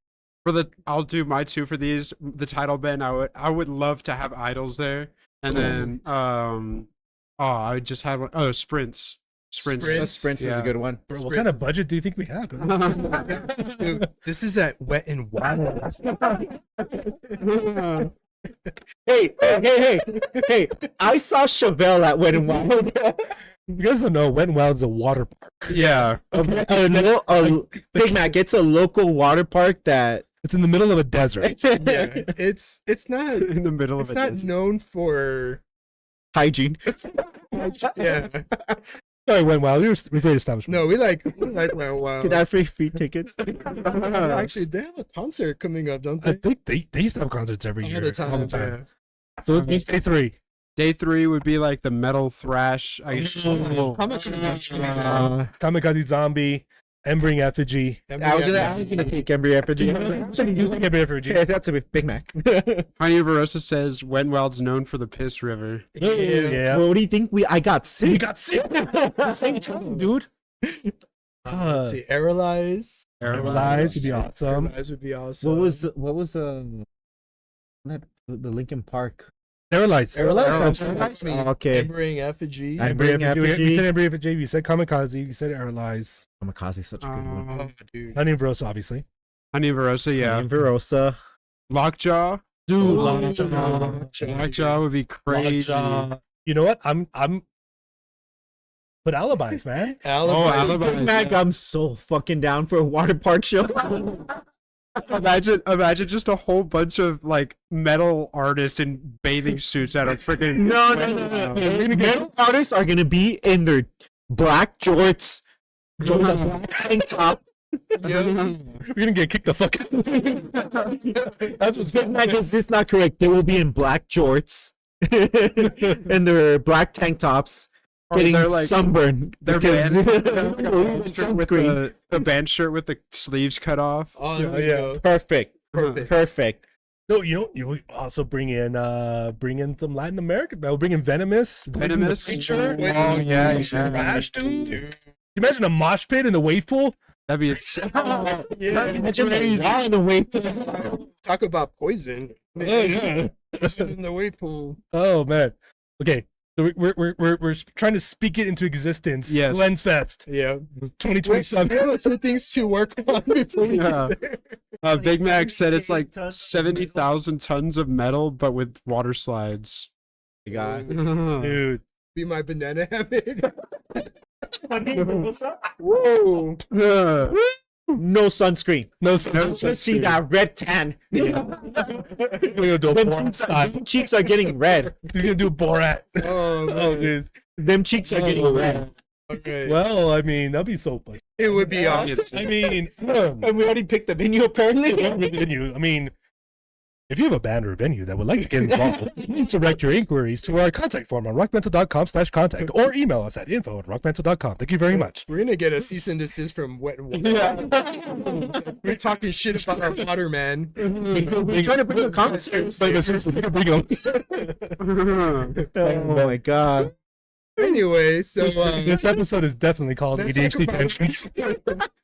I'll do my two for these. The title band, I would love to have Idols there, and then I would just have one. Oh, Sprints. Sprints. Sprint's Yeah. a good one. Bro, what kind of budget do you think we have? Dude, this is at Wet and Wild. Hey, I saw Chevelle at Wet n Wild. You guys don't know, Wet n Wild's a water park. Yeah. Big Mac, it's a local water park that It's in the middle of a desert. Yeah, it's not In the middle it's of it. not known for hygiene. yeah. Sorry, Wet n Wild. We're a great establishment. No, we like Wet and Wild. Could have free tickets. Actually, they have a concert coming up, don't I they? think they used to have concerts every year. All the time. Yeah. So it's day 3. Day 3 would be like the metal thrash. I guess. Kamikaze Zombie, Embering Effigy. I was gonna take every effigy. Embering Effigy. Yeah, that's a Big Mac. Honey Verosa says Wentwild's known for the piss river. Yeah. Well, what do you think? I got sick. You got sick. Same time, dude. Let's see, Aerolize. Aerolize would be awesome. Aerolize would be awesome. What was that the Lincoln Park? Aerolize. Aerolize. Okay. Embering Effigy. Embering Effigy. You said Embering Effigy. You said Kamikaze. You said Aerolize. Kamikaze, such a good one. Oh, dude. Honey and Verosa, obviously. Honey Verosa, yeah. And Verosa. Lockjaw. Dude, Lockjaw would be crazy. You know what? I'm But alibis, man. Alibi. Alibi. Big Mac, I'm so fucking down for a water park show. Imagine just a whole bunch of like metal artists in bathing suits at a freaking No. Metal artists are gonna be in their black jorts, tank top. We're gonna get kicked the fuck out. That's what's Big Mac, is this not correct? They will be in black jorts and their black tank tops, Or getting they're like- sunburned. They're because- with the band shirt with the sleeves cut off. Oh, Yeah, there you yeah. go. Perfect. Perfect. Perfect. No, you also bring in some Latin America. We'll bring in Venomous. Venomous. Preacher. Oh, yeah. Trash, dude. Imagine a mosh pit in the wave pool. That'd be Imagine the in the way. Talk about poison. Oh yeah. In the wave pool. Oh man. Okay. So we're trying to speak it into existence. Yes. Glenfest Yeah. 2027. Yeah, two things to work on before we Yeah. get there. Big Mac said it's like 70,000 tons of metal, but with water slides. God. Dude. Be my banana hammock. Whoa. No sunscreen. No, Let's see that red tan. We're gonna do a Borat style. Them cheeks are getting red. He's gonna do Borat. Oh, Oh, man. dude. Them cheeks are getting red. Okay. Well, I mean, that'd be so funny. it would be awesome. I mean, And we already picked the venue apparently. venue. I mean, if you have a band or a venue that would like to get involved, please direct your inquiries to our contact form on rockmental.com/contact or email us at info@rockmental.com. Thank you very much. We're gonna get a cease and desist from Wet and Wild. We're talking shit about our water, man. We're trying to bring a concert. Oh my god. Anyway, so This episode is definitely called let's ADHD talk about- Tensions.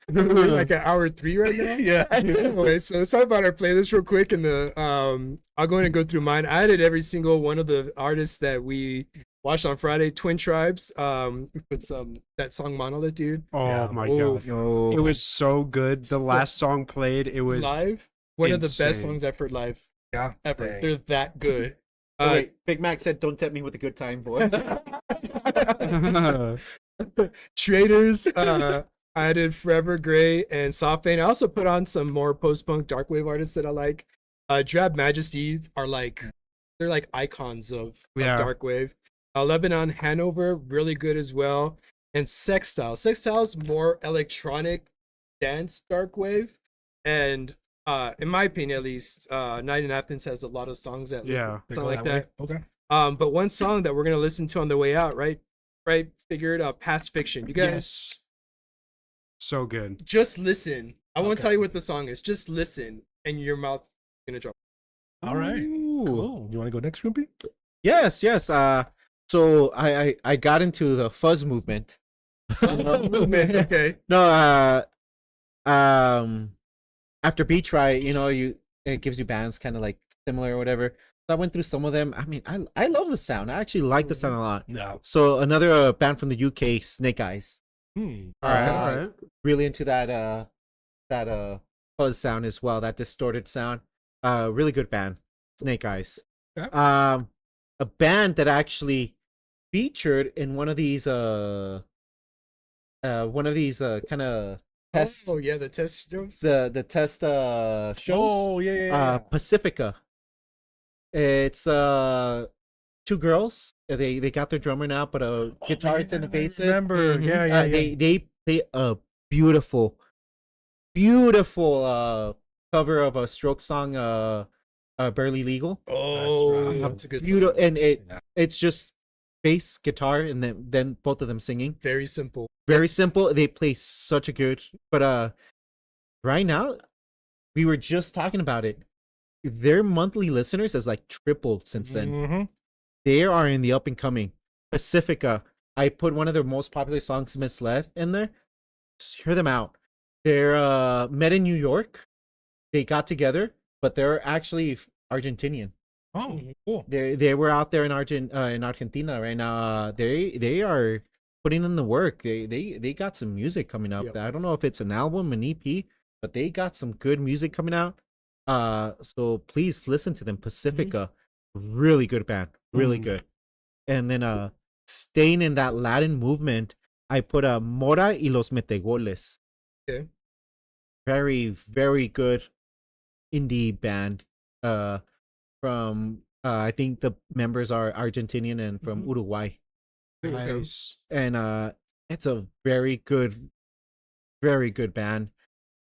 we're like at hour 3 right now. Yeah. Anyway, so let's talk about our playlist real quick. And I'll go ahead and go through mine. I added every single one of the artists that we watched on Friday. Twin Tribes. We put that song Monolith, dude. Oh Yeah. my Oh. god. It was so good. The last song played, it was Live. One of the best insane. songs I've heard live Yeah. ever. Dang. They're that good. Oh, wait, Big Mac said, "Don't tempt me with a good time, boys." Traders. I added Forever Grey and Soft Vein. I also put on some more post-punk darkwave artists that I like. Drab Majesties are like they're like icons of Yeah. darkwave. Lebanon Hanover, really good as well. And Sextile. Sextile's more electronic dance darkwave. And in my opinion at least, Night in Athens has a lot of songs that Yeah. sound like that. Okay. But one song that we're gonna listen to on the way out, right? Figured Past Fiction. You guys Yes. So good. just listen. I won't Okay. tell you what the song is. Just listen, and your mouth is gonna drop. All right. Ooh. Cool. You want to go next, Grumpy? Yes, yes. So I got into the fuzz movement. Okay. No, after Beach Riot, it gives you bands kind of like similar or whatever. So I went through some of them. I mean, I love the sound. I actually like the sound a lot. No. So another band from the UK, Snake Eyes. Hmm. All right. Uh, All right. Really into that fuzz sound as well, that distorted sound. Really good band, Snake Eyes. Okay. A band that actually featured in one of these kind of test Oh yeah, the test shows. the test shows. Oh yeah, yeah. Pacifica. It's two girls. They got their drummer now, but a guitarist and a bassist. Remember? Mhm. Yeah, yeah, yeah. They play a beautiful cover of a Stroke song, Barely Legal. Oh, right. that's a good Beautiful, song. and Yeah. it's just bass, guitar, and then both of them singing. Very simple. Very simple. They play such a good. But right now, we were just talking about it. Their monthly listeners has like tripled since then. Mhm. They are in the up and coming. Pacifica. I put one of their most popular songs, Misled, in there. Just hear them out. They're met in New York. They got together, but they're actually Argentinian. Oh, cool. They were out there in Argentina right now. They are putting in the work. They got some music coming up. Yep. I don't know if it's an album, an EP, but they got some good music coming out. So please listen to them. Pacifica, really good band, really good. And then staying in that Latin movement, I put Mora y los Metegoles. Okay. Very, very good indie band from I think the members are Argentinian and from Uruguay. Nice. And it's a very good band.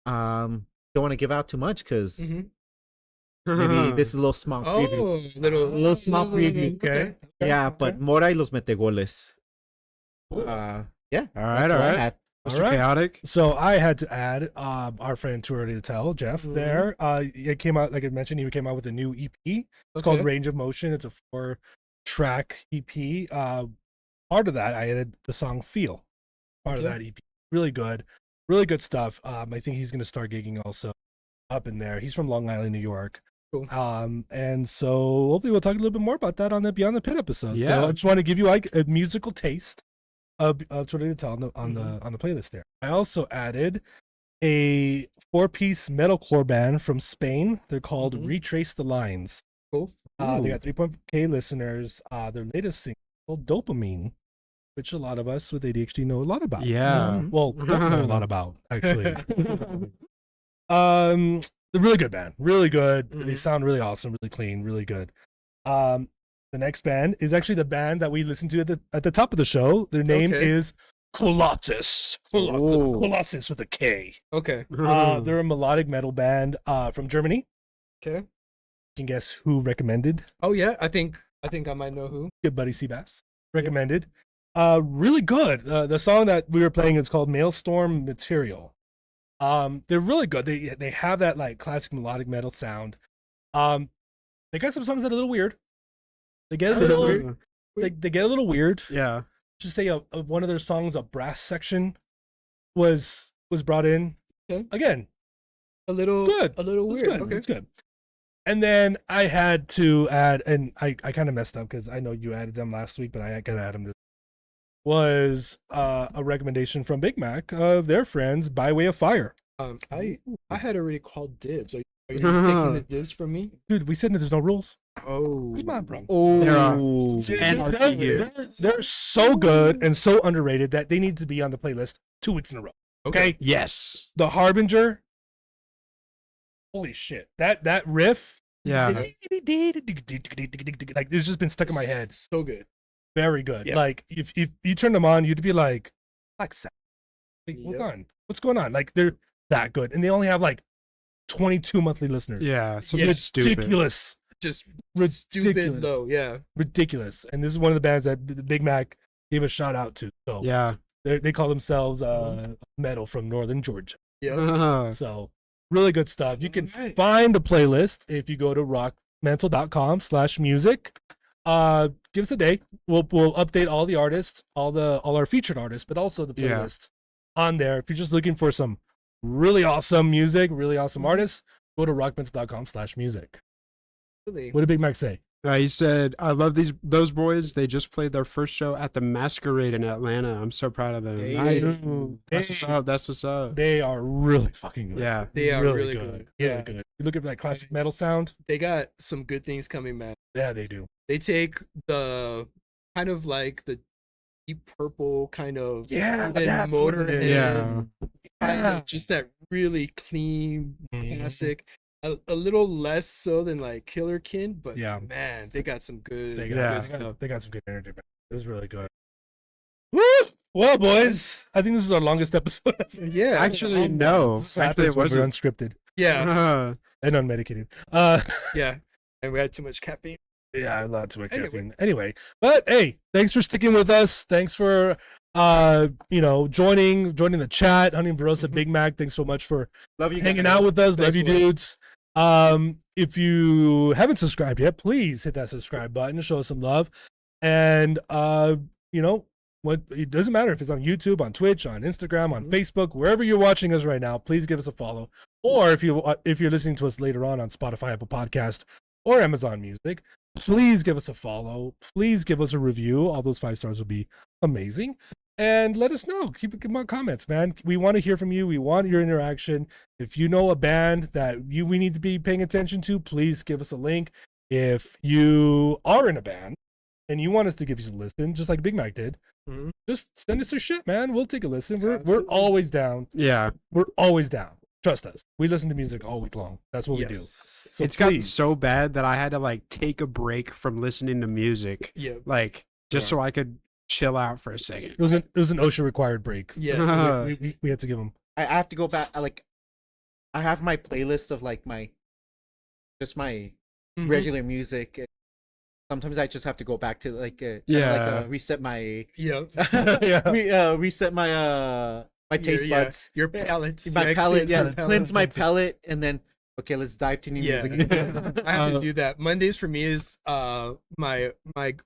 Don't want to give out too much because maybe this is a little small preview. Oh, little small preview. Okay. Yeah, but Mora y los Metegoles. Yeah. All that's right, all what I right. had. Mr. All right. Chaotic. So I had to add our friend Too Early to Tell, Jeff. There, it came out like I mentioned. He came out with a new EP. It's called Okay. Range of Motion. It's a 4-track EP. Part of that, I added the song "Feel." Part of Okay. that EP, really good stuff. I think he's gonna start gigging also up in there. He's from Long Island, New York. Cool. And so hopefully we'll talk a little bit more about that on the Beyond the Pit episode. Yeah. So I just want to give you like a musical taste of Too Early to Tell on the playlist there. I also added a 4-piece metalcore band from Spain. They're called Retrace the Lines. Cool. They got 3.k listeners. Their latest single called Dopamine, which a lot of us with ADHD know a lot about. Yeah. Well, don't know a lot about actually. They're really good band, really good. They sound really awesome, really clean, really good. The next band is actually the band that we listened to at the top of the show. Their name Okay. is Colossus. Colossus with a K. Okay. They're a melodic metal band from Germany. Okay. You can guess who recommended? Oh yeah, I think I might know who. Good buddy Seabass recommended. Really good. The song that we were playing is called Maelstrom Material. They're really good. They have that like classic melodic metal sound. They got some songs that are a little weird. They get a little weird. They get a little weird. Yeah. Just say one of their songs, a brass section, was brought in. Okay. Again, A little good. A little It's weird. good. Okay. It's good. And then I had to add, and I kind of messed up because I know you added them last week, but I gotta add them this. Was a recommendation from Big Mac of their friends By Way of Fire. I had already called dibs. Are you just taking the dibs from me? Dude, we said that there's no rules. Oh. Come on, bro. There are See, anarchy here. they're so good and so underrated that they need to be on the playlist 2 weeks in a row. Okay. Yes. The Harbinger. Holy shit. That riff. Yeah. Like it's just been stuck in my head. So good. Very good. Yeah. Like if you turn them on, you'd be like, Alexa, hold Yep. on. What's going on? Like they're that good. And they only have like 22 monthly listeners. Yeah. It's Something stupid. ridiculous. Just Ridiculous. stupid though. Yeah. Ridiculous. And this is one of the bands that the Big Mac gave a shout out to. So Yeah. they call themselves metal from Northern Georgia. Yeah. So really good stuff. You can Alright. find the playlist if you go to rockmental.com/music. Give us a day. We'll update all the artists, all our featured artists, but also the Yeah. playlist on there. If you're just looking for some really awesome music, really awesome artists, go to rockmental.com/music. Really. What did Big Mac say? He said, "I love those boys. They just played their first show at the Masquerade in Atlanta. I'm so proud of them. Hey. Nice. Hey. That's what's up. That's what's up. They are really fucking good. Yeah. They are really good. Really Yeah. good. You look at that classic metal sound. They got some good things coming, man. Yeah, they do. They take the kind of like the deep purple kind of Yeah, and that motor one. Yeah. kind of just that really clean Mhm. classic. A little less so than like Killer Kin, but Yeah. man, they got some good. They good got, Yeah. stuff. they got some good energy, man. It was really good. Woo! Well, boys, I think this is our longest episode. Yeah, Actually, no. This is what Actually, it happens when we're wasn't. unscripted yeah, and unmedicated. yeah. And we had too much caffeine. Yeah, a lot too much Anyway. caffeine. Anyway, but hey, thanks for sticking with us. Thanks for joining the chat. Honey Verosa, Big Mac, thanks so much for Love you hanging guys. out with us. Thanks, Love you, boys. dudes. If you haven't subscribed yet, please hit that subscribe button to show us some love. And what it doesn't matter if it's on YouTube, on Twitch, on Instagram, on Facebook, wherever you're watching us right now, please give us a follow. Or if you're listening to us later on Spotify, Apple Podcast, or Amazon Music, please give us a follow. Please give us a review. All those 5 stars would be amazing. And let us know. Keep on comments, man. We want to hear from you. We want your interaction. If you know a band that we need to be paying attention to, please give us a link. If you are in a band and you want us to give you a listen, just like Big Mac did, just send us your shit, man. We'll take a listen. We're Absolutely. always down. Yeah. We're always down Trust us. We listen to music all week long. That's what we do. Yes. So It's gotten please. so bad that I had to like take a break from listening to music, Yeah. like just so I could chill out for a second. It was an OSHA required break. Yes. We had to give them. I have to go back. I have my playlist of like my Mhm. regular music. Sometimes I just have to go back to like reset my Yep. reset my taste Your- buds, Your palates. my palate, cleanse yeah, your cleanse my palates. palate, and then okay, let's dive to new Yeah. music. I have to do that. Mondays for me is my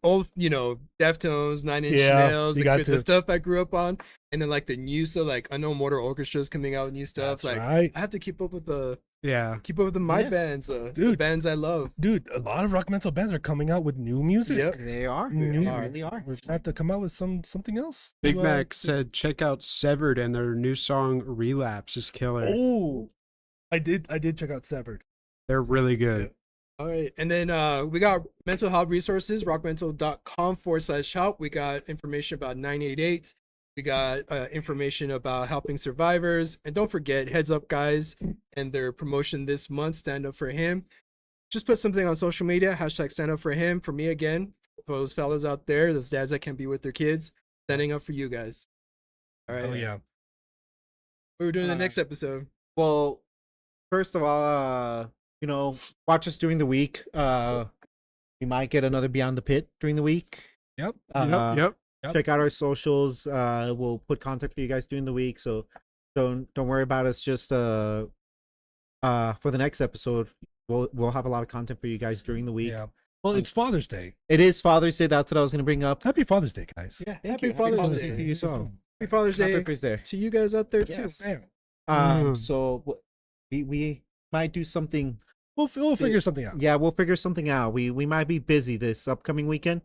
old, Deftones, Nine Inch Yeah, Nails, you the, got the to. stuff I grew up on, and then like the new stuff, like Unknown Mortal Orchestra's coming out with new stuff. That's Like right. I have to keep up with the Yeah. my Yes. bands, the Dude. bands I love. Dude, a lot of rock metal bands are coming out with new music. Yep. They are, New- they really are. We're gonna have to come out with something else. Big to, Mac said, check out Severed and their new song Relapse is killer. Oh, I did check out Severed. They're really good. All right, and then we got mental health resources, rockmental.com/help. We got information about 988. We got information about helping survivors. And don't forget, heads up guys, and their promotion this month, Stand Up For Him. Just put something on social media, hashtag Stand Up For Him. For me again, for those fellas out there, those dads that can't be with their kids, standing up for you guys. All right. Oh yeah. What we're doing in the next episode. Well, first of all, watch us during the week. We might get another Beyond the Pit during the week. Yep. Yep. Check out our socials. We'll put content for you guys during the week, so don't worry about us. Just for the next episode, we'll have a lot of content for you guys during the week. Yeah. Well, it's Father's Day. It is Father's Day. That's what I was going to bring up. Happy Father's Day, guys. Yeah, Happy Father's Day. to you. So Happy Father's Day Happy Father's Day. to you guys out there Yes. too. So we might do something. We'll figure something out. Yeah, we'll figure something out. We might be busy this upcoming weekend,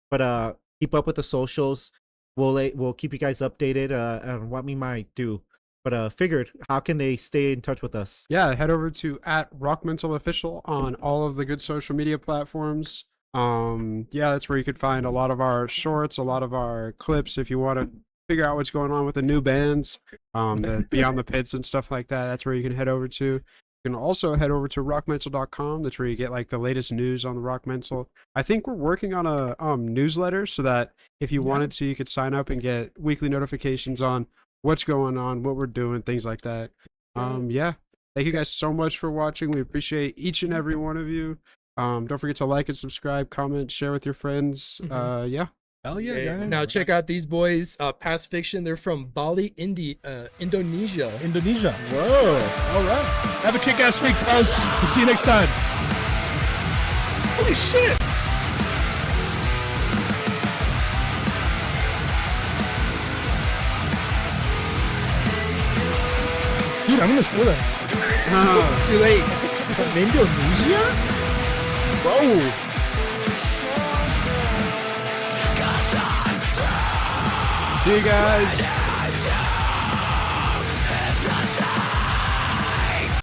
but keep up with the socials. We'll keep you guys updated on what we might do. But figured, how can they stay in touch with us? Yeah, head over to @RockMentalOfficial on all of the good social media platforms. Yeah, that's where you could find a lot of our shorts, a lot of our clips. If you want to figure out what's going on with the new bands, the Beyond the Pits and stuff like that, that's where you can head over to. You can also head over to rockmental.com. That's where you get like the latest news on the Rock Mental. I think we're working on a newsletter so that if you wanted to, you could sign up and get weekly notifications on what's going on, what we're doing, things like that. Yeah. Thank you guys so much for watching. We appreciate each and every one of you. Don't forget to like and subscribe, comment, share with your friends. Yeah. Hell yeah. Okay, guys. now check out these boys, Past Fiction. They're from Bali, Indonesia. Indonesia. Whoa! All right. Have a kick-ass week, folks. We'll see you next time. Holy shit! Dude, I'm gonna steal that. Too late. Indonesia? Whoa. See you guys.